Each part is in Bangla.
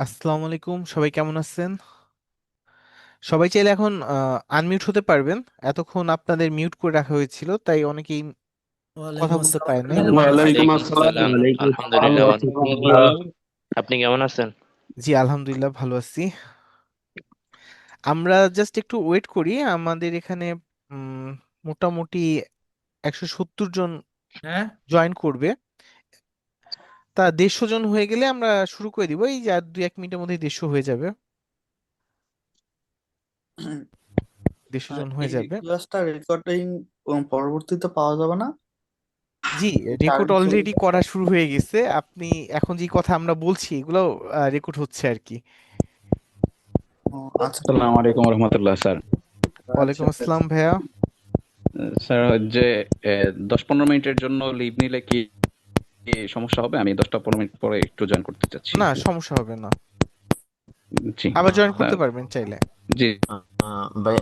আসসালামু আলাইকুম, সবাই কেমন আছেন? সবাই চাইলে এখন আনমিউট হতে পারবেন। এতক্ষণ আপনাদের মিউট করে রাখা হয়েছিল, তাই অনেকেই কথা ওয়ালাইকুম বলতে আসসালাম পারেন নাই। কেমন আছেন? ওয়ালাইকুম ওয়ালাইকুম আসসালাম। সালাম। ওয়ালাইকুম আসসালাম আলহামদুলিল্লাহ রহমতুল্লাহ। আপনি কেমন আছেন? জি, আলহামদুলিল্লাহ ভালো আছি। আমরা জাস্ট একটু ওয়েট করি। আমাদের এখানে উম, মোটামুটি 170 জন হ্যাঁ। জয়েন করবে। তা 150 জন হয়ে গেলে আমরা শুরু করে দিব। এই যে আর 2-1 মিনিটের মধ্যে 150 হয়ে যাবে। 150 জন হয়ে এই যাবে। ক্লাসটা রেকর্ডিং পরবর্তীতে পাওয়া যাবে না? জি, এই রেকর্ড টার্গেট চলে অলরেডি করা শুরু হয়ে গেছে। আপনি এখন যে কথা আমরা বলছি এগুলো রেকর্ড হচ্ছে আর কি। ও, আচ্ছা। আসসালামু আলাইকুম রহমতুল্লাহ স্যার। আচ্ছা ওয়ালাইকুম আসসালাম ভাইয়া। স্যার হচ্ছে 10-15 মিনিটের জন্য লিভ নিলে কি কি সমস্যা হবে? আমি 10-15 মিনিট পরে একটু জয়েন করতে চাচ্ছি। না, সমস্যা হবে না। জি আবার জয়েন করতে স্যার। পারবেন চাইলে। জি ভাই,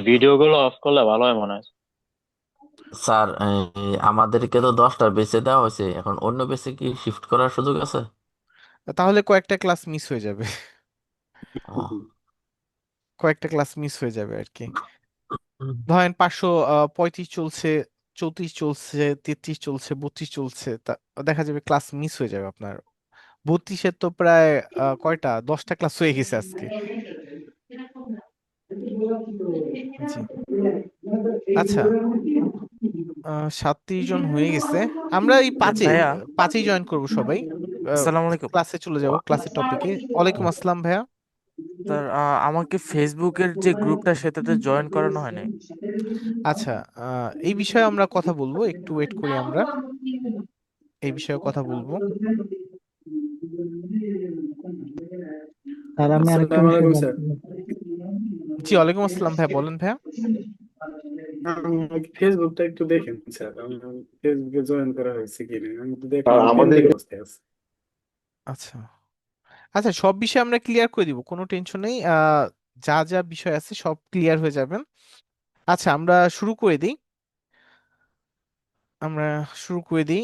ভিডিও গুলো অফ করলে ভালো হয় মনে হয়। স্যার, আমাদেরকে তো 10টার বেঁচে দেওয়া হয়েছে, এখন অন্য বেঁচে কি শিফট করার সুযোগ আছে? তাহলে কয়েকটা ক্লাস মিস হয়ে যাবে। ও, কয়েকটা ক্লাস মিস হয়ে যাবে আর কি। ধরেন 535 চলছে, 34 চলছে, 33 চলছে, 32 চলছে, তা দেখা যাবে ক্লাস মিস হয়ে যাবে আপনার। 32-এর তো প্রায় কয়টা 10টা ক্লাস হয়ে গেছে আজকে। জি। আচ্ছা, 37 জন হয়ে গেছে। আমরা এই ভাইয়া, পাঁচেই জয়েন করব সবাই। আসসালামু আলাইকুম ক্লাসে চলে যাব, ক্লাসের টপিকে। ওয়ালাইকুম আসসালাম ভাইয়া। স্যার। আমাকে ফেসবুকের যে গ্রুপটা সেটাতে জয়েন করানো হয় নাই। আচ্ছা, এই বিষয়ে আমরা কথা বলবো, একটু ওয়েট করি আমরা। এই বিষয়ে কথা বলবো। স্যার আমি আরেকটা আসসালামু বিষয় আলাইকুম স্যার। জানতে জি, ওয়ালাইকুম আসসালাম ভাইয়া, বলেন ভাইয়া। আমাকে ফেসবুকটা একটু দেখেন স্যার, আমি ফেসবুকে জয়েন করা হয়েছে কিনা আমি তো আর দেখলাম আমাদের পেন্ডিং অবস্থায় আছে। আচ্ছা, আচ্ছা, সব বিষয় আমরা ক্লিয়ার করে দিব, কোনো টেনশন নেই। যা যা বিষয় আছে সব ক্লিয়ার হয়ে যাবেন। আচ্ছা, আমরা শুরু করে দিই। আমরা শুরু করে দিই।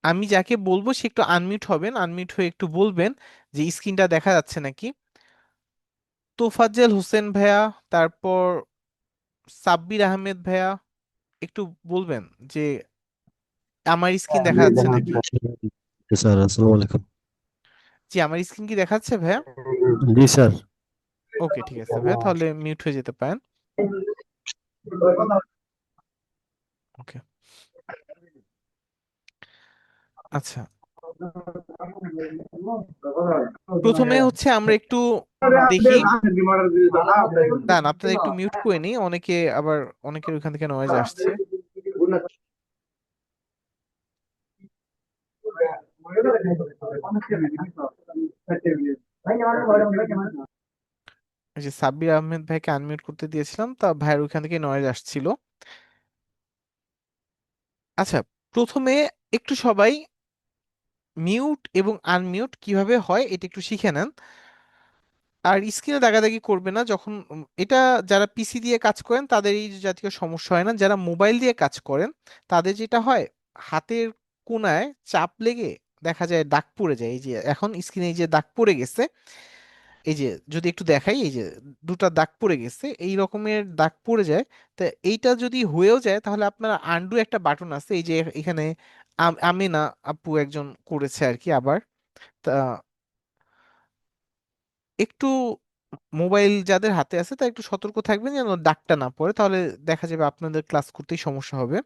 আমি যাকে বলবো সে একটু আনমিউট হবেন, আনমিউট হয়ে একটু বলবেন যে স্ক্রিনটা দেখা যাচ্ছে নাকি। তোফাজ্জেল হোসেন ভাইয়া, তারপর সাব্বির আহমেদ ভাইয়া, একটু বলবেন যে আমার স্ক্রিন দেখা যাচ্ছে নাকি। স্যার আসসালামু আলাইকুম। জি, আমার স্ক্রিন কি দেখাচ্ছে ভাইয়া? জি স্যার। ওকে, ঠিক আছে ভাইয়া, তাহলে মিউট হয়ে যেতে পারেন। ওকে। আচ্ছা, প্রথমে হচ্ছে আমরা একটু দেখি। দান আপনাদের একটু মিউট করে নিই, অনেকে আবার অনেকের ওইখান থেকে নয়েজ আসছে। এই যে সাব্বির আহমেদ ভাইকে আনমিউট করতে দিয়েছিলাম, তা ভাইয়ের ওইখান থেকে নয়েজ আসছিল। আচ্ছা, প্রথমে একটু সবাই মিউট এবং আনমিউট কিভাবে হয় এটা একটু শিখে নেন। আর স্ক্রিনে দাগাদাগি করবে না যখন এটা। যারা পিসি দিয়ে কাজ করেন তাদের এই জাতীয় সমস্যা হয় না। যারা মোবাইল দিয়ে কাজ করেন তাদের যেটা হয়, হাতের কোণায় চাপ লেগে দেখা যায় দাগ পড়ে যায়। এই যে এখন স্ক্রিনে এই যে দাগ পড়ে গেছে, এই যে যদি একটু দেখাই, এই যে দুটা দাগ পড়ে গেছে, এই রকমের দাগ পড়ে যায়। তা এইটা যদি হয়েও যায় তাহলে আপনার আন্ডু একটা বাটন আছে, এই যে এখানে আমিনা আপু একজন করেছে আর কি আবার। তা একটু মোবাইল যাদের হাতে আছে তা একটু সতর্ক থাকবেন যেন দাগটা না পড়ে, তাহলে দেখা যাবে আপনাদের ক্লাস করতেই সমস্যা হবে।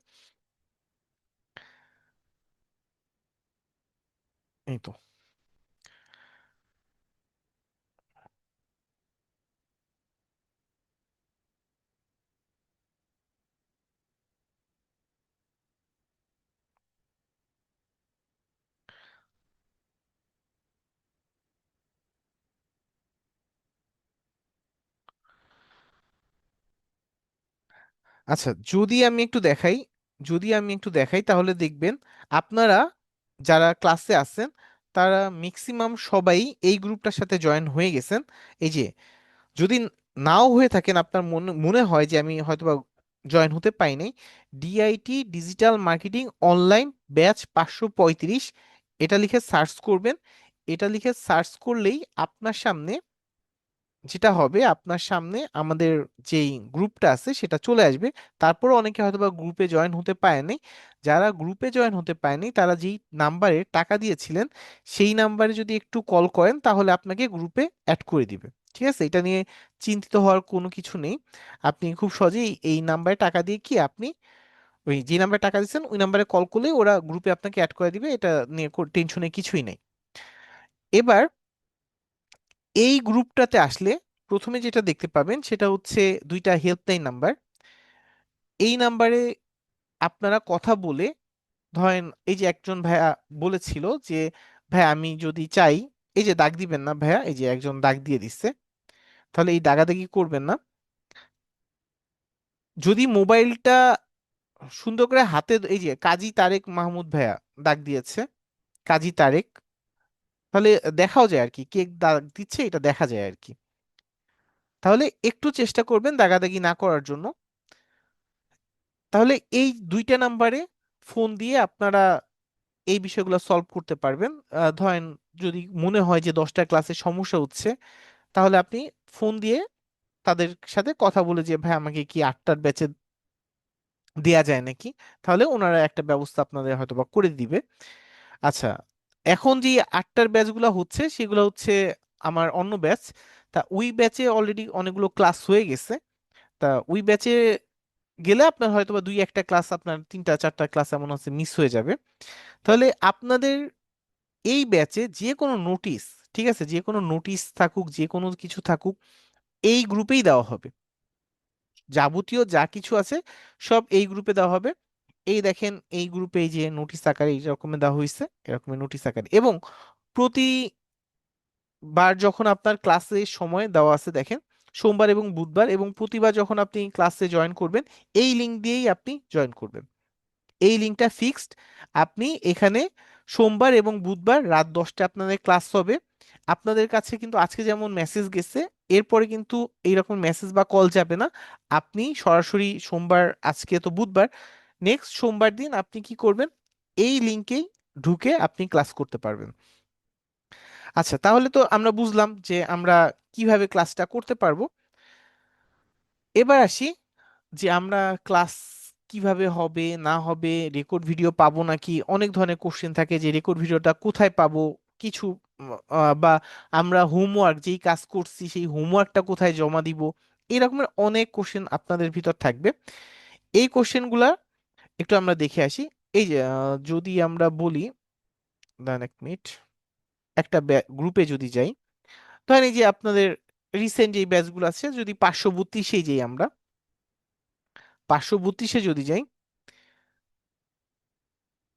এই তো। আচ্ছা, যদি আমি একটু দেখাই তাহলে দেখবেন আপনারা যারা ক্লাসে আছেন তারা ম্যাক্সিমাম সবাই এই গ্রুপটার সাথে জয়েন হয়ে গেছেন। এই যে যদি নাও হয়ে থাকেন, আপনার মনে মনে হয় যে আমি হয়তোবা জয়েন হতে পাই নাই, DIT digital marketing online batch 535, এটা লিখে সার্চ করবেন। এটা লিখে সার্চ করলেই আপনার সামনে যেটা হবে, আপনার সামনে আমাদের যেই গ্রুপটা আছে সেটা চলে আসবে। তারপরে অনেকে হয়তোবা গ্রুপে জয়েন হতে পারেনি। যারা গ্রুপে জয়েন হতে পারেনি তারা যেই নাম্বারে টাকা দিয়েছিলেন সেই নাম্বারে যদি একটু কল করেন তাহলে আপনাকে গ্রুপে অ্যাড করে দিবে। ঠিক আছে, এটা নিয়ে চিন্তিত হওয়ার কোনো কিছু নেই। আপনি খুব সহজেই এই নাম্বারে টাকা দিয়ে কি আপনি ওই যে নাম্বারে টাকা দিচ্ছেন ওই নাম্বারে কল করলে ওরা গ্রুপে আপনাকে অ্যাড করে দিবে, এটা নিয়ে টেনশনের কিছুই নেই। এবার এই গ্রুপটাতে আসলে প্রথমে যেটা দেখতে পাবেন সেটা হচ্ছে দুইটা হেল্পলাইন নাম্বার। এই নাম্বারে আপনারা কথা বলে, ধরেন এই যে একজন ভাইয়া বলেছিল যে ভাইয়া আমি যদি চাই, এই যে দাগ দিবেন না ভাইয়া, এই যে একজন দাগ দিয়ে দিচ্ছে, তাহলে এই দাগাদাগি করবেন না। যদি মোবাইলটা সুন্দর করে হাতে, এই যে কাজী তারেক মাহমুদ ভাইয়া দাগ দিয়েছে, কাজী তারেক, তাহলে দেখাও যায় আর কি কে দাগ দিচ্ছে, এটা দেখা যায় আর কি। তাহলে একটু চেষ্টা করবেন দাগাদাগি না করার জন্য। তাহলে এই দুইটা নাম্বারে ফোন দিয়ে আপনারা এই বিষয়গুলো সলভ করতে পারবেন। ধরেন যদি মনে হয় যে 10টা ক্লাসে সমস্যা হচ্ছে, তাহলে আপনি ফোন দিয়ে তাদের সাথে কথা বলে যে ভাই আমাকে কি 8টার ব্যাচে দেয়া যায় নাকি, তাহলে ওনারা একটা ব্যবস্থা আপনাদের হয়তোবা করে দিবে। আচ্ছা, এখন যে 8টার ব্যাচগুলো হচ্ছে সেগুলো হচ্ছে আমার অন্য ব্যাচ। তা ওই ব্যাচে অলরেডি অনেকগুলো ক্লাস হয়ে গেছে। তা ওই ব্যাচে গেলে আপনার হয়তোবা দুই একটা ক্লাস, আপনার 3টা 4টা ক্লাস এমন আছে মিস হয়ে যাবে। তাহলে আপনাদের এই ব্যাচে যে কোনো নোটিশ, ঠিক আছে, যে কোনো নোটিশ থাকুক, যে কোনো কিছু থাকুক, এই গ্রুপেই দেওয়া হবে। যাবতীয় যা কিছু আছে সব এই গ্রুপে দেওয়া হবে। এই দেখেন এই গ্রুপে এই যে নোটিশ আকারে এই রকমের দেওয়া হয়েছে, এরকমের নোটিশ আকারে। এবং প্রতিবার যখন আপনার ক্লাসে সময় দেওয়া আছে দেখেন, সোমবার এবং বুধবার, এবং প্রতিবার যখন আপনি ক্লাসে জয়েন করবেন এই লিঙ্ক দিয়েই আপনি জয়েন করবেন। এই লিঙ্কটা ফিক্সড। আপনি এখানে সোমবার এবং বুধবার রাত 10টায় আপনাদের ক্লাস হবে। আপনাদের কাছে কিন্তু আজকে যেমন মেসেজ গেছে, এরপরে কিন্তু এইরকম মেসেজ বা কল যাবে না। আপনি সরাসরি সোমবার, আজকে তো বুধবার, নেক্সট সোমবার দিন আপনি কি করবেন, এই লিঙ্কেই ঢুকে আপনি ক্লাস করতে পারবেন। আচ্ছা, তাহলে তো আমরা বুঝলাম যে আমরা কিভাবে ক্লাসটা করতে পারবো। এবার আসি যে আমরা ক্লাস কিভাবে হবে না হবে, রেকর্ড ভিডিও পাবো নাকি, অনেক ধরনের কোশ্চেন থাকে যে রেকর্ড ভিডিওটা কোথায় পাবো, কিছু বা আমরা হোমওয়ার্ক যেই কাজ করছি সেই হোমওয়ার্কটা কোথায় জমা দিব, এরকমের অনেক কোশ্চেন আপনাদের ভিতর থাকবে। এই কোশ্চেনগুলা একটু আমরা দেখে আসি। এই যে যদি আমরা বলি, দাঁড়ান এক মিনিট, একটা গ্রুপে যদি যাই, ধরেন এই যে আপনাদের রিসেন্ট যেই ব্যাচগুলো আছে, যদি 532-এ যাই, আমরা 532-এ যদি যাই,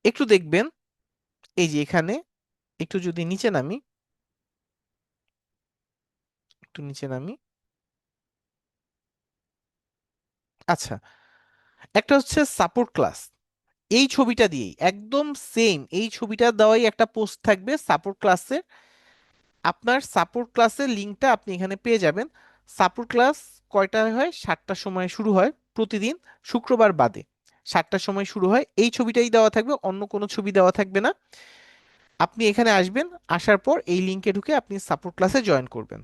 একটু দেখবেন এই যে এখানে একটু যদি নিচে নামি, একটু নিচে নামি, আচ্ছা, একটা হচ্ছে সাপোর্ট ক্লাস। এই ছবিটা দিয়েই একদম সেম এই ছবিটা দেওয়াই একটা পোস্ট থাকবে সাপোর্ট ক্লাসে। আপনার সাপোর্ট ক্লাসের লিঙ্কটা আপনি এখানে পেয়ে যাবেন। সাপোর্ট ক্লাস কয়টায় হয়? 7টার সময় শুরু হয় প্রতিদিন, শুক্রবার বাদে 7টার সময় শুরু হয়। এই ছবিটাই দেওয়া থাকবে, অন্য কোনো ছবি দেওয়া থাকবে না। আপনি এখানে আসবেন, আসার পর এই লিঙ্কে ঢুকে আপনি সাপোর্ট ক্লাসে জয়েন করবেন।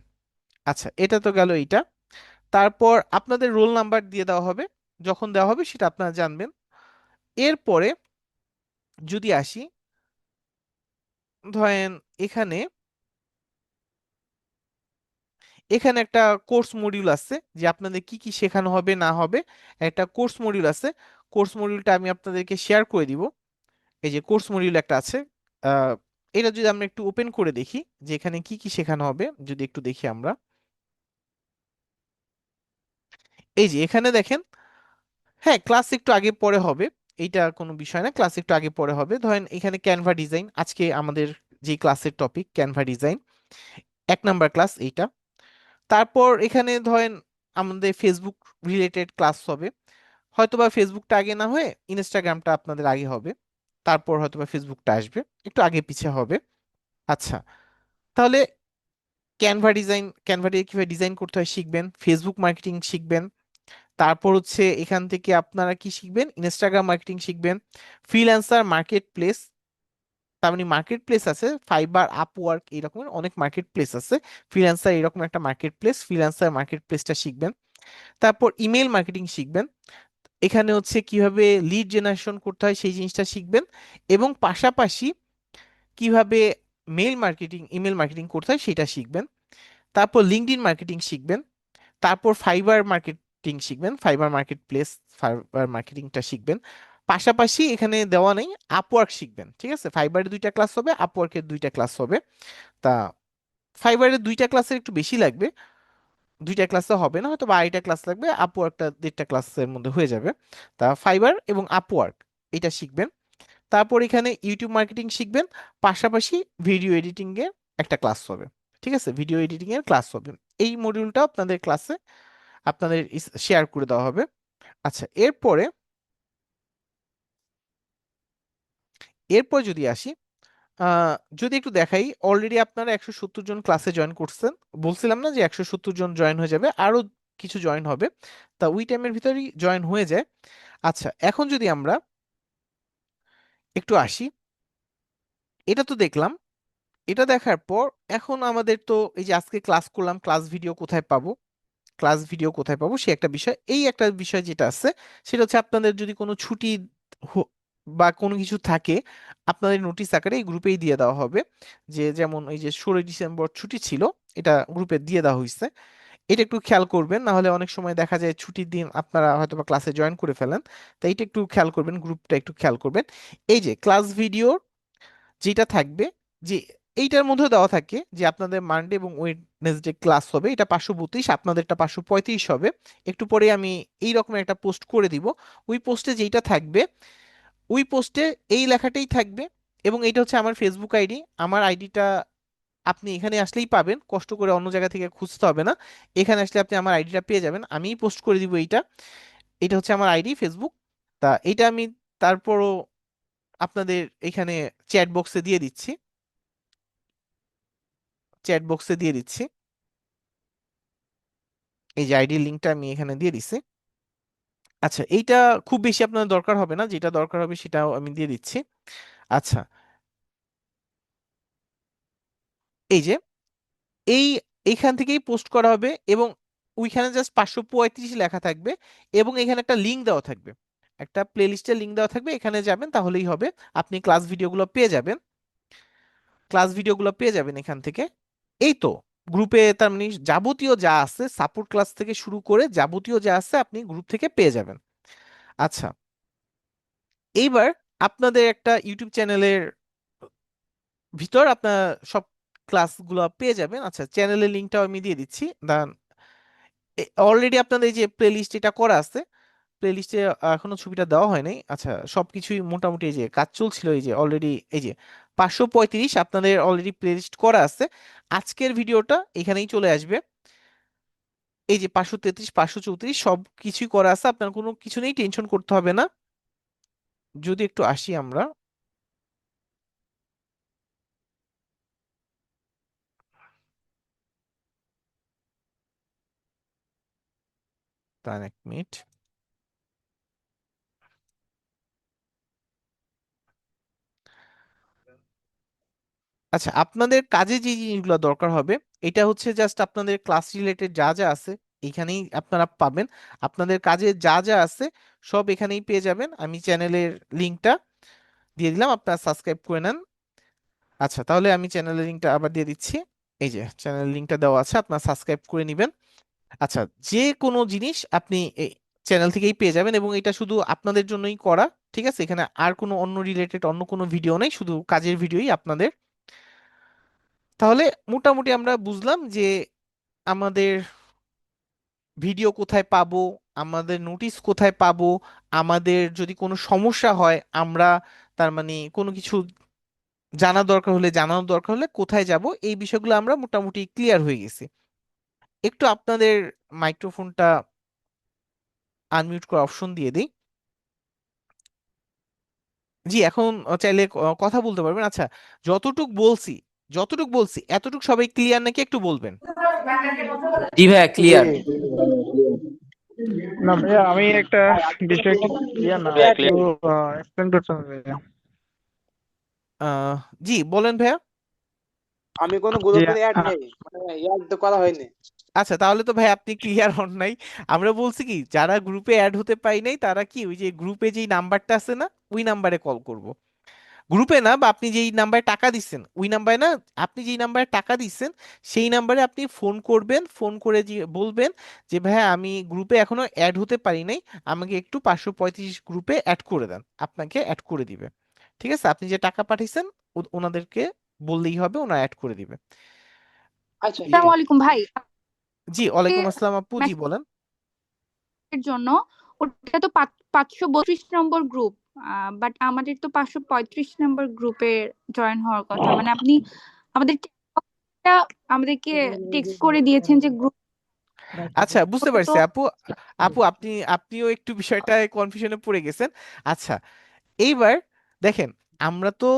আচ্ছা, এটা তো গেল এইটা। তারপর আপনাদের রোল নাম্বার দিয়ে দেওয়া হবে, যখন দেওয়া হবে সেটা আপনারা জানবেন। এরপরে যদি আসি, ধরেন এখানে এখানে একটা কোর্স মডিউল আছে যে আপনাদের কি কি শেখানো হবে না হবে, একটা কোর্স মডিউল আছে। কোর্স মডিউলটা আমি আপনাদেরকে শেয়ার করে দিব। এই যে কোর্স মডিউল একটা আছে, আহ, এটা যদি আমরা একটু ওপেন করে দেখি যে এখানে কি কি শেখানো হবে, যদি একটু দেখি আমরা, এই যে এখানে দেখেন, হ্যাঁ ক্লাস একটু আগে পরে হবে, এইটা কোনো বিষয় না, ক্লাস একটু আগে পরে হবে। ধরেন এখানে ক্যানভা ডিজাইন, আজকে আমাদের যে ক্লাসের topic Canva design, 1 number class এইটা। তারপর এখানে ধরেন আমাদের ফেসবুক রিলেটেড ক্লাস হবে, হয়তোবা ফেসবুকটা আগে না হয়ে ইনস্টাগ্রামটা আপনাদের আগে হবে, তারপর হয়তোবা ফেসবুকটা আসবে, একটু আগে পিছে হবে। আচ্ছা, তাহলে ক্যানভা দিয়ে কিভাবে ডিজাইন করতে হয় শিখবেন, ফেসবুক মার্কেটিং শিখবেন। তারপর হচ্ছে এখান থেকে আপনারা কি শিখবেন, ইনস্টাগ্রাম মার্কেটিং শিখবেন, ফ্রিল্যান্সার মার্কেট প্লেস, তার মানে মার্কেট প্লেস আছে, ফাইবার, আপওয়ার্ক, এরকমের অনেক মার্কেট প্লেস আছে। ফ্রিল্যান্সার এরকম একটা মার্কেট প্লেস, ফ্রিল্যান্সার মার্কেট প্লেসটা শিখবেন। তারপর ইমেল মার্কেটিং শিখবেন, এখানে হচ্ছে কিভাবে লিড জেনারেশন করতে হয় সেই জিনিসটা শিখবেন, এবং পাশাপাশি কিভাবে ইমেল মার্কেটিং করতে হয় সেটা শিখবেন। তারপর লিঙ্কডইন মার্কেটিং শিখবেন। তারপর ফাইবার মার্কেটিং শিখবেন, ফাইবার মার্কেট প্লেস, ফাইবার মার্কেটিংটা শিখবেন। পাশাপাশি এখানে দেওয়া নেই, আপওয়ার্ক শিখবেন। ঠিক আছে, ফাইবারের 2টা ক্লাস হবে, আপওয়ার্কের 2টা ক্লাস হবে। তা ফাইবারের 2টা ক্লাসের একটু বেশি লাগবে, 2টা ক্লাসে হবে না, হয়তো বা 2টা ক্লাস লাগবে, আপওয়ার্কটা 1.5টা ক্লাসের মধ্যে হয়ে যাবে। তা ফাইবার এবং আপওয়ার্ক এটা শিখবেন। তারপর এখানে ইউটিউব মার্কেটিং শিখবেন, পাশাপাশি ভিডিও এডিটিং এর একটা ক্লাস হবে। ঠিক আছে, ভিডিও এডিটিং এর ক্লাস হবে। এই মডিউলটা আপনাদের ক্লাসে আপনাদের শেয়ার করে দেওয়া হবে। আচ্ছা, এরপর যদি আসি, যদি একটু দেখাই, অলরেডি আপনারা 170 জন ক্লাসে জয়েন করছেন। বলছিলাম না যে 170 জন জয়েন হয়ে যাবে, আরো কিছু জয়েন হবে। তা ওই টাইমের ভিতরেই জয়েন হয়ে যায়। আচ্ছা, এখন যদি আমরা একটু আসি, এটা তো দেখলাম, এটা দেখার পর এখন আমাদের তো এই যে আজকে ক্লাস করলাম, ক্লাস ভিডিও কোথায় পাবো সে একটা বিষয়। এই একটা বিষয় যেটা আছে সেটা হচ্ছে, আপনাদের যদি কোনো ছুটি বা কোনো কিছু থাকে, আপনাদের নোটিশ আকারে এই গ্রুপেই দিয়ে দেওয়া হবে। যে যেমন এই যে 16 ডিসেম্বর ছুটি ছিল, এটা গ্রুপে দিয়ে দেওয়া হয়েছে। এটা একটু খেয়াল করবেন, না হলে অনেক সময় দেখা যায় ছুটির দিন আপনারা হয়তো বা ক্লাসে জয়েন করে ফেলেন। তাই এটা একটু খেয়াল করবেন, গ্রুপটা একটু খেয়াল করবেন। এই যে ক্লাস ভিডিও যেটা থাকবে, যে এইটার মধ্যে দেওয়া থাকে যে আপনাদের মানডে এবং ওয়েডনেসডে ক্লাস হবে, এটা 532, আপনাদেরটা 535 হবে। একটু পরে আমি এই রকমের একটা পোস্ট করে দিব। ওই পোস্টে যেইটা থাকবে, ওই পোস্টে এই লেখাটাই থাকবে। এবং এটা হচ্ছে আমার ফেসবুক আইডি, আমার আইডিটা আপনি এখানে আসলেই পাবেন, কষ্ট করে অন্য জায়গা থেকে খুঁজতে হবে না। এখানে আসলে আপনি আমার আইডিটা পেয়ে যাবেন, আমিই পোস্ট করে দিব এইটা। এটা হচ্ছে আমার আইডি ফেসবুক। তা এটা আমি তারপরও আপনাদের এখানে চ্যাট বক্সে দিয়ে দিচ্ছি, চ্যাট বক্সে দিয়ে দিচ্ছি। এই যে আইডির লিঙ্কটা আমি এখানে দিয়ে দিচ্ছি। আচ্ছা, এইটা খুব বেশি আপনার দরকার হবে না, যেটা দরকার হবে সেটাও আমি দিয়ে দিচ্ছি। আচ্ছা, এই যে এই এইখান থেকেই পোস্ট করা হবে, এবং ওইখানে জাস্ট 535 লেখা থাকবে, এবং এখানে একটা লিঙ্ক দেওয়া থাকবে, একটা প্লে লিস্টের লিঙ্ক দেওয়া থাকবে, এখানে যাবেন তাহলেই হবে। আপনি ক্লাস ভিডিওগুলো পেয়ে যাবেন এখান থেকে। এই তো গ্রুপে, তার মানে যাবতীয় যা আছে, সাপোর্ট ক্লাস থেকে শুরু করে যাবতীয় যা আছে আপনি গ্রুপ থেকে পেয়ে যাবেন। আচ্ছা, এইবার আপনাদের একটা ইউটিউব চ্যানেলের ভিতর আপনার সব ক্লাসগুলো পেয়ে যাবেন। আচ্ছা, চ্যানেলের লিঙ্কটাও আমি দিয়ে দিচ্ছি, দাঁড়ান। অলরেডি আপনাদের এই যে প্লে লিস্ট এটা করা আছে, প্লে লিস্টে এখনো ছবিটা দেওয়া হয় নাই। আচ্ছা, সবকিছুই মোটামুটি এই যে কাজ চলছিল, এই যে অলরেডি এই যে 535 আপনাদের অলরেডি প্লে লিস্ট করা আছে। আজকের ভিডিওটা এখানেই চলে আসবে। এই যে 533, 534 সব কিছুই করা আছে, আপনার কোনো কিছু নেই, টেনশন করতে হবে না। যদি একটু আসি আমরা, তার 1 মিনিট। আচ্ছা, আপনাদের কাজে যে জিনিসগুলো দরকার হবে, এটা হচ্ছে জাস্ট আপনাদের ক্লাস রিলেটেড যা যা আছে এখানেই আপনারা পাবেন। আপনাদের কাজে যা যা আছে সব এখানেই পেয়ে যাবেন। আমি চ্যানেলের লিঙ্কটা দিয়ে দিলাম, আপনারা সাবস্ক্রাইব করে নেন। আচ্ছা, তাহলে আমি চ্যানেলের লিঙ্কটা আবার দিয়ে দিচ্ছি। এই যে চ্যানেলের লিঙ্কটা দেওয়া আছে, আপনারা সাবস্ক্রাইব করে নেবেন। আচ্ছা, যে কোনো জিনিস আপনি এই চ্যানেল থেকেই পেয়ে যাবেন, এবং এটা শুধু আপনাদের জন্যই করা। ঠিক আছে, এখানে আর কোনো অন্য রিলেটেড অন্য কোনো ভিডিও নেই, শুধু কাজের ভিডিওই আপনাদের। তাহলে মোটামুটি আমরা বুঝলাম যে আমাদের ভিডিও কোথায় পাবো, আমাদের নোটিশ কোথায় পাবো, আমাদের যদি কোনো সমস্যা হয়, আমরা তার মানে কোনো কিছু জানানোর দরকার হলে কোথায় যাব, এই বিষয়গুলো আমরা মোটামুটি ক্লিয়ার হয়ে গেছি। একটু আপনাদের মাইক্রোফোনটা আনমিউট করার অপশন দিয়ে দিই। জি, এখন চাইলে কথা বলতে পারবেন। আচ্ছা, যতটুক বলছি যতটুকু বলছি এতটুকু সবাই ক্লিয়ার নাকি একটু বলবেন? জি ভাইয়া ক্লিয়ার। না ভাইয়া, আমি একটা বিষয় ক্লিয়ার না, ভাইয়া একটু ক্লিয়ার। এক্সপ্লেন করতে হবে ভাইয়া। আহ জি বলেন ভাইয়া। আমি কোনো জি গ্রুপে অ্যাড নেই, মানে অ্যাড তো করা হয়নি। আচ্ছা তাহলে তো ভাই আপনি ক্লিয়ার হন নাই। আমরা বলছি কি যারা গ্রুপে অ্যাড হতে পারি নাই তারা কি ওই যে গ্রুপে যেই নাম্বারটা আছে না ওই নাম্বারে কল করব। গ্রুপে না, বা আপনি যেই নাম্বারে টাকা দিচ্ছেন ওই নাম্বারে না, আপনি যেই নাম্বারে টাকা দিচ্ছেন সেই নাম্বারে আপনি ফোন করবেন, ফোন করে বলবেন যে ভাইয়া আমি গ্রুপে এখনো অ্যাড হতে পারি নাই, আমাকে একটু 535 গ্রুপে অ্যাড করে দেন, আপনাকে অ্যাড করে দিবে। ঠিক আছে, আপনি যে টাকা পাঠিয়েছেন ওনাদেরকে বললেই হবে, ওনারা অ্যাড করে দিবে। আচ্ছা ঠিক আসসালামু আছে। আলাইকুম ভাই। জি ওয়ালাইকুম আসসালাম আপু, জি বলেন। মেসেজের জন্য ওটা তো 532 নম্বর গ্রুপ, বাট আমাদের তো 535 নম্বর গ্রুপে জয়েন হওয়ার কথা। মানে আপনি আমাদের আমাদেরকে টেক্সট করে দিয়েছেন যে গ্রুপ আচ্ছা বুঝতে তো পারছি আপু। আপু আপনিও একটু বিষয়টায় কনফিউশনে পড়ে গেছেন। আচ্ছা এইবার দেখেন, আমরা তো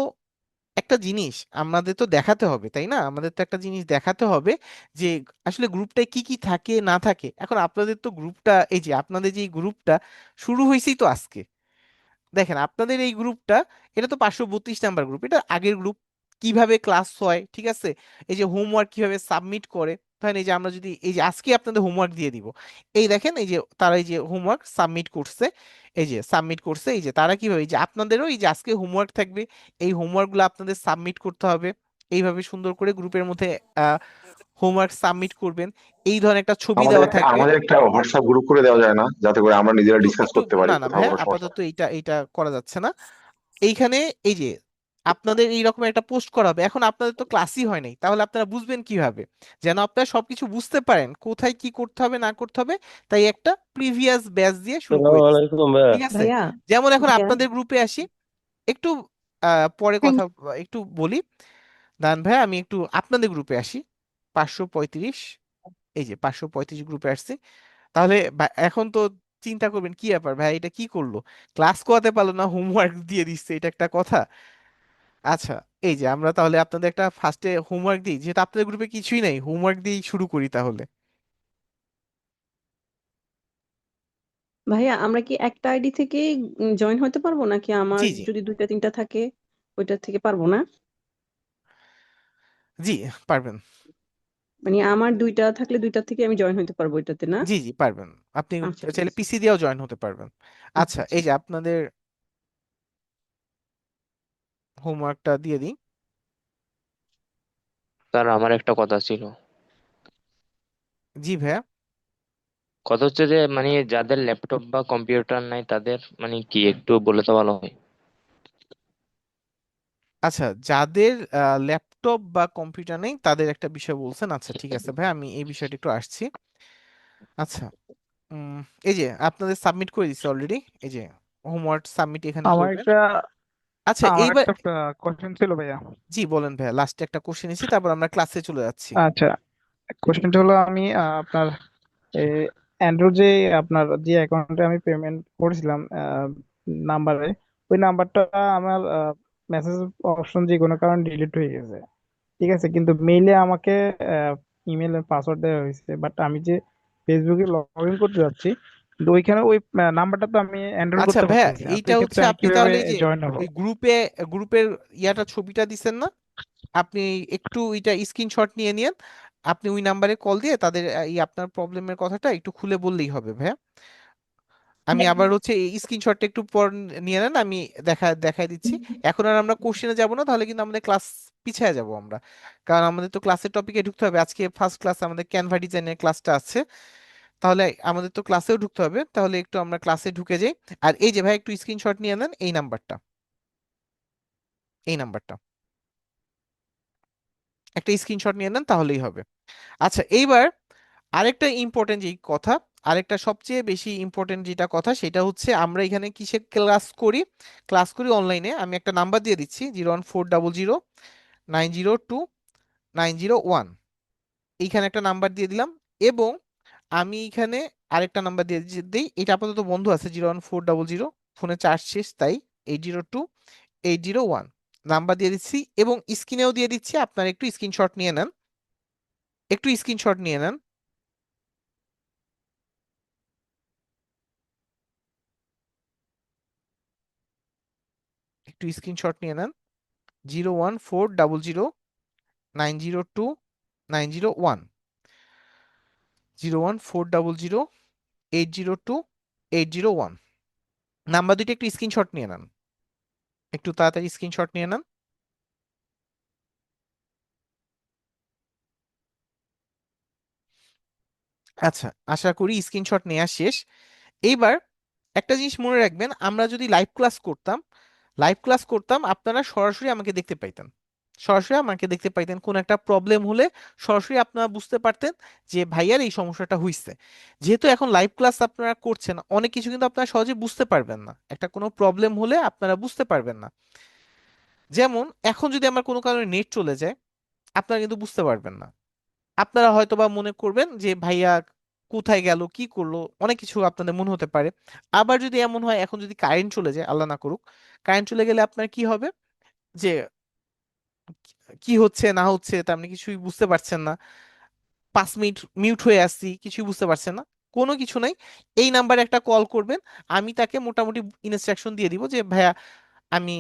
একটা জিনিস আমাদের তো দেখাতে হবে তাই না, আমাদের তো একটা জিনিস দেখাতে হবে যে আসলে গ্রুপটায় কি কি থাকে না থাকে। এখন আপনাদের তো গ্রুপটা, এই যে আপনাদের যে গ্রুপটা শুরু হয়েছেই তো আজকে, দেখেন আপনাদের এই গ্রুপটা, এটা তো 532 নাম্বার গ্রুপ, এটা আগের গ্রুপ। কিভাবে ক্লাস হয় ঠিক আছে, এই যে হোমওয়ার্ক কিভাবে সাবমিট করে, ধরেন এই যে আমরা যদি এই যে আজকে আপনাদের হোমওয়ার্ক দিয়ে দিব, এই দেখেন এই যে তারা এই যে হোমওয়ার্ক সাবমিট করছে, এই যে সাবমিট করছে, এই যে তারা কিভাবে, এই যে আপনাদেরও এই যে আজকে হোমওয়ার্ক থাকবে, এই হোমওয়ার্কগুলো আপনাদের সাবমিট করতে হবে, এইভাবে সুন্দর করে গ্রুপের মধ্যে হোমওয়ার্ক সাবমিট করবেন। এই ধরনের একটা ছবি আমাদের দেওয়া একটা থাকবে। আমাদের একটা হোয়াটসঅ্যাপ গ্রুপ করে দেওয়া যায় না, যাতে করে আমরা নিজেরা একটু ডিসকাস একটু করতে পারি না না কোথাও ভাইয়া, কোনো সমস্যা। আপাতত এইটা এইটা করা যাচ্ছে না। এইখানে এই যে আপনাদের এই রকম একটা পোস্ট করা হবে। এখন আপনাদের তো ক্লাসই হয় নাই, তাহলে আপনারা বুঝবেন কিভাবে, যেন আপনারা সবকিছু বুঝতে পারেন কোথায় কি করতে হবে না করতে হবে, তাই একটা প্রিভিয়াস ব্যাচ দিয়ে শুরু করে আসসালামু দিচ্ছি। আলাইকুম ভাইয়া। ঠিক আছে, যেমন এখন আপনাদের গ্রুপে আসি, একটু পরে কথা একটু বলি। দান ভাই আমি একটু আপনাদের গ্রুপে আসি, 535, এই যে 535 গ্রুপে আসছি। তাহলে এখন তো চিন্তা করবেন কি ব্যাপার ভাই, এটা কি করলো, ক্লাস করাতে পারলো না, হোমওয়ার্ক দিয়ে দিচ্ছে, এটা একটা কথা। আচ্ছা এই যে আমরা তাহলে আপনাদের একটা ফার্স্টে হোমওয়ার্ক দিই, যেহেতু আপনাদের গ্রুপে কিছুই নাই, হোমওয়ার্ক দিয়েই শুরু করি তাহলে। ভাইয়া আমরা কি একটা আইডি থেকে জয়েন হতে পারবো, নাকি আমার জি জি যদি দুইটা তিনটা থাকে ওইটা থেকে পারবো না? জি পারবেন। মানে আমার দুইটা থাকলে দুইটা থেকে আমি জয়েন হতে পারবো এটাতে না? জি জি পারবেন, আপনি আচ্ছা ঠিক চাইলে আছে। পিসি দিয়েও জয়েন হতে পারবেন। আচ্ছা আচ্ছা আচ্ছা। এই যে আপনাদের হোমওয়ার্কটা দিয়ে দিই। স্যার আমার একটা কথা ছিল। জি ভাইয়া। কথা হচ্ছে যে মানে যাদের ল্যাপটপ বা কম্পিউটার নাই তাদের মানে কি একটু বলে তো ভালো হয়। আচ্ছা যাদের ল্যাপটপ বা কম্পিউটার নেই তাদের একটা বিষয় বলছেন, আচ্ছা ঠিক আছে ভাই, আমি এই বিষয়টা একটু আসছি। আচ্ছা উম, এই যে আপনাদের সাবমিট করে দিচ্ছি অলরেডি, এই যে হোমওয়ার্ক সাবমিট এখানে আমার করবেন। একটা আচ্ছা আমার এইবার, একটা কোশ্চেন ছিল ভাইয়া। জি বলেন ভাইয়া, লাস্টে একটা কোশ্চেন এসেছি, তারপর আমরা ক্লাসে চলে যাচ্ছি। আচ্ছা, কোশ্চেনটা হলো আমি আপনার অ্যান্ড্রয়েড যে আপনার যে অ্যাকাউন্টে আমি পেমেন্ট করেছিলাম নাম্বারে, ওই নাম্বারটা আমার মেসেজ অপশন যে কোনো কারণে ডিলিট হয়ে গেছে। ঠিক আছে, কিন্তু মেইলে আমাকে ইমেলের পাসওয়ার্ড দেওয়া হয়েছে, বাট আমি যে ফেসবুকে লগ ইন করতে যাচ্ছি, কিন্তু ওইখানে ওই নাম্বারটা তো আমি এন্টার আচ্ছা করতে ভাইয়া পারতেছি না। তো এইটা এই হচ্ছে ক্ষেত্রে আমি আপনি কিভাবে তাহলে এই যে জয়েন হবো? ওই গ্রুপের ইয়াটা ছবিটা দিছেন না, আপনি একটু এটা স্ক্রিনশট নিয়ে নিন, আপনি ওই নাম্বারে কল দিয়ে তাদের এই আপনার প্রবলেমের কথাটা একটু খুলে বললেই হবে ভাইয়া। আমি আবার হচ্ছে এই স্ক্রিনশটটা একটু পর নিয়ে নেন, আমি দেখাই দিচ্ছি। এখন আর আমরা কোশ্চেনে যাব না, তাহলে কিন্তু আমাদের ক্লাস পিছিয়ে যাব আমরা, কারণ আমাদের তো ক্লাসের টপিকে ঢুকতে হবে। আজকে ফার্স্ট ক্লাস আমাদের ক্যানভা ডিজাইনের ক্লাসটা আছে, তাহলে আমাদের তো ক্লাসেও ঢুকতে হবে, তাহলে একটু আমরা ক্লাসে ঢুকে যাই। আর এই যে ভাই একটু স্ক্রিনশট নিয়ে নেন এই নাম্বারটা, এই নাম্বারটা একটা স্ক্রিনশট নিয়ে নেন তাহলেই হবে। আচ্ছা এইবার আরেকটা ইম্পর্টেন্ট যেই কথা, আরেকটা সবচেয়ে বেশি ইম্পর্টেন্ট যেটা কথা সেটা হচ্ছে আমরা এখানে কিসে ক্লাস করি, ক্লাস করি অনলাইনে। আমি একটা নাম্বার দিয়ে দিচ্ছি, 01400902901, এইখানে একটা নাম্বার দিয়ে দিলাম। এবং আমি এখানে আরেকটা নাম্বার দিয়ে দিই, এটা আপাতত বন্ধ আছে, 01400, ফোনে চার্জ শেষ তাই 8028001, নাম্বার দিয়ে দিচ্ছি এবং স্ক্রিনেও দিয়ে দিচ্ছি, আপনার একটু স্ক্রিনশট নিয়ে নেন, একটু স্ক্রিনশট নিয়ে নেন। একটু স্ক্রিনশট নিয়ে নেন। 01400902901, 01400802801, নাম্বার দুইটা একটু স্ক্রিনশট নিয়ে নেন, একটু তাড়াতাড়ি স্ক্রিনশট নিয়ে নেন। আচ্ছা, আশা করি স্ক্রিনশট নেওয়া শেষ। এইবার একটা জিনিস মনে রাখবেন, আমরা যদি লাইভ ক্লাস করতাম আপনারা সরাসরি আমাকে দেখতে পাইতেন, সরাসরি আমাকে দেখতে পাইতেন। কোন একটা প্রবলেম হলে সরাসরি আপনারা বুঝতে পারতেন যে ভাইয়ার এই সমস্যাটা হইছে। যেহেতু এখন লাইভ ক্লাস আপনারা করছেন, অনেক কিছু কিন্তু আপনারা সহজে বুঝতে পারবেন না, একটা কোনো প্রবলেম হলে আপনারা বুঝতে পারবেন না। যেমন এখন যদি আমার কোনো কারণে নেট চলে যায়, আপনারা কিন্তু বুঝতে পারবেন না। আপনারা হয়তো বা মনে করবেন যে ভাইয়া কোথায় গেল, কি করলো, অনেক কিছু আপনাদের মনে হতে পারে। আবার যদি এমন হয় এখন যদি কারেন্ট চলে যায়, আল্লাহ না করুক, কারেন্ট চলে গেলে আপনার কি হবে, যে কি হচ্ছে না হচ্ছে তা আপনি কিছুই বুঝতে পারছেন না, 5 মিনিট মিউট হয়ে আসছি, কিছুই বুঝতে পারছেন না। কোনো কিছু নাই, এই নাম্বারে একটা কল করবেন, আমি তাকে মোটামুটি ইনস্ট্রাকশন দিয়ে দিব যে ভাইয়া আমি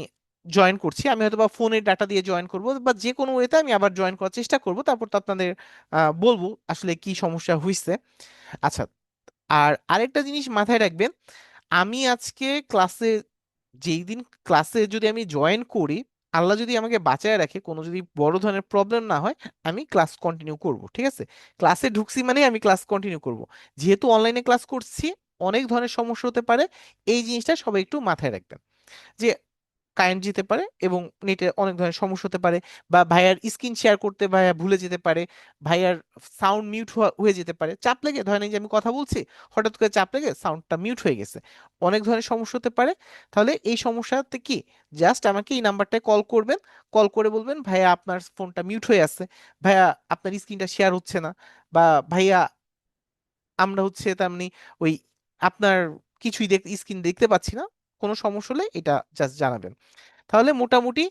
জয়েন করছি, আমি হয়তো বা ফোনের ডাটা দিয়ে জয়েন করব বা যে কোনো ওয়েতে আমি আবার জয়েন করার চেষ্টা করব, তারপর তো আপনাদের বলবো আসলে কি সমস্যা হয়েছে। আচ্ছা, আর আরেকটা জিনিস মাথায় রাখবেন, আমি আজকে ক্লাসে, যেই দিন ক্লাসে যদি আমি জয়েন করি, আল্লাহ যদি আমাকে বাঁচায় রাখে, কোনো যদি বড় ধরনের প্রবলেম না হয়, আমি ক্লাস কন্টিনিউ করব, ঠিক আছে? ক্লাসে ঢুকছি মানে আমি ক্লাস কন্টিনিউ করব। যেহেতু অনলাইনে ক্লাস করছি, অনেক ধরনের সমস্যা হতে পারে, এই জিনিসটা সবাই একটু মাথায় রাখবেন যে কারেন্ট যেতে পারে এবং নেটে অনেক ধরনের সমস্যা হতে পারে, বা ভাইয়ার স্ক্রিন শেয়ার করতে ভাইয়া ভুলে যেতে পারে, ভাইয়ার সাউন্ড মিউট হয়ে যেতে পারে, চাপ লেগে, ধরেন এই যে আমি কথা বলছি, হঠাৎ করে চাপ লেগে সাউন্ডটা মিউট হয়ে গেছে, অনেক ধরনের সমস্যা হতে পারে। তাহলে এই সমস্যাতে কি, জাস্ট আমাকে এই নাম্বারটায় কল করবেন, কল করে বলবেন ভাইয়া আপনার ফোনটা মিউট হয়ে আছে, ভাইয়া আপনার স্ক্রিনটা শেয়ার হচ্ছে না, বা ভাইয়া আমরা হচ্ছে তার মানে ওই আপনার কিছুই স্ক্রিন দেখতে পাচ্ছি না, কোনো সমস্যা হলে এটা জাস্ট জানাবেন। তাহলে মোটামুটি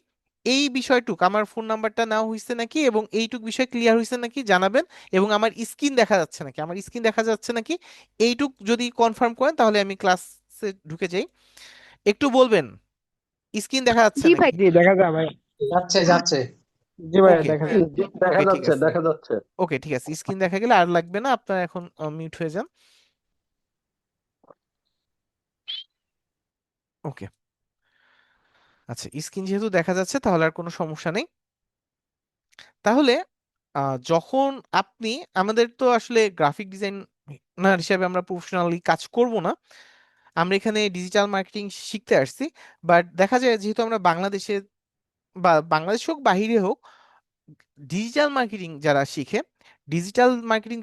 এই বিষয়টুক, আমার ফোন নাম্বারটা নেওয়া হয়েছে নাকি এবং এইটুক বিষয় ক্লিয়ার হয়েছে নাকি জানাবেন, এবং আমার স্ক্রিন দেখা যাচ্ছে নাকি, আমার স্ক্রিন দেখা যাচ্ছে নাকি, এইটুক যদি কনফার্ম করেন তাহলে আমি ক্লাসে ঢুকে যাই। একটু বলবেন স্ক্রিন দেখা যাচ্ছে জি ভাই, নাকি? জি দেখা যায় ভাই। যাচ্ছে যাচ্ছে। জি ভাই ওকে, দেখা যায়। ওকে ঠিক আছে, ওকে ঠিক আছে, স্ক্রিন দেখা গেলে আর লাগবে না, আপনারা এখন মিউট হয়ে যান। ওকে, আচ্ছা, স্ক্রিন যেহেতু দেখা যাচ্ছে তাহলে আর কোনো সমস্যা নেই। তাহলে যখন আপনি, আমাদের তো আসলে গ্রাফিক ডিজাইনার হিসেবে আমরা প্রফেশনালি কাজ করব না, আমরা এখানে ডিজিটাল মার্কেটিং শিখতে আসছি। বাট দেখা যায় যেহেতু আমরা বাংলাদেশে, বা বাংলাদেশ হোক বাহিরে হোক, ডিজিটাল মার্কেটিং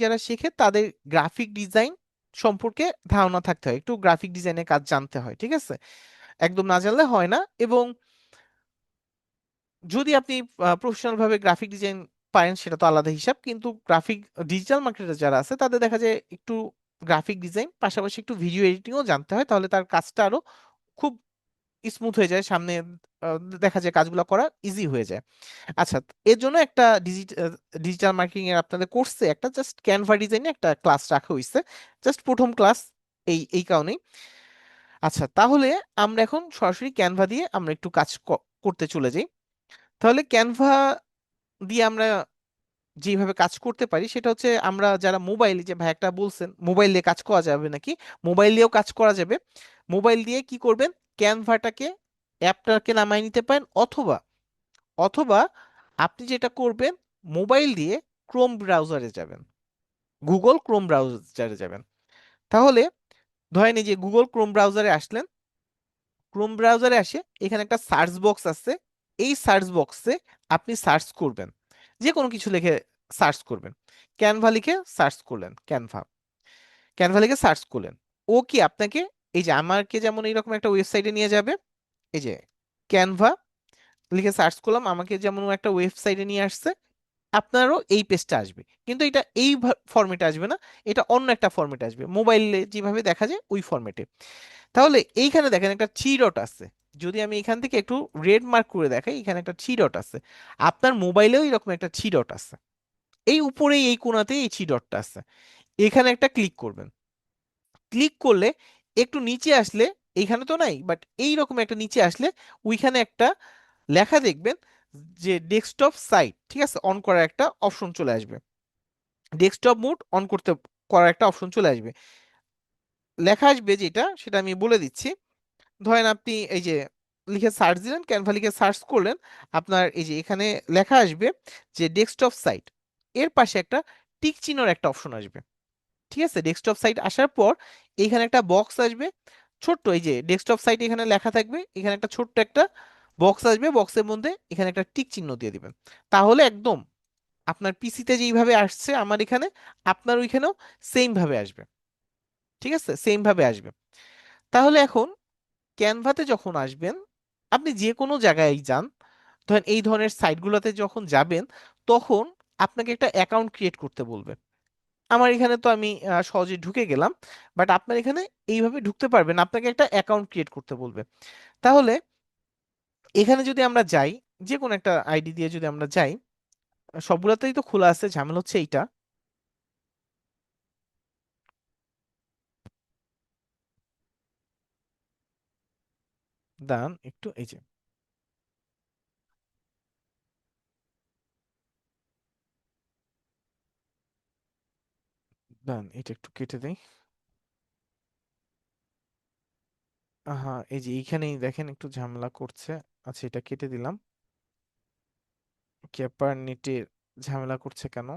যারা শিখে তাদের গ্রাফিক ডিজাইন সম্পর্কে ধারণা থাকতে হয়, একটু গ্রাফিক ডিজাইনের কাজ জানতে হয়, ঠিক আছে? একদম না জানলে হয় না। এবং যদি আপনি প্রফেশনাল ভাবে গ্রাফিক ডিজাইন পারেন সেটা তো আলাদা হিসাব, কিন্তু ডিজিটাল মার্কেটার যারা আছে তাদের দেখা যায় একটু গ্রাফিক ডিজাইন পাশাপাশি একটু ভিডিও এডিটিংও জানতে হয়, তাহলে তার কাজটা আরো খুব স্মুথ হয়ে যায়, সামনে দেখা যায় কাজগুলো করা ইজি হয়ে যায়। আচ্ছা, এর জন্য একটা ডিজিটাল মার্কেটিং এর আপনাদের কোর্সে একটা জাস্ট ক্যানভা ডিজাইনে একটা ক্লাস রাখা হয়েছে, জাস্ট প্রথম ক্লাস, এই এই কারণেই। আচ্ছা, তাহলে আমরা এখন সরাসরি ক্যানভা দিয়ে আমরা একটু কাজ করতে চলে যাই। তাহলে ক্যানভা দিয়ে আমরা যেভাবে কাজ করতে পারি সেটা হচ্ছে, আমরা যারা মোবাইল, যে ভাই একটা বলছেন মোবাইল দিয়ে কাজ করা যাবে নাকি, মোবাইল দিয়েও কাজ করা যাবে। মোবাইল দিয়ে কি করবেন, ক্যানভাটাকে, অ্যাপটাকে নামায় নিতে পারেন, অথবা অথবা আপনি যেটা করবেন, মোবাইল দিয়ে ক্রোম ব্রাউজারে যাবেন, গুগল ক্রোম ব্রাউজারে যাবেন। তাহলে ধরেন এই যে গুগল ক্রোম ব্রাউজারে আসলেন, ক্রোম ব্রাউজারে আসে এখানে একটা সার্চ বক্স আছে, এই সার্চ বক্সে আপনি সার্চ করবেন, যে কোনো কিছু লিখে সার্চ করবেন, ক্যানভা লিখে সার্চ করলেন, ক্যানভা লিখে সার্চ করলেন, ও কি আপনাকে, এই যে আমাকে যেমন এইরকম একটা ওয়েবসাইটে নিয়ে যাবে, এই যে ক্যানভা লিখে সার্চ করলাম, আমাকে যেমন ও একটা ওয়েবসাইটে নিয়ে আসছে, আপনারও এই পেজটা আসবে, কিন্তু এটা এই ফরম্যাটে আসবে না, এটা অন্য একটা ফরম্যাটে আসবে, মোবাইলে যেভাবে দেখা যায় ওই ফরম্যাটে। তাহলে এইখানে দেখেন একটা থ্রি ডট আছে, যদি আমি এখান থেকে একটু রেড মার্ক করে দেখাই, এখানে একটা থ্রি ডট আছে, আপনার মোবাইলেও এরকম একটা থ্রি ডট আছে, এই উপরেই এই কোণাতেই এই থ্রি ডটটা আছে, এখানে একটা ক্লিক করবেন। ক্লিক করলে একটু নিচে আসলে, এইখানে তো নাই বাট এইরকম একটা নিচে আসলে ওইখানে একটা লেখা দেখবেন যে ডেস্কটপ সাইট, ঠিক আছে, অন করার একটা অপশন চলে আসবে, ডেস্কটপ মোড অন করতে করার একটা অপশন চলে আসবে, লেখা আসবে যেটা সেটা আমি বলে দিচ্ছি। ধরেন আপনি এই যে লিখে সার্চ দিলেন, ক্যানভা লিখে সার্চ করলেন, আপনার এই যে এখানে লেখা আসবে যে ডেস্কটপ সাইট, এর পাশে একটা টিক চিহ্নর একটা অপশন আসবে, ঠিক আছে। ডেস্কটপ সাইট আসার পর এখানে একটা বক্স আসবে ছোট্ট, এই যে ডেস্কটপ সাইট এখানে লেখা থাকবে, এখানে একটা ছোট্ট একটা বক্স আসবে, বক্সের মধ্যে এখানে একটা টিক চিহ্ন দিয়ে দিবেন, তাহলে একদম আপনার পিসিতে যেইভাবে আসছে আমার এখানে, আপনার ওইখানেও সেম ভাবে আসবে, ঠিক আছে, সেম ভাবে আসবে। তাহলে এখন ক্যানভাতে যখন আসবেন, আপনি যে কোনো জায়গায় যান, ধরেন এই ধরনের সাইটগুলোতে যখন যাবেন, তখন আপনাকে একটা অ্যাকাউন্ট ক্রিয়েট করতে বলবে। আমার এখানে তো আমি সহজে ঢুকে গেলাম, বাট আপনার এখানে এইভাবে ঢুকতে পারবেন, আপনাকে একটা অ্যাকাউন্ট ক্রিয়েট করতে বলবে। তাহলে এখানে যদি আমরা যাই, যে কোনো একটা আইডি দিয়ে যদি আমরা যাই, সবগুলোতেই তো খোলা আছে, ঝামেলা হচ্ছে এইটা। দাঁড়ান একটু, এই যে দাঁড়ান এটা একটু কেটে দেই। হ্যাঁ, এই যে এইখানেই দেখেন একটু ঝামেলা করছে। আচ্ছা, এটা কেটে দিলাম। ক্যাপার নেটের ঝামেলা করছে কেন?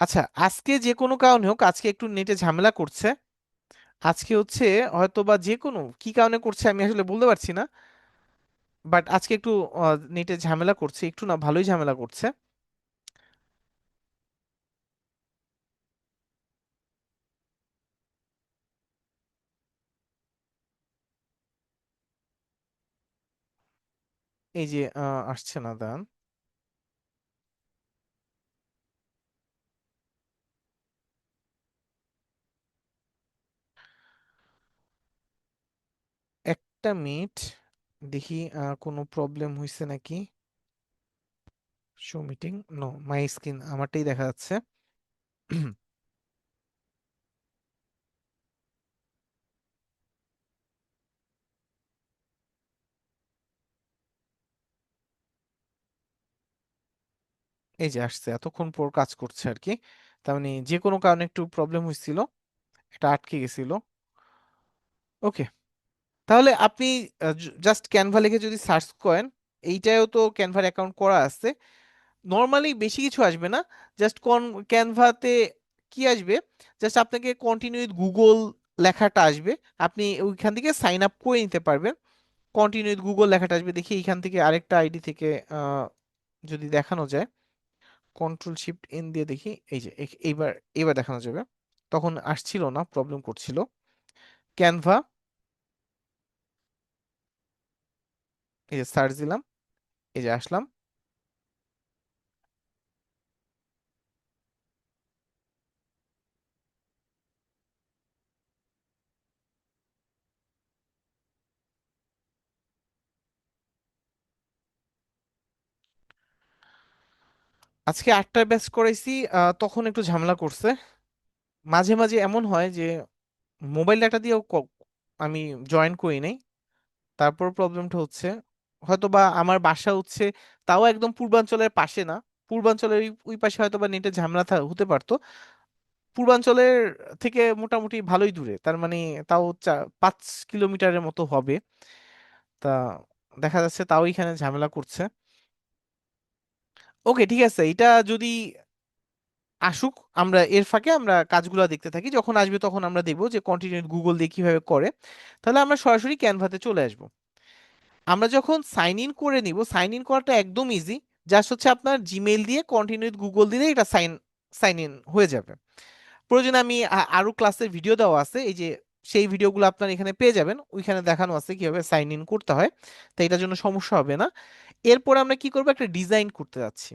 আচ্ছা, আজকে যে কোনো কারণে হোক, আজকে একটু নেটে ঝামেলা করছে। আজকে হচ্ছে হয়তো বা যে কোনো কি কারণে করছে আমি আসলে বলতে পারছি না, বাট আজকে একটু নেটে ঝামেলা করছে, একটু না ভালোই ঝামেলা করছে। এই যে আসছে না, দাঁড়ান। একটা মিনিট দেখি কোনো প্রবলেম হয়েছে নাকি। Show meeting, no my screen আমারটাই দেখা যাচ্ছে। এই যে আসছে, এতক্ষণ পর কাজ করছে আর কি। তার মানে যে কোনো কারণে একটু প্রবলেম হয়েছিল, এটা আটকে গেছিল। ওকে, তাহলে আপনি জাস্ট ক্যানভা লিখে যদি সার্চ করেন, এইটাও তো ক্যানভার অ্যাকাউন্ট করা আছে, নর্মালি বেশি কিছু আসবে না। জাস্ট ক্যানভাতে কি আসবে, জাস্ট আপনাকে কন্টিনিউ উইথ গুগল লেখাটা আসবে, আপনি ওইখান থেকে সাইন আপ করে নিতে পারবেন। কন্টিনিউ উইথ গুগল লেখাটা আসবে, দেখি এইখান থেকে আরেকটা আইডি থেকে যদি দেখানো যায়, কন্ট্রোল শিফট এন দিয়ে দেখি, এই যে এইবার এইবার দেখানো যাবে, তখন আসছিল না, প্রবলেম করছিল। ক্যানভা, এই যে সার্চ দিলাম, এই যে আসলাম। আজকে 8টায় ব্যাচ করাইছি, তখন একটু ঝামেলা করছে। মাঝে মাঝে এমন হয় যে মোবাইল ডাটা দিয়েও আমি জয়েন করি নাই, তারপর প্রবলেমটা হচ্ছে হয়তো বা আমার বাসা হচ্ছে তাও একদম পূর্বাঞ্চলের পাশে না, পূর্বাঞ্চলের ওই পাশে হয়তো বা নেটের ঝামেলা হতে পারতো, পূর্বাঞ্চলের থেকে মোটামুটি ভালোই দূরে, তার মানে তাও 5 কিলোমিটারের মতো হবে। তা দেখা যাচ্ছে তাও এখানে ঝামেলা করছে। ওকে, ঠিক আছে, এটা যদি আসুক, আমরা এর ফাঁকে আমরা কাজগুলো দেখতে থাকি, যখন আসবে তখন আমরা দেখবো যে কন্টিনিউ গুগল দিয়ে কিভাবে করে। তাহলে আমরা সরাসরি ক্যানভাতে চলে আসবো। আমরা যখন সাইন ইন করে নিব, সাইন ইন করাটা একদম ইজি, জাস্ট হচ্ছে আপনার জিমেইল দিয়ে কন্টিনিউ গুগল দিলে এটা সাইন সাইন ইন হয়ে যাবে। প্রয়োজনে আমি আরো ক্লাসের ভিডিও দেওয়া আছে, এই যে সেই ভিডিওগুলো আপনার এখানে পেয়ে যাবেন, ওইখানে দেখানো আছে কিভাবে সাইন ইন করতে হয়, তাই এটার জন্য সমস্যা হবে না। এরপর আমরা কি করবো, একটা ডিজাইন করতে যাচ্ছি,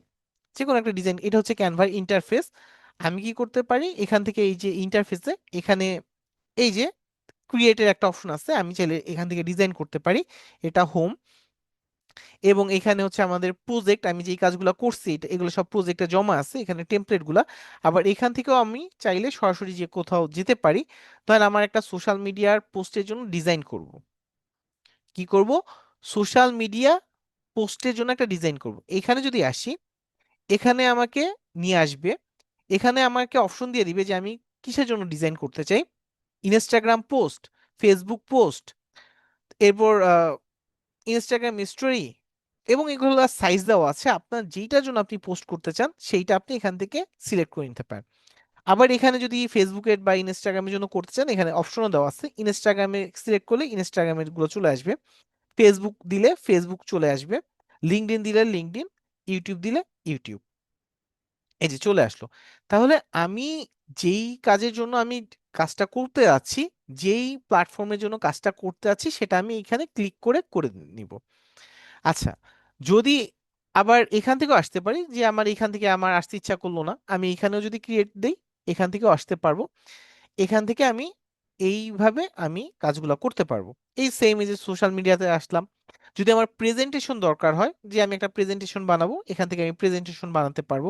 যে কোনো একটা ডিজাইন, এটা হচ্ছে ক্যানভার ইন্টারফেস। আমি কি করতে পারি, এখান থেকে এই যে ইন্টারফেসে এখানে এই যে ক্রিয়েটের একটা অপশন আছে, আমি চাইলে এখান থেকে ডিজাইন করতে পারি। এটা হোম, এবং এখানে হচ্ছে আমাদের প্রজেক্ট, আমি যেই কাজগুলো করছি এগুলো সব প্রজেক্টে জমা আছে, এখানে টেমপ্লেট গুলা। আবার এখান থেকেও আমি চাইলে সরাসরি যে কোথাও যেতে পারি। ধরেন আমার একটা সোশ্যাল মিডিয়ার পোস্টের জন্য ডিজাইন করব, কি করব, সোশ্যাল মিডিয়া পোস্টের জন্য একটা ডিজাইন করব। এখানে যদি আসি, এখানে আমাকে নিয়ে আসবে, এখানে আমাকে অপশন দিয়ে দিবে যে আমি কিসের জন্য ডিজাইন করতে চাই, ইনস্টাগ্রাম পোস্ট, ফেসবুক পোস্ট, এরপর ইনস্টাগ্রাম স্টোরি, এবং এগুলো সাইজ দেওয়া আছে। আপনার যেইটার জন্য আপনি পোস্ট করতে চান সেইটা আপনি এখান থেকে সিলেক্ট করে নিতে পারেন। আবার এখানে যদি ফেসবুকের বা ইনস্টাগ্রামের জন্য করতে চান, এখানে অপশনও দেওয়া আছে। ইনস্টাগ্রামে সিলেক্ট করলে ইনস্টাগ্রামের গুলো চলে আসবে, ফেসবুক দিলে ফেসবুক চলে আসবে, লিঙ্কডইন দিলে লিঙ্কডইন, ইউটিউব দিলে ইউটিউব। এই যে চলে আসলো। তাহলে আমি যেই কাজের জন্য আমি কাজটা করতে যাচ্ছি, যেই প্ল্যাটফর্মের জন্য কাজটা করতে যাচ্ছি, সেটা আমি এখানে ক্লিক করে করে নিব। আচ্ছা, যদি আবার এখান থেকেও আসতে পারি, যে আমার এখান থেকে আমার আসতে ইচ্ছা করলো না, আমি এখানেও যদি ক্রিয়েট দেই এখান থেকেও আসতে পারবো। এখান থেকে আমি এইভাবে আমি কাজগুলো করতে পারবো। এই সেম, এই যে সোশ্যাল মিডিয়াতে আসলাম, যদি আমার প্রেজেন্টেশন দরকার হয়, যে আমি একটা প্রেজেন্টেশন বানাবো, এখান থেকে আমি প্রেজেন্টেশন বানাতে পারবো।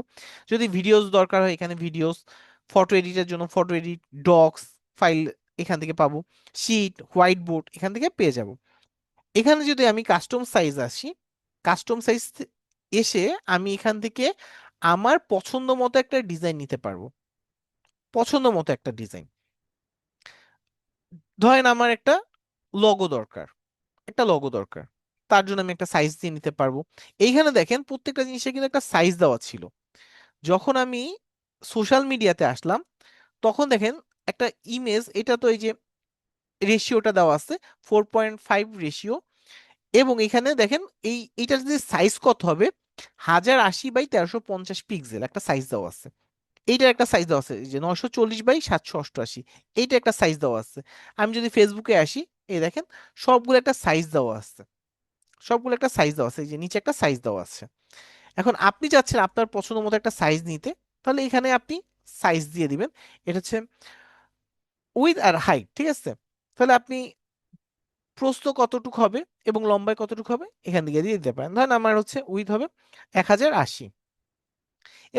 যদি ভিডিওস দরকার হয়, এখানে ভিডিওস, ফটো এডিটের জন্য ফটো এডিট, ডক্স ফাইল এখান থেকে পাবো, শিট, হোয়াইট বোর্ড এখান থেকে পেয়ে যাব। এখানে যদি আমি কাস্টম সাইজ আসি, কাস্টম সাইজ এসে আমি এখান থেকে আমার পছন্দ মতো একটা ডিজাইন নিতে পারবো, পছন্দ মতো একটা ডিজাইন। ধরেন আমার একটা লগো দরকার, একটা লগো দরকার, তার জন্য আমি একটা সাইজ দিয়ে নিতে পারবো। এইখানে দেখেন প্রত্যেকটা জিনিসের কিন্তু একটা সাইজ দেওয়া ছিল। যখন আমি সোশ্যাল মিডিয়াতে আসলাম, তখন দেখেন একটা ইমেজ, এটা তো এই যে রেশিওটা দেওয়া আছে 4.5 রেশিও, এবং এখানে দেখেন এইটার যে সাইজ কত হবে, 1080 বাই 1350 পিক্সেল একটা সাইজ দেওয়া আছে। এইটার একটা সাইজ দেওয়া আছে, এই যে 940 বাই 788, এইটা একটা সাইজ দেওয়া আছে। আমি যদি ফেসবুকে আসি, এই দেখেন সবগুলো একটা সাইজ দেওয়া আছে, সবগুলো একটা সাইজ দেওয়া আছে, এই যে নিচে একটা সাইজ দেওয়া আছে। এখন আপনি চাচ্ছেন আপনার পছন্দ মতো একটা সাইজ নিতে, তাহলে এখানে আপনি সাইজ দিয়ে দিবেন। এটা হচ্ছে উইথ আর হাইট, ঠিক আছে। তাহলে আপনি প্রস্থ কতটুকু হবে এবং লম্বায় কতটুকু হবে এখান থেকে দিয়ে দিতে পারেন। ধরেন আমার হচ্ছে উইথ হবে 1080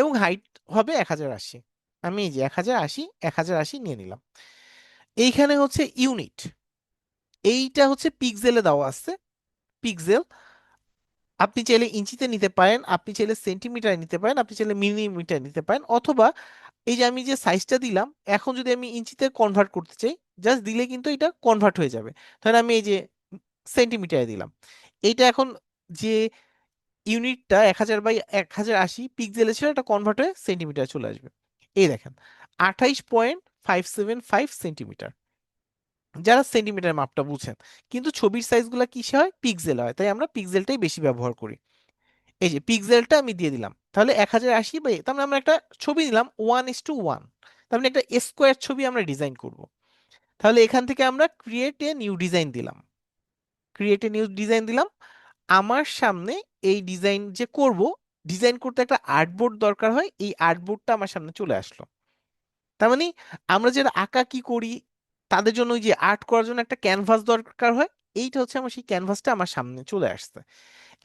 এবং হাইট হবে 1080, আমি এই যে 1080 1080 নিয়ে নিলাম। এইখানে হচ্ছে ইউনিট, এইটা হচ্ছে পিক্সেলে দেওয়া আছে, পিক্সেল। আপনি চাইলে ইঞ্চিতে নিতে পারেন, আপনি চাইলে সেন্টিমিটার নিতে পারেন, আপনি চাইলে মিলিমিটার নিতে পারেন, অথবা এই যে আমি যে সাইজটা দিলাম, এখন যদি আমি ইঞ্চিতে কনভার্ট করতে চাই, জাস্ট দিলে কিন্তু এটা কনভার্ট হয়ে যাবে। ধরেন আমি এই যে সেন্টিমিটারে দিলাম, এইটা এখন যে ইউনিটটা 1000 বাই 1080 পিক্সেলে ছিল, এটা কনভার্ট হয়ে সেন্টিমিটার চলে আসবে। এই দেখেন 28.575 সেন্টিমিটার, যারা সেন্টিমিটার মাপটা বুঝেন। কিন্তু ছবির সাইজগুলো কিসে হয়, পিক্সেল হয়, তাই আমরা পিক্সেলটাই বেশি ব্যবহার করি। এই যে পিক্সেলটা আমি দিয়ে দিলাম, তাহলে 1080 বাই, তার মানে আমরা একটা ছবি নিলাম 1:1, তার মানে একটা স্কোয়ার ছবি আমরা ডিজাইন করব। তাহলে এখান থেকে আমরা ক্রিয়েট এ নিউ ডিজাইন দিলাম, ক্রিয়েট এ নিউ ডিজাইন দিলাম। আমার সামনে এই ডিজাইন যে করব, ডিজাইন করতে একটা আর্টবোর্ড দরকার হয়, এই আর্টবোর্ডটা আমার সামনে চলে আসলো। তার মানে আমরা যারা আঁকা কি করি, তাদের জন্য ওই যে আর্ট করার জন্য একটা ক্যানভাস দরকার হয়, এইটা হচ্ছে আমার সেই ক্যানভাসটা আমার সামনে চলে আসছে।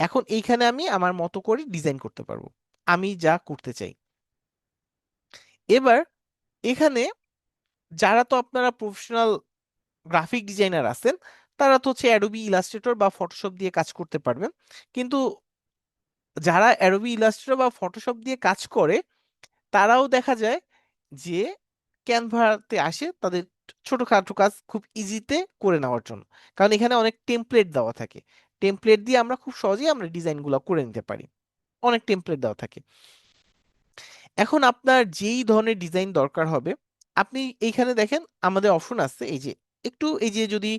এখন এইখানে আমি আমার মতো করে ডিজাইন করতে পারবো, আমি যা করতে চাই। এবার এখানে যারা তো আপনারা প্রফেশনাল গ্রাফিক ডিজাইনার আছেন, তারা তো হচ্ছে অ্যাডোবি ইলাস্ট্রেটর বা ফটোশপ দিয়ে কাজ করতে পারবেন। কিন্তু যারা অ্যাডোবি ইলাস্ট্রেটর বা ফটোশপ দিয়ে কাজ করে, তারাও দেখা যায় যে ক্যানভাতে আসে তাদের ছোটখাটো কাজ খুব ইজিতে করে নেওয়ার জন্য, কারণ এখানে অনেক টেমপ্লেট দেওয়া থাকে। টেমপ্লেট দিয়ে আমরা খুব সহজেই আমরা ডিজাইনগুলো করে নিতে পারি, অনেক টেমপ্লেট দেওয়া থাকে। এখন আপনার যেই ধরনের ডিজাইন দরকার হবে, আপনি এইখানে দেখেন আমাদের অপশন আছে, এই যে একটু এই যে যদি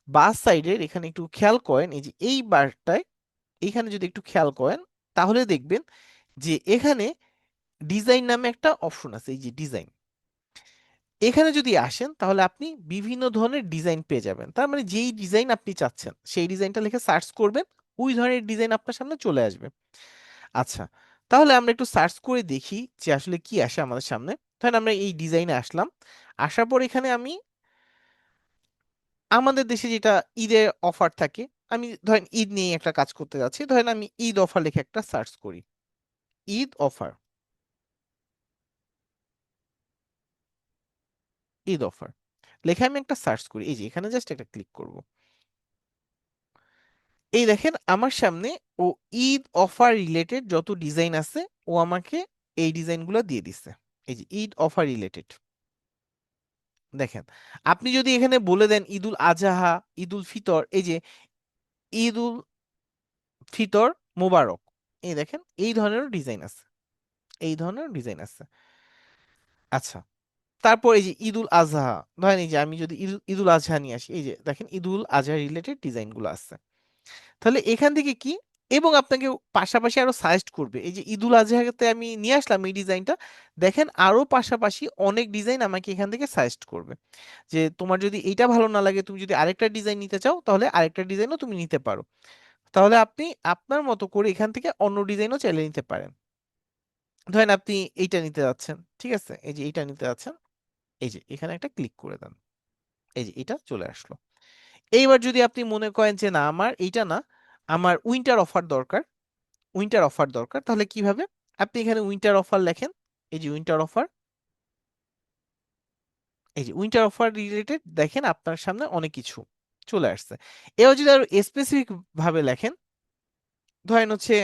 বাস সাইডের এখানে একটু খেয়াল করেন, এই যে এই বারটায় এইখানে যদি একটু খেয়াল করেন, তাহলে দেখবেন যে এখানে ডিজাইন নামে একটা অপশন আছে, এই যে ডিজাইন। এখানে যদি আসেন তাহলে আপনি বিভিন্ন ধরনের ডিজাইন পেয়ে যাবেন। তার মানে যেই ডিজাইন আপনি চাচ্ছেন সেই ডিজাইনটা লিখে সার্চ করবেন, ওই ধরনের ডিজাইন আপনার সামনে চলে আসবে। আচ্ছা, তাহলে আমরা একটু সার্চ করে দেখি যে আসলে কি আসে আমাদের সামনে। ধরেন আমরা এই ডিজাইনে আসলাম, আসার পর এখানে আমি আমাদের দেশে যেটা ঈদের অফার থাকে, আমি ধরেন ঈদ নিয়ে একটা কাজ করতে যাচ্ছি, ধরেন আমি ঈদ অফার লিখে একটা সার্চ করি, ঈদ অফার, ঈদ অফার লেখে আমি একটা সার্চ করি, এই যে এখানে জাস্ট একটা ক্লিক করব, এই দেখেন আমার সামনে ও ঈদ অফার রিলেটেড যত ডিজাইন আছে ও আমাকে এই ডিজাইনগুলো দিয়ে দিচ্ছে, এই যে ঈদ অফার রিলেটেড। দেখেন আপনি যদি এখানে বলে দেন ঈদুল আজহা, ঈদুল ফিতর, এই যে ঈদুল ফিতর মোবারক, এই দেখেন এই ধরনের ডিজাইন আছে, এই ধরনের ডিজাইন আছে। আচ্ছা, তারপর এই যে ঈদুল আজহা, ধরেন এই যে আমি যদি ঈদুল আজহা নিয়ে আসি, এই যে দেখেন ঈদুল আজহা রিলেটেড ডিজাইনগুলো আছে। তাহলে এখান থেকে কি, এবং আপনাকে পাশাপাশি আরো সাজেস্ট করবে, এই যে ঈদুল আজহাতে আমি নিয়ে আসলাম এই ডিজাইনটা, দেখেন আরো পাশাপাশি অনেক ডিজাইন আমাকে এখান থেকে সাজেস্ট করবে, যে তোমার যদি এইটা ভালো না লাগে, তুমি যদি আরেকটা ডিজাইন নিতে চাও তাহলে আরেকটা ডিজাইনও তুমি নিতে পারো। তাহলে আপনি আপনার মতো করে এখান থেকে অন্য ডিজাইনও চাইলে নিতে পারেন। ধরেন আপনি এইটা নিতে যাচ্ছেন, ঠিক আছে, এই যে এইটা নিতে যাচ্ছেন, এই যে এখানে একটা ক্লিক করে দেন, এই যে এটা চলে আসলো। এইবার যদি আপনি মনে করেন যে না আমার এইটা না, আমার উইন্টার অফার দরকার, উইন্টার অফার দরকার, তাহলে কিভাবে, আপনি এখানে উইন্টার অফার লেখেন, এই যে উইন্টার অফার, এই যে উইন্টার অফার রিলেটেড দেখেন আপনার সামনে অনেক কিছু চলে আসছে। এবার যদি আরো স্পেসিফিক ভাবে লেখেন, ধরেন হচ্ছে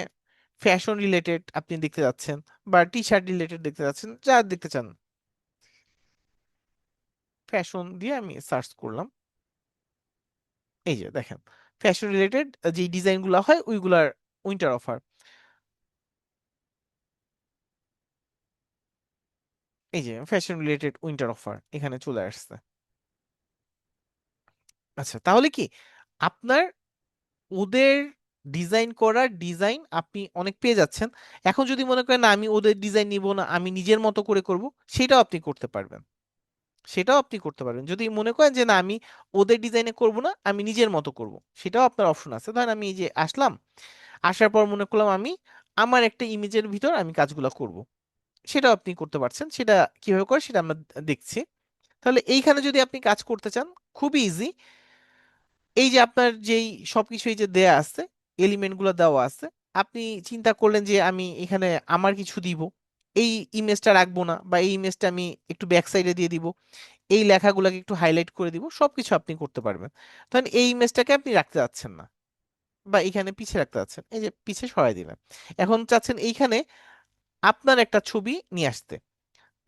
ফ্যাশন রিলেটেড আপনি দেখতে যাচ্ছেন, বা টি শার্ট রিলেটেড দেখতে যাচ্ছেন, যা দেখতে চান, ফ্যাশন দিয়ে আমি সার্চ করলাম, এই যে দেখেন ফ্যাশন রিলেটেড যে ডিজাইনগুলো হয় ওইগুলার উইন্টার অফার, এই যে ফ্যাশন রিলেটেড উইন্টার অফার এখানে চলে আসছে। আচ্ছা, তাহলে কি আপনার ওদের ডিজাইন করা ডিজাইন আপনি অনেক পেয়ে যাচ্ছেন। এখন যদি মনে করেন না আমি ওদের ডিজাইন নিব না, আমি নিজের মতো করে করব, সেটাও আপনি করতে পারবেন, সেটাও আপনি করতে পারবেন। যদি মনে করেন যে না আমি ওদের ডিজাইনে করব না, আমি নিজের মতো করব, সেটাও আপনার অপশন আছে। ধরেন আমি এই যে আসলাম, আসার পর মনে করলাম আমি আমার একটা ইমেজের ভিতর আমি কাজগুলো করব, সেটাও আপনি করতে পারছেন। সেটা কিভাবে করে সেটা আমরা দেখছি। তাহলে এইখানে যদি আপনি কাজ করতে চান, খুবই ইজি। এই যে আপনার যেই সবকিছু এই যে দেয়া আছে, এলিমেন্ট গুলো দেওয়া আছে, আপনি চিন্তা করলেন যে আমি এখানে আমার কিছু দিব, এই ইমেজটা রাখবো না, বা এই ইমেজটা আমি একটু ব্যাক সাইডে দিয়ে দিব, এই লেখাগুলোকে একটু হাইলাইট করে দিব, সবকিছু আপনি করতে পারবেন। তখন এই ইমেজটাকে আপনি রাখতে যাচ্ছেন না, বা এখানে পিছে রাখতে যাচ্ছেন, এই যে পিছে সরাই দিলেন। এখন চাচ্ছেন এইখানে আপনার একটা ছবি নিয়ে আসতে,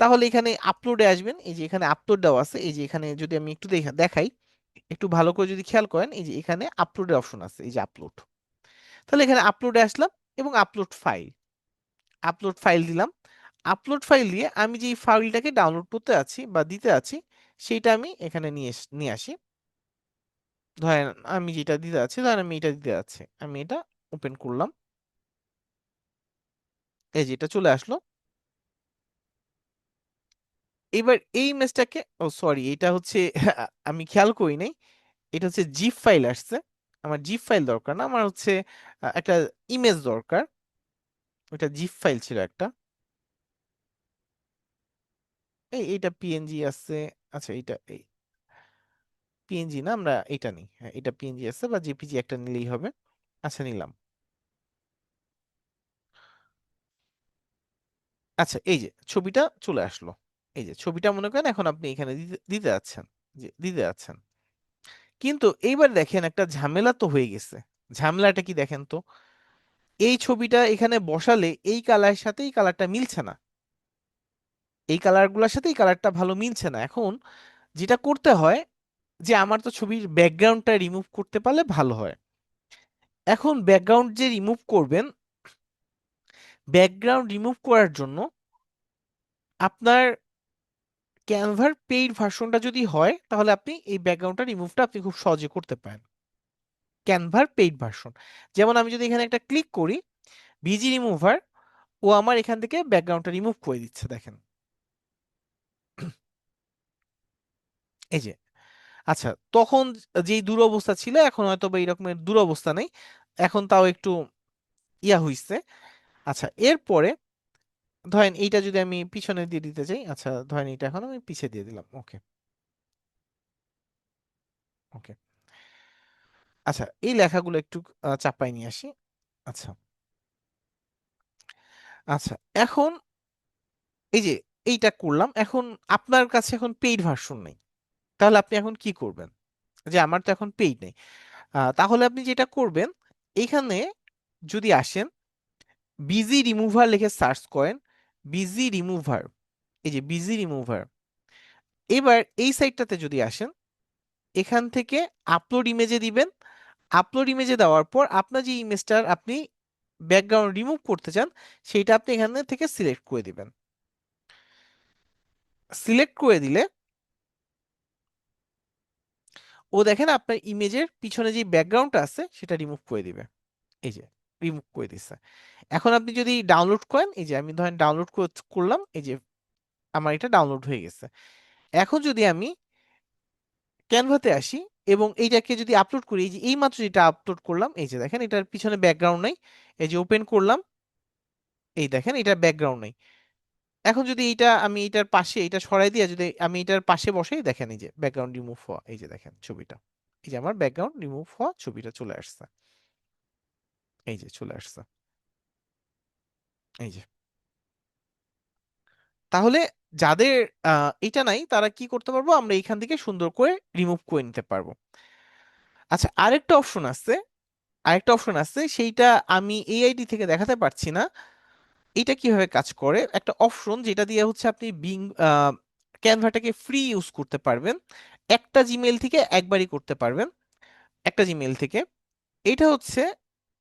তাহলে এখানে আপলোডে আসবেন, এই যে এখানে আপলোড দেওয়া আছে, এই যে এখানে যদি আমি একটু দেখাই, একটু ভালো করে যদি খেয়াল করেন, এই যে এখানে আপলোডের অপশন আছে, এই যে আপলোড, তাহলে এখানে আপলোডে আসলাম এবং আপলোড ফাইল দিলাম। আপলোড ফাইল দিয়ে আমি যে ফাইলটাকে ডাউনলোড করতে আছি বা দিতে আছি, সেইটা আমি এখানে নিয়ে আসি। ধরেন আমি যেটা দিতে আছি, ধরেন আমি এটা দিতে আছি, আমি এটা ওপেন করলাম, এই যে এটা চলে আসলো। এবার এই ইমেজটাকে, ও সরি, এটা হচ্ছে আমি খেয়াল করি নাই, এটা হচ্ছে জিপ ফাইল আসছে। আমার জিপ ফাইল দরকার না, আমার হচ্ছে একটা ইমেজ দরকার, ওটা জিপ ফাইল ছিল একটা, এইটা পিএনজি আছে। আচ্ছা, এটা পিএনজি না, আমরা এটা নিই, হ্যাঁ এটা পিএনজি আছে, বা জেপিজি একটা নিলেই হবে। আচ্ছা, নিলাম। আচ্ছা, এই যে ছবিটা চলে আসলো, এই যে ছবিটা মনে করেন এখন আপনি এখানে দিতে দিতে যাচ্ছেন, যে দিতে যাচ্ছেন। কিন্তু এইবার দেখেন একটা ঝামেলা তো হয়ে গেছে। ঝামেলাটা কি দেখেন তো, এই ছবিটা এখানে বসালে এই কালারের সাথে এই কালারটা মিলছে না, এই কালারগুলোর সাথে এই কালারটা ভালো মিলছে না। এখন যেটা করতে হয়, যে আমার তো ছবির ব্যাকগ্রাউন্ডটা রিমুভ করতে পারলে ভালো হয়। এখন ব্যাকগ্রাউন্ড যে রিমুভ করবেন, ব্যাকগ্রাউন্ড রিমুভ করার জন্য আপনার ক্যানভার পেইড ভার্সনটা যদি হয়, তাহলে আপনি এই ব্যাকগ্রাউন্ডটা রিমুভটা আপনি খুব সহজে করতে পারেন, ক্যানভার পেইড ভার্সন। যেমন আমি যদি এখানে একটা ক্লিক করি, ভিজি রিমুভার, ও আমার এখান থেকে ব্যাকগ্রাউন্ডটা রিমুভ করে দিচ্ছে, দেখেন এই যে। আচ্ছা, তখন যেই দুরবস্থা ছিল, এখন হয়তো বা এরকমের দুরবস্থা নেই, এখন তাও একটু ইয়া হইছে। আচ্ছা, এরপরে ধরেন এইটা যদি আমি পিছনে দিয়ে দিতে চাই, আচ্ছা ধরেন এটা এখন আমি পিছে দিয়ে দিলাম, ওকে ওকে, আচ্ছা এই লেখাগুলো একটু চাপাই নিয়ে আসি। আচ্ছা আচ্ছা, এখন এই যে এইটা করলাম, এখন আপনার কাছে এখন পেইড ভার্সন নেই, তাহলে আপনি এখন কি করবেন? যে আমার তো এখন পেইড নেই, তাহলে আপনি যেটা করবেন, এখানে যদি আসেন, বিজি রিমুভার লিখে সার্চ করেন, বিজি রিমুভার, এই যে বিজি রিমুভার, এবার এই সাইটটাতে যদি আসেন, এখান থেকে আপলোড ইমেজে দিবেন। আপলোড ইমেজে দেওয়ার পর আপনার যে ইমেজটার আপনি ব্যাকগ্রাউন্ড রিমুভ করতে চান, সেইটা আপনি এখানে থেকে সিলেক্ট করে দিবেন। সিলেক্ট করে দিলে ও দেখেন আপনার ইমেজের পিছনে যে ব্যাকগ্রাউন্ডটা আছে সেটা রিমুভ করে দিবে। এই যে রিমুভ করে দিচ্ছে। এখন আপনি যদি ডাউনলোড করেন, এই যে আমি ধরেন ডাউনলোড করলাম, এই যে আমার এটা ডাউনলোড হয়ে গেছে। এখন যদি আমি ক্যানভাতে আসি এবং এইটাকে যদি আপলোড করি, এই যে এই মাত্র যেটা আপলোড করলাম, এই যে দেখেন এটার পিছনে ব্যাকগ্রাউন্ড নাই, এই যে ওপেন করলাম, এই দেখেন এটার ব্যাকগ্রাউন্ড নেই। এখন যদি এইটা আমি এটার পাশে এটা সরাই দিয়ে যদি আমি এটার পাশে বসাই, দেখেন এই যে ব্যাকগ্রাউন্ড রিমুভ হওয়া, এই যে দেখেন ছবিটা, এই যে আমার ব্যাকগ্রাউন্ড রিমুভ হওয়া ছবিটা চলে আসছে, এই যে চলে আসছে, এই যে। তাহলে যাদের এটা নাই তারা কি করতে পারবো, আমরা এখান থেকে সুন্দর করে রিমুভ করে নিতে পারবো। আচ্ছা আরেকটা অপশন আছে, সেইটা আমি এআইডি থেকে দেখাতে পারছি না। এটা কিভাবে কাজ করে, একটা অপশন যেটা দিয়ে হচ্ছে আপনি ক্যানভাটাকে ফ্রি ইউজ করতে পারবেন, একটা জিমেইল থেকে একবারই করতে পারবেন, একটা জিমেইল থেকে। এটা হচ্ছে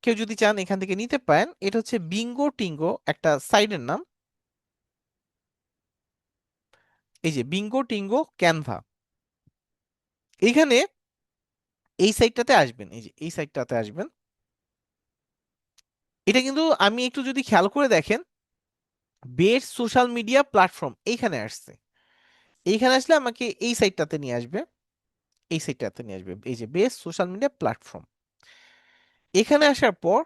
কেউ যদি চান এখান থেকে নিতে পারেন, এটা হচ্ছে বিঙ্গো টিঙ্গো একটা সাইটের নাম, এই যে বিঙ্গো টিঙ্গো ক্যানভা। এখানে এই সাইটটাতে আসবেন, এই যে এই সাইটটাতে আসবেন। এটা কিন্তু আমি একটু যদি খেয়াল করে দেখেন, বেস্ট সোশ্যাল মিডিয়া প্ল্যাটফর্ম এইখানে আসছে। এইখানে আসলে আমাকে এই সাইটটাতে নিয়ে আসবে, এই সাইটটাতে নিয়ে আসবে, এই যে বেস্ট সোশ্যাল মিডিয়া প্ল্যাটফর্ম। এখানে আসার পর